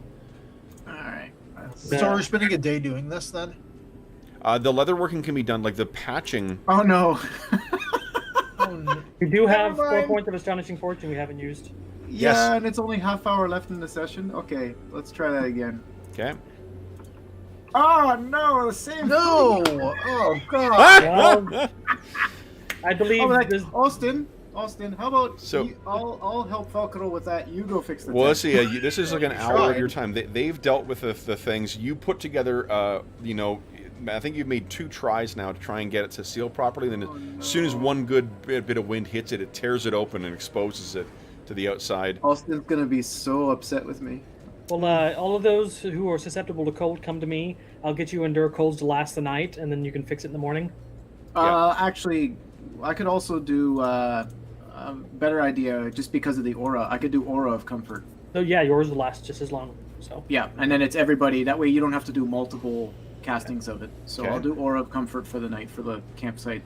All right. So we're spending a day doing this then? The leatherworking can be done, like the patching. Oh no. We do have 4 points of astonishing fortune we haven't used. Yeah, Yes. and it's only half hour left in the session. Okay, let's try that again. Okay. Oh no, the same. No! Oh god! Well, I believe this. Austin, how about So- I'll help Falcaro with that. You go fix the Well, tent. let's see. This is like an hour of Tried. your time. They've dealt with the things. You put together, I think you've made 2 tries now to try and get it to seal properly. Then as soon as one good bit of wind hits it, it tears it open and exposes it to the outside. Austin's gonna be so upset with me. Well, all of those who are susceptible to cold, come to me. I'll get you endure colds to last the night, and then you can fix it in the morning. Actually, I could also do a better idea just because of the aura. I could do aura of comfort. So yeah, yours will last just as long. So Yeah, and then it's everybody. That way you don't have to do multiple castings of it. So Okay. I'll do Aura of Comfort for the night for the campsite.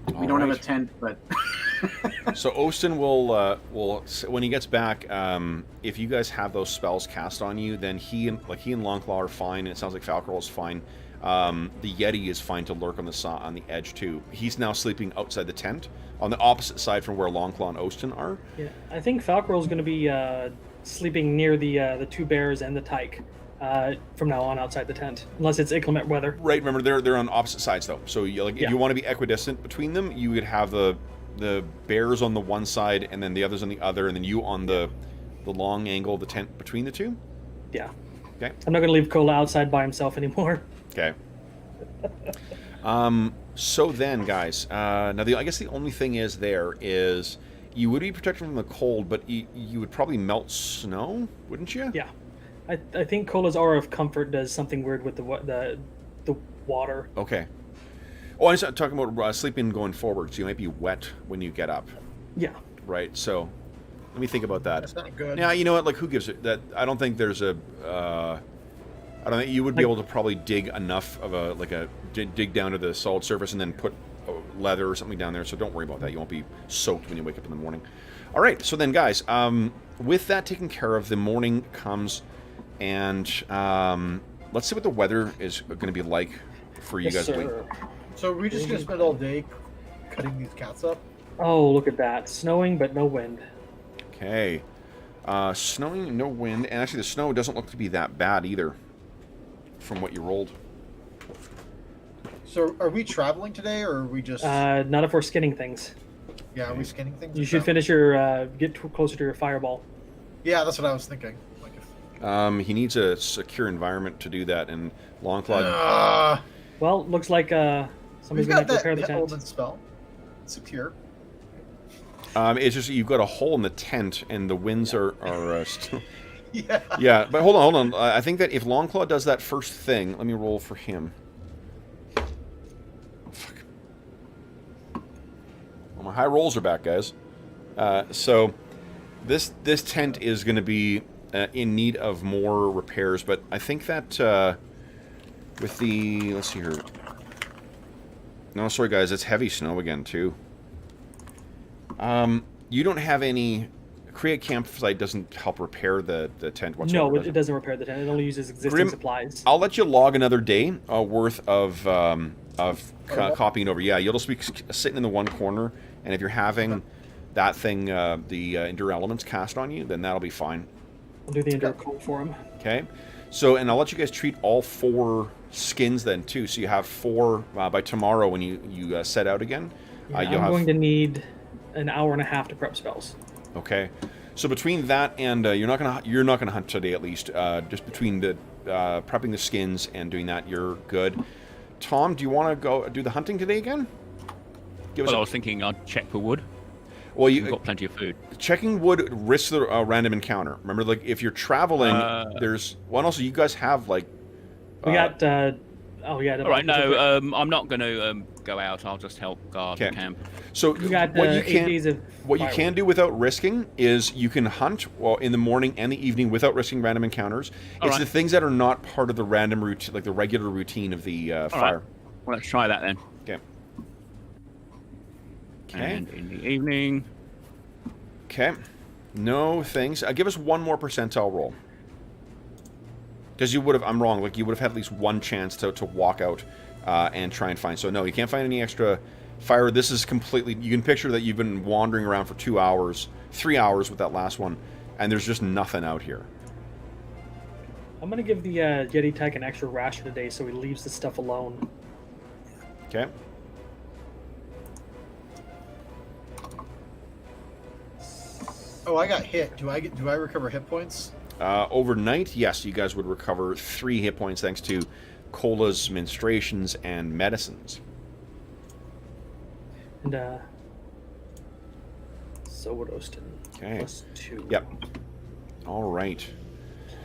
We All don't have a right. tent, but So Ostin will when he gets back, if you guys have those spells cast on you, then he and Longclaw are fine, and it sounds like Falcarol is fine. The Yeti is fine to lurk on the edge too. He's now sleeping outside the tent, on the opposite side from where Longclaw and Ostin are. Yeah, I think Falcarol's going to be sleeping near the two bears and the tyke from now on outside the tent, unless it's inclement weather. Right. Remember, they're on opposite sides though. So if Yeah. you want to be equidistant between them, you would have the bears on the one side, and then the others on the other, and then you on the long angle of the tent between the two. Yeah. Okay. I'm not going to leave Kola outside by himself anymore. Okay. So then, guys, now I guess the only thing is you would be protected from the cold, but you would probably melt snow, wouldn't you? Yeah. I think Kola's Aura of Comfort does something weird with the water. Okay. Oh, I'm talking about sleeping going forward, so you might be wet when you get up, Yeah. right? So let me think about that. That's not good. Yeah, you know what? Like, who gives it? That I don't think there's a. I don't think you would be able to probably dig enough of dig down to the solid surface and then put leather or something down there. So don't worry about that. You won't be soaked when you wake up in the morning. All right. So then, guys, with that taken care of, the morning comes, and let's see what the weather is going to be like for you Yes, guys. sir. So are we just gonna spend all day cutting these cats up? Oh, look at that. Snowing, but no wind. Okay. Snowing, no wind, and actually the snow doesn't look to be that bad either, from what you rolled. So are we traveling today, or are we just? Not if we're skinning things. Yeah, are we skinning things? You or should traveling? finish your closer to your fireball. Yeah, that's what I was thinking. Like if... He needs a secure environment to do that, and Longclaw. Well, looks like we've somebody's going got to repair the that tent. element spell. Secure. It's just you've got a hole in the tent, and the winds are still. Yeah. Yeah, but hold on. I think that if Longclaw does that first thing, let me roll for him. Fuck. Well, my high rolls are back, guys. So this tent is going to be in need of more repairs, but I think that with the let's see here. No, sorry guys, it's heavy snow again too. You don't have any. Create campsite doesn't help repair the tent whatsoever. No, it doesn't repair the tent. It only uses existing Grim- supplies. I'll let you log another day worth of copying over. Yeah, you'll just be sitting in the one corner, and if you're having that thing, the Endure Elements cast on you, then that'll be fine. I'll do the Endure Cold for him. Okay. So, and I'll let you guys treat all 4 skins then too. So you have 4 by tomorrow when you set out again. Yeah, You'll I'm have going to need an hour and a half to prep spells. Okay, so between that and you're not gonna hunt today at least. Just between the prepping the skins and doing that, you're good. Tom, do you want to go do the hunting today again? Well, I was thinking I'd check for wood. Well, We've got plenty of food. checking wood risks the random encounter. Remember, like if you're traveling, there's one. Also, you guys have like We got. Oh yeah. All right, no, I'm not going to go out. I'll just help guard the Okay. camp. So We got what you 8 can days of what you can firewood. do without risking is you can hunt in the morning and the evening without risking random encounters. All It's right. the things that are not part of the random routine, like the regular routine of the fire. Well, let's try that then. Okay. Okay. And in the evening, Okay. No things. Give us one more percentile roll. Because you would have, I'm wrong, like you would have had at least one chance to walk out and try and find. So no, you can't find any extra fire. This is completely, you can picture that you've been wandering around for 2 hours, 3 hours with that last one, and there's just nothing out here. I'm gonna give the Yeti Tech an extra ration today, so he leaves the stuff alone. Okay. Oh, I got hit. Do I recover hit points? Overnight, yes, you guys would recover 3 hit points thanks to Cola's menstruations and medicines. And so would Ostin. Okay. +2. Yep. All right.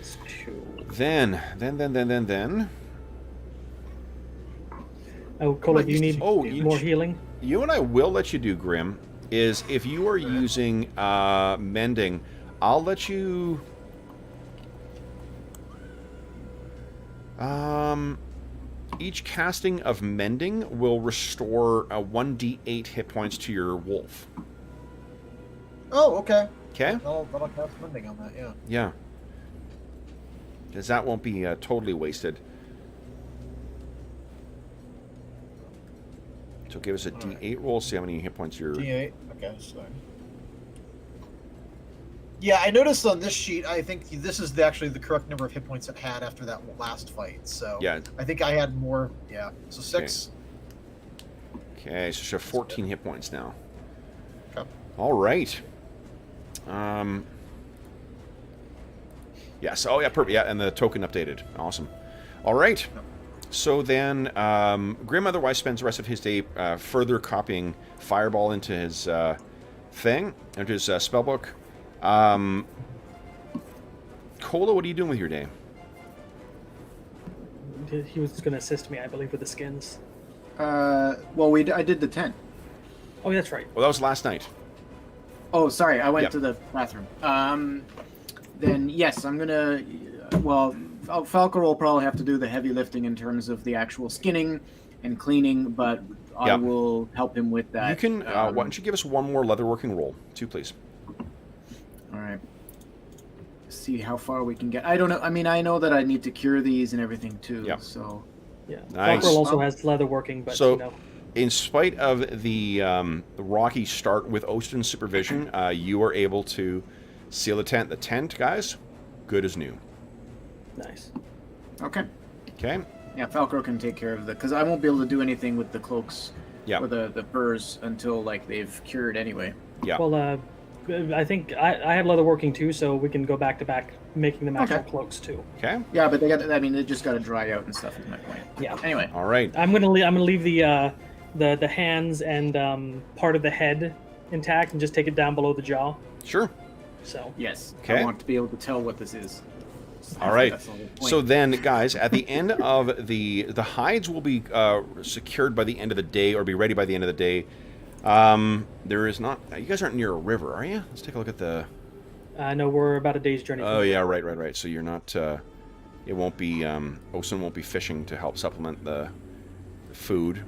+2. Then. Oh, Kola, What, do you need oh, you more ch- healing? You and I will let you do, Grim, is if you are using mending, I'll let you... each casting of Mending will restore 1d8 hit points to your wolf. Oh, okay. Okay? That'll cast Mending on that, yeah. Yeah. Because that won't be totally wasted. So give us a d8 roll, see how many hit points you're... D8, okay, so... Yeah, I noticed on this sheet, I think this is actually the correct number of hit points it had after that last fight, so... Yeah. I think I had more, yeah. So 6. Okay, so you have 14 hit points now. Okay. All right. Yes. Oh, yeah, perfect. Yeah, and the token updated. Awesome. All right. So then, Grim otherwise spends the rest of his day further copying Fireball into his thing, into his spellbook. Cola, what are you doing with your day? He was going to assist me, I believe, with the skins. Well, I did the tent. Oh, that's right. Well, that was last night. Oh, sorry, I went Yep. to the bathroom. Then yes, I'm gonna. Well, Falcor will probably have to do the heavy lifting in terms of the actual skinning and cleaning, but I Yep. will help him with that. You can. Why don't you give us one more leatherworking roll? 2, please. All right. See how far we can get. I don't know. I mean, I know that I need to cure these and everything too. Yep. So. Yeah. Nice. Falkor also has leather working, but, So- you know. In spite of the rocky start with Ostin's supervision, you are able to seal the tent. The tent, guys, good as new. Nice. Okay. Okay? Yeah, Falcor can take care of the, because I won't be able to do anything with the cloaks Yeah. or the furs until like they've cured anyway. Yeah. Well, I think I have leather working too, so we can go back to back making them actual Okay. cloaks too. Okay? Yeah, but they got. I mean, they just got to dry out and stuff. Is my point. Yeah. Anyway. All right. I'm gonna leave the hands and part of the head intact and just take it down below the jaw. Sure. So Yes. Okay. I want to be able to tell what this is. All right. That's the whole point. So then, guys, at the end of the hides will be secured by the end of the day, or be ready by the end of the day. There is not. You guys aren't near a river, are you? Let's take a look at the. no, we're about a day's journey. Oh yeah, right. So you're not. It won't be. Osen won't be fishing to help supplement the food.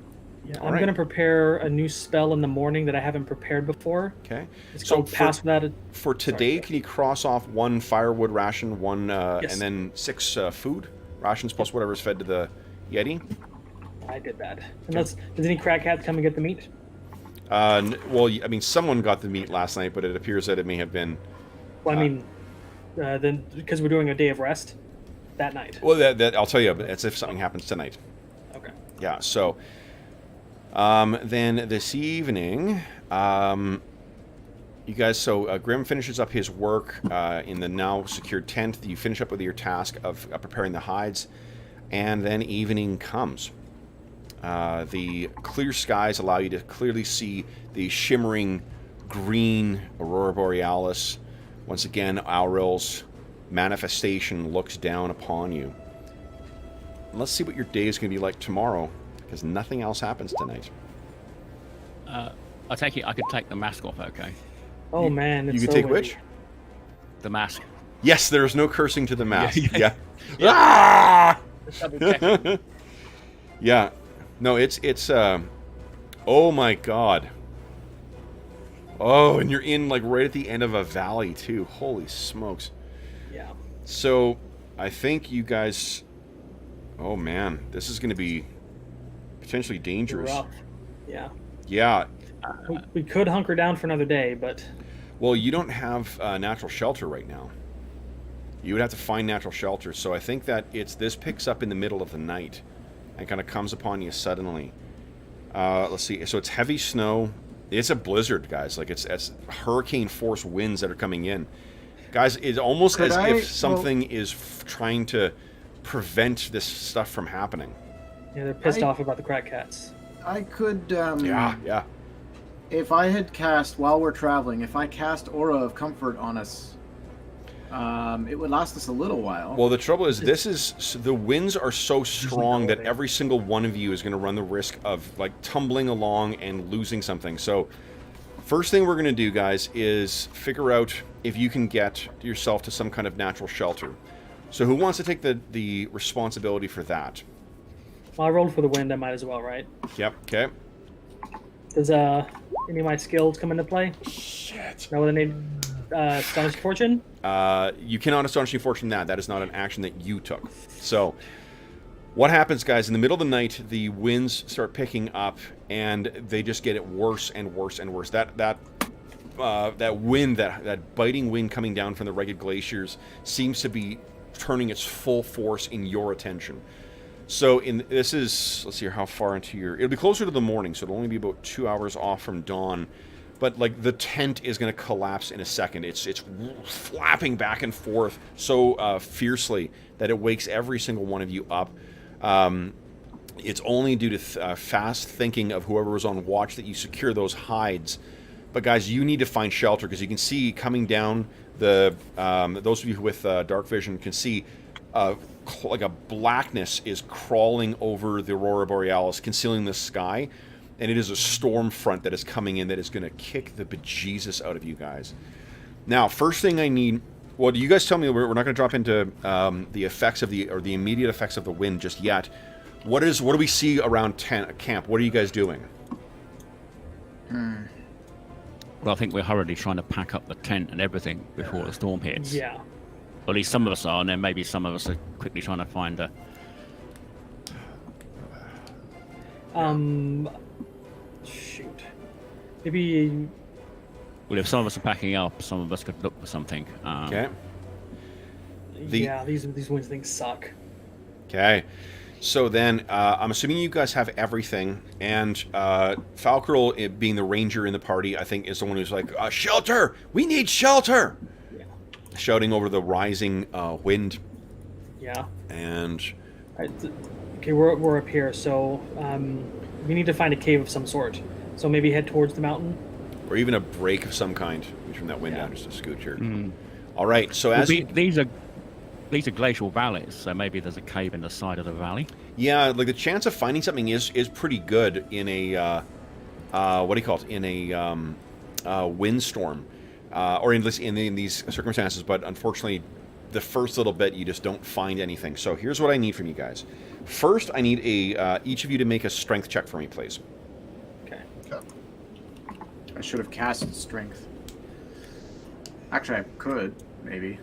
Yeah, All I'm right. gonna prepare a new spell in the morning that I haven't prepared before. Okay. It's So called Pass Without a. For today, Sorry. can you cross off 1 firewood ration, one, Yes. and then 6 food rations plus whatever's fed to the Yeti? I did that. Unless does any crackhead come and get the meat? Well, I mean, someone got the meat last night, but it appears that it may have been. Well, I mean, then because we're doing a day of rest that night. Well, that I'll tell you. It's if something happens tonight. Okay. Yeah. So, then this evening, you guys. So Grim finishes up his work in the now secured tent. You finish up with your task of preparing the hides, and then evening comes. The clear skies allow you to clearly see the shimmering green aurora borealis. Once again, Auril's manifestation looks down upon you. Let's see what your day is going to be like tomorrow, because nothing else happens tonight. I take it I could take the mask off, okay? Oh man, it's You can so take windy. which? The mask. Yes, there is no cursing to the mask. Yeah. Yeah. Ah! Just double checking. Yeah. No, it's oh my god. Oh, and you're in like right at the end of a valley too. Holy smokes. Yeah. So, I think you guys oh man, this is going to be potentially dangerous. Rough. Yeah. Yeah. We could hunker down for another day, but Well, you don't have natural shelter right now. You would have to find natural shelter. So I think that this picks up in the middle of the night and kind of comes upon you suddenly. Let's see. So it's heavy snow. It's a blizzard, guys. Like it's hurricane force winds that are coming in. Guys, it's almost Could as I- if something is trying to prevent this stuff from happening. yeah, they're pissed off about the crack cats. I could. Yeah. If I had cast while we're traveling, if I cast Aura of Comfort on us, it would last us a little while. Well, the trouble is, the winds are so strong that every single one of you is going to run the risk of like tumbling along and losing something. So, first thing we're going to do, guys, is figure out if you can get yourself to some kind of natural shelter. So, who wants to take the responsibility for that? Well, I rolled for the wind. I might as well, right? Yep. Okay. Does any of my skills come into play? Shit. No, then need astonishing fortune. You cannot astonishing fortune that. That is not an action that you took. So, what happens, guys? In the middle of the night, the winds start picking up, and they just get it worse and worse and worse. That wind, that biting wind coming down from the rugged glaciers, seems to be turning its full force in your attention. So this is, let's see here, how far into your... It'll be closer to the morning, so it'll only be about 2 hours off from dawn. But, like, the tent is going to collapse in a second. It's flapping back and forth so fiercely that it wakes every single one of you up. It's only due to fast thinking of whoever was on watch that you secure those hides. But, guys, you need to find shelter, because you can see coming down the... those of you with dark vision can see... like a blackness is crawling over the Aurora Borealis, concealing the sky, and it is a storm front that is coming in that is going to kick the bejesus out of you guys. Now, first thing I need... Well, you guys tell me, we're not going to drop into the effects of the immediate effects of the wind just yet. What do we see around camp? What are you guys doing? Well, I think we're hurriedly trying to pack up the tent and everything before the storm hits. Yeah. Or at least some of us are, and then maybe some of us are quickly trying to find a... Shoot. Maybe... Well, if some of us are packing up, some of us could look for something. Okay. Yeah, these winds things suck. Okay. So then, I'm assuming you guys have everything, and Falkerl, being the ranger in the party, I think is the one who's like, shelter! We need shelter! Yeah. Shouting over the rising wind. Yeah. And... Okay, we're up here, so we need to find a cave of some sort. So maybe head towards the mountain. Or even a break of some kind. From that wind Yeah. down just a scooch here. Mm. All right, so as... These are glacial valleys, so maybe there's a cave in the side of the valley. Yeah, like the chance of finding something is pretty good in a... what do you call it? In a windstorm. Or in these circumstances, but unfortunately, the first little bit, you just don't find anything. So here's what I need from you guys. First, I need each of you to make a strength check for me, please. Okay. I should have cast strength. Actually, I could, maybe.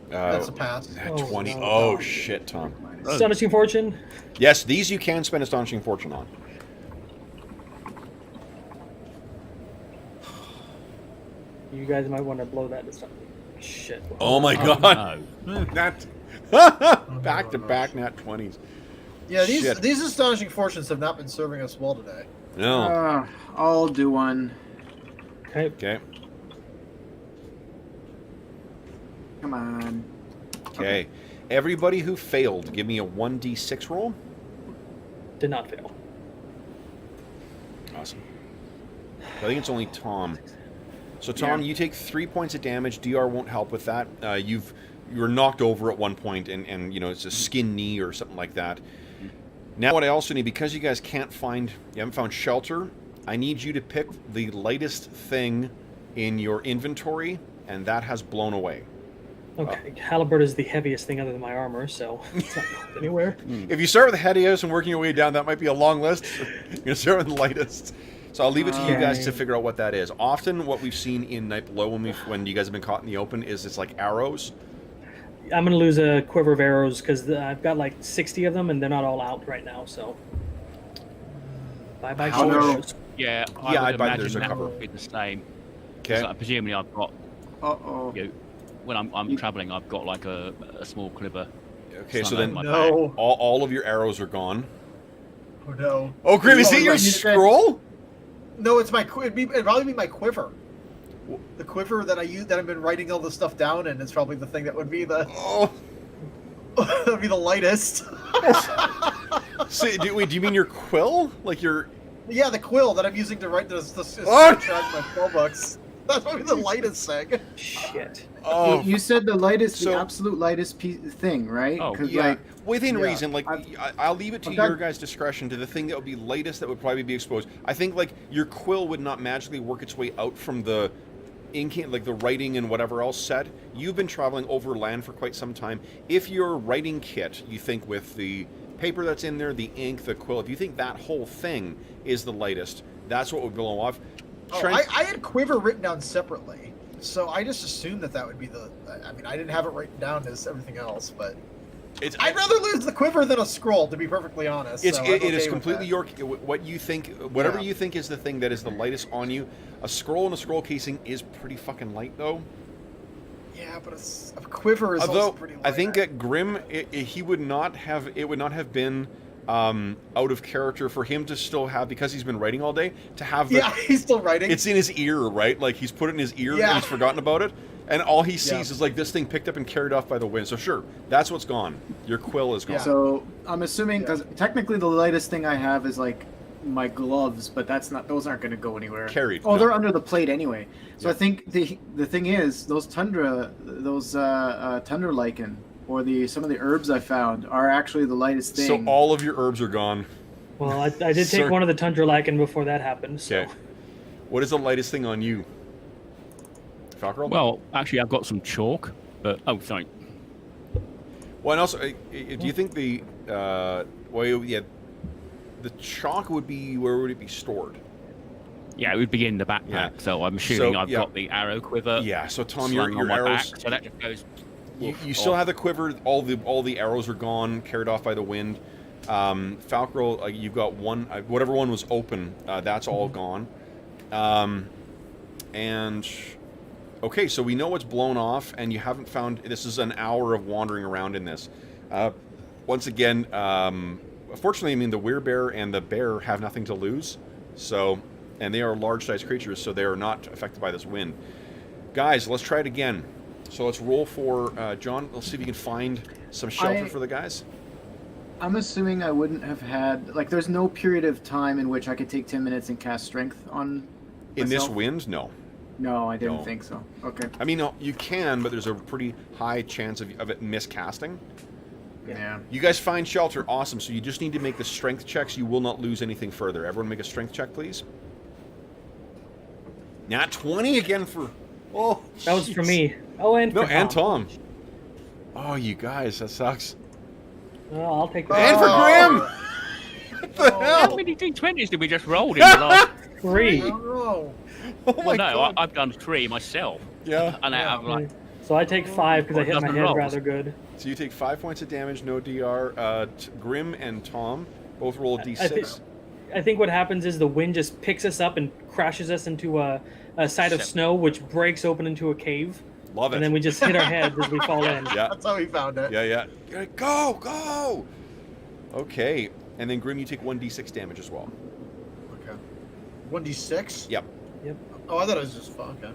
That's a pass. At Oh, 20. no. Oh, shit, Tom. Astonishing fortune. Yes, these you can spend Astonishing Fortune on. You guys might want to blow that this time. Shit. Oh my god. No. That back to back nat 20s. Yeah, Shit. these astonishing fortunes have not been serving us well today. No. I'll do one. Okay. Okay. Come on. Okay. Everybody who failed, give me a 1d6 roll. Did not fail. Awesome. I think it's only Tom. So Tom, Yeah. you take 3 points of damage. DR won't help with that. You were knocked over at one point, and you know it's a skin knee or something like that. Now, what I also need, because you guys you haven't found shelter, I need you to pick the lightest thing in your inventory, and that has blown away. Okay. Halberd is the heaviest thing other than my armor, so it's not going anywhere. If you start with the heaviest and working your way down, that might be a long list. You're gonna start with the lightest. So I'll leave it to you guys to figure out what that is. Often, what we've seen in Night Below when you guys have been caught in the open is it's like arrows. I'm going to lose a quiver of arrows because I've got like 60 of them and they're not all out right now, so. Bye-bye. How no? arrows. Yeah, Yeah, I I'd would buy there's imagine a that cover. would be the same. Okay. Presumably I've got, Uh-oh. you know, when I'm traveling, I've got like a small quiver. Okay, so Some then of my No. all of your arrows are gone. Oh no. Oh, Grim, is Oh, it your right. scroll? No, it's my it'd probably be my quiver. The quiver that I use that I've been writing all this stuff down in is probably the thing that would be the Oh. would be the lightest. So, do you mean your quill? Like your... Yeah, the quill that I'm using to write this Oh! charge my spell books. That's probably the lightest thing. Shit. Oh, You said the lightest, So- the absolute lightest thing, right? Oh, 'Cause, yeah. like, Within yeah, reason, like I'll leave it to I've got- your guys' discretion to the thing that would be lightest that would probably be exposed. I think like your quill would not magically work its way out from the ink, like the writing and whatever else set. You've been traveling over land for quite some time. If your writing kit, you think with the paper that's in there, the ink, the quill, if you think that whole thing is the lightest, that's what would blow off. Oh, I had quiver written down separately, so I just assumed that would be the. I mean, I didn't have it written down as everything else, but I'd rather lose the quiver than a scroll, to be perfectly honest. It okay is with completely that. your what you think, whatever you think is the thing that is the lightest on you. A scroll and a scroll casing is pretty fucking light, though. Yeah, but a quiver is also pretty light. I think at Grim, he would not have. It would not have been out of character for him to still have, because he's been writing all day, to have. Yeah, he's still writing. It's in his ear, right? Like he's put it in his ear and he's forgotten about it, and all he sees is like this thing picked up and carried off by the wind. So sure, that's what's gone. Your quill is gone. Yeah. So I'm assuming, because technically the lightest thing I have is like my gloves, but that's not; those aren't going to go anywhere. Carried. Oh, no. they're under the plate anyway. So I think the thing is those tundra lichen, or some of the herbs I found are actually the lightest thing. So all of your herbs are gone. Well, I did take Sorry. one of the tundra lichen before that happened. So. Okay. What is the lightest thing on you, Falcon? Well, actually, I've got some chalk, but sorry. Well, and also, do you think the the chalk would be, where would it be stored? Yeah, it would be in the backpack. Yeah. So I'm assuming So, I've got the arrow quiver. Yeah. So Tom, slung your on my arrows. back, so that just goes. You still have the quiver. All the arrows are gone, carried off by the wind. Falcro, you've got one. Whatever one was open, that's all gone. And okay, so we know what's blown off, and you haven't found. This is an hour of wandering around in this. Once again, fortunately, I mean the werebear and the bear have nothing to lose. So, and they are large-sized creatures, so they are not affected by this wind. Guys, let's try it again. So let's roll for John. Let's see if you can find some shelter for the guys. I'm assuming I wouldn't have had, like, there's no period of time in which I could take 10 minutes and cast strength on In this myself? wind, no. No, I didn't No. think so. Okay. I mean, no, you can, but there's a pretty high chance of it miscasting. Yeah. You guys find shelter, awesome. So you just need to make the strength checks. You will not lose anything further. Everyone make a strength check, please. Nat 20 again for... Oh, That was for jeez. me. Oh, and No, for and Tom. Oh, you guys, that sucks. Well, I'll take that. And for Grim! What the How hell? many D20s did we just roll in the last? 3. I don't know. Oh my Well, no, God. I've done 3 myself. Yeah. And out of like, So I take 5 because I hit my Doesn't head roll. rather good. So you take 5 points of damage, no DR. Grim and Tom both roll a D6. I think what happens is the wind just picks us up and crashes us into a side of snow, which breaks open into a cave. Love it. And then we just hit our heads as we fall in. Yeah. That's how he found it. Yeah, yeah. Go, go! Okay. And then Grim, you take 1d6 damage as well. Okay. 1d6? Yep. Oh, I thought it was just fun. Okay.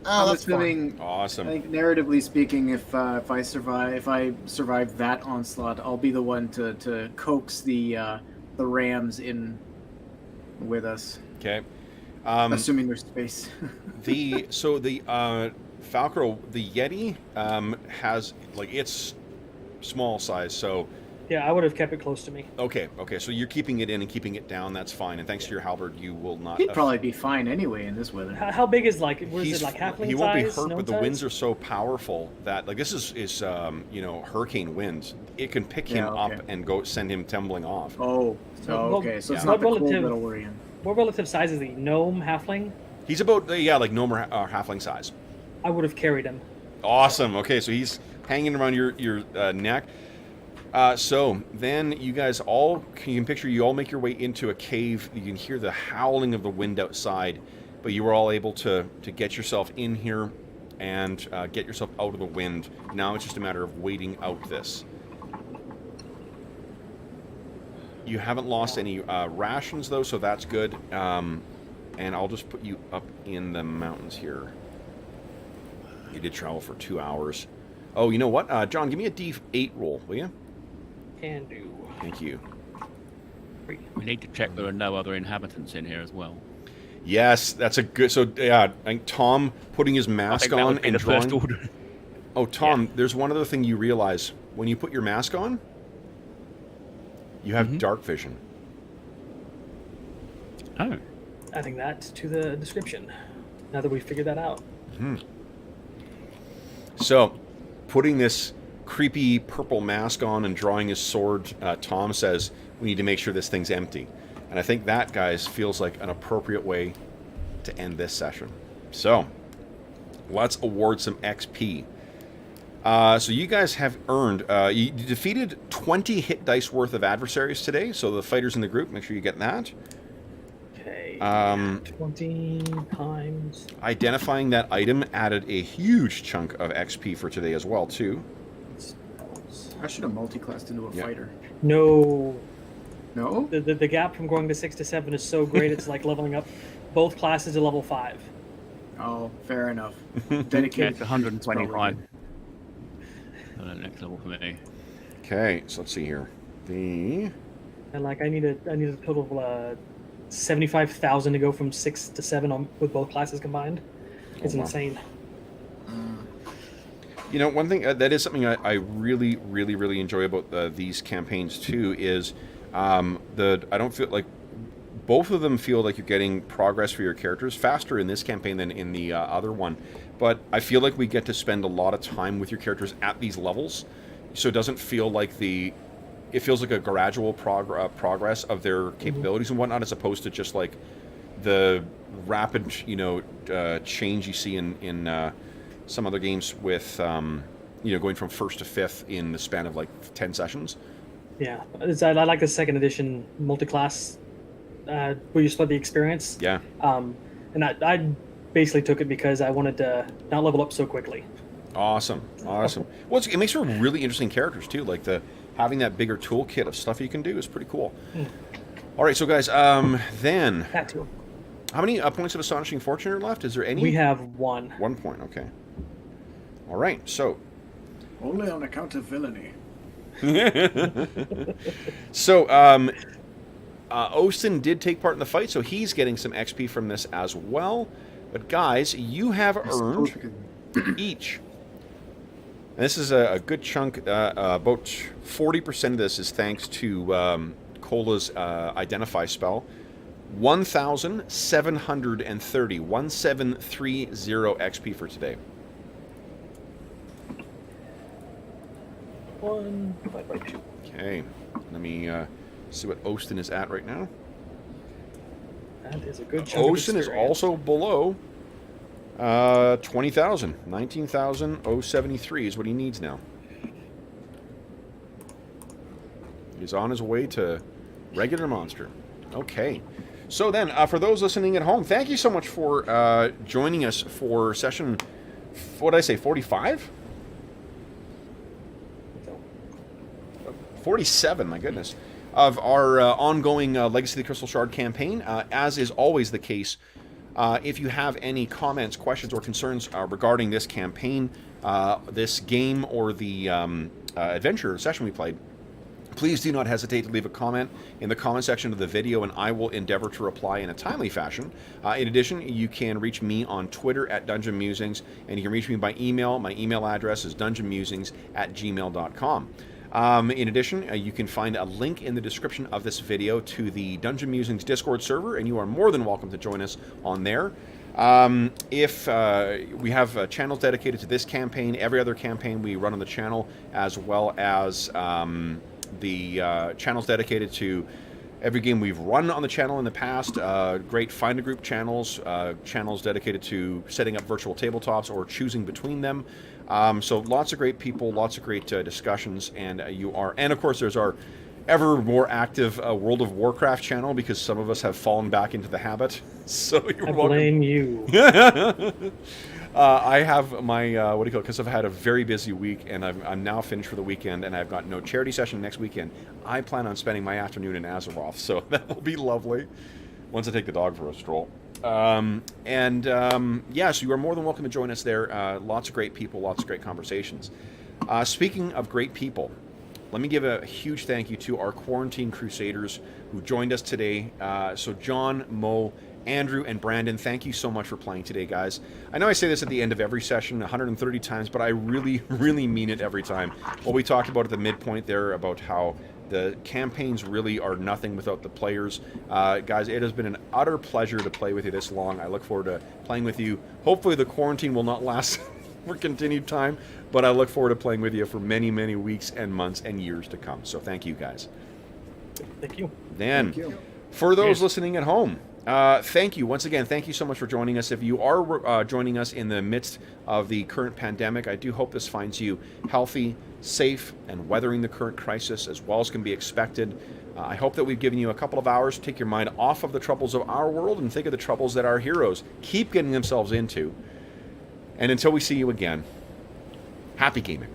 Oh, I'm that's fine. assuming, Awesome. I think narratively speaking, if I survive that onslaught, I'll be the one to coax the rams in with us, Okay. assuming there's space. The Falcro, the Yeti has, like, it's small size, so Yeah, I would have kept it close to me. okay, so you're keeping it in and keeping it down, that's fine. And thanks to your halberd, you will not He'd probably be fine anyway in this weather. How big is like? Was He's- it like halfling he won't be size, hurt, gnome but the size? winds are so powerful that, like, this is hurricane winds. It can pick him Yeah, okay. up and send him tumbling off. Oh, Well, okay. So it's yeah. not the What cold relative- that'll worry him. What relative size is he? Gnome, halfling? He's about like gnome or halfling size. I would have carried him. Awesome. Okay, so he's hanging around your neck. So then you guys you can picture you all make your way into a cave. You can hear the howling of the wind outside, but you were all able to get yourself in here and get yourself out of the wind. Now it's just a matter of waiting out this. You haven't lost any rations though, so that's good. And I'll just put you up in the mountains here. You did travel for 2 hours. Oh, you know what? John, give me a D8 roll, will you? Can do. Thank you. we need to check there are no other inhabitants in here as well. Yes, that's a good... So, yeah, I think Tom putting his I mask think that on would be and the first drawing... order. Oh, Tom, there's one other thing you realize. When you put your mask on, you have dark vision. Oh. Adding that to the description. Now that we figured that out. So, putting this creepy purple mask on and drawing his sword, Tom says, we need to make sure this thing's empty. And I think that, guys, feels like an appropriate way to end this session. So, let's award some XP. So you guys have earned, you defeated 20 hit dice worth of adversaries today, so the fighters in the group, make sure you get that. Okay. 20 times. Identifying that item added a huge chunk of XP for today as well, too. I should have multi-classed into a fighter. No. No? The gap from going to 6 to 7 is so great, it's like leveling up both classes to level 5. Oh, fair enough. Yeah, Dedicated. it's 125. Next level for me. Okay, so let's see here. And like I need a total of 75,000 to go from 6 to 7 with both classes combined. It's insane. You know, one thing that is something I really, really, really enjoy about these campaigns too is I don't feel like both of them feel like you're getting progress for your characters faster in this campaign than in the other one. But I feel like we get to spend a lot of time with your characters at these levels, so it doesn't feel like it feels like a gradual progress of their capabilities and whatnot, as opposed to just like the rapid, change you see in some other games with, going from 1st to 5th in the span of like 10 sessions. Yeah, I like the 2nd edition multi-class where you split the experience. Yeah. And I basically took it because I wanted to not level up so quickly. Awesome. Well, it makes for really interesting characters too. Like having that bigger toolkit of stuff you can do is pretty cool. All right, so guys, then That too. how many points of astonishing fortune are left? Is there any? We have 1. 1 point. Okay. All right. So. Only on account of villainy. So, Ostin did take part in the fight, so he's getting some XP from this as well. But guys, you have earned each. And this is a good chunk. About 40% of this is thanks to Cola's Identify spell. 1,730. 1730 XP for today. 1 divided by 2. Okay. Let me see what Ostin is at right now. That is a good chunk. Ostin is also below 20,000. 19,073 is what he needs now. He's on his way to regular monster. Okay. So then, for those listening at home, thank you so much for joining us for session, what did I say, 45? 47, my goodness, of our ongoing Legacy of the Crystal Shard campaign. As is always the case, if you have any comments, questions, or concerns regarding this campaign, this game, or the adventure session we played, please do not hesitate to leave a comment in the comment section of the video, and I will endeavor to reply in a timely fashion. In addition, you can reach me on Twitter at Dungeon Musings, and you can reach me by email. My email address is dungeonmusings@gmail.com. In addition, you can find a link in the description of this video to the Dungeon Musings Discord server, and you are more than welcome to join us on there. If we have channels dedicated to this campaign, every other campaign we run on the channel, as well as the channels dedicated to every game we've run on the channel in the past, great Find a Group channels, channels dedicated to setting up virtual tabletops or choosing between them. So lots of great people, lots of great discussions, and and of course there's our ever more active World of Warcraft channel, because some of us have fallen back into the habit. So you're welcome. I blame you. I have my, because I've had a very busy week, and I'm now finished for the weekend, and I've got no charity session next weekend. I plan on spending my afternoon in Azeroth, so that will be lovely once I take the dog for a stroll. So you are more than welcome to join us there. Lots of great people, lots of great conversations. Speaking of great people, let me give a huge thank you to our Quarantine Crusaders who joined us today. So John, Mo, Andrew, and Brandon, thank you so much for playing today, guys. I know I say this at the end of every session 130 times, but I really, really mean it every time. What we talked about at the midpoint there about how the campaigns really are nothing without the players. Guys, it has been an utter pleasure to play with you this long. I look forward to playing with you. Hopefully the quarantine will not last for continued time, but I look forward to playing with you for many, many weeks and months and years to come. So thank you, guys. Thank you. Dan, Thank you. for those Cheers. listening at home, thank you once again. Thank you so much for joining us. If you are joining us in the midst of the current pandemic, I do hope this finds you healthy, safe, and weathering the current crisis as well as can be expected. I hope that we've given you a couple of hours to take your mind off of the troubles of our world and think of the troubles that our heroes keep getting themselves into. And until we see you again, happy gaming.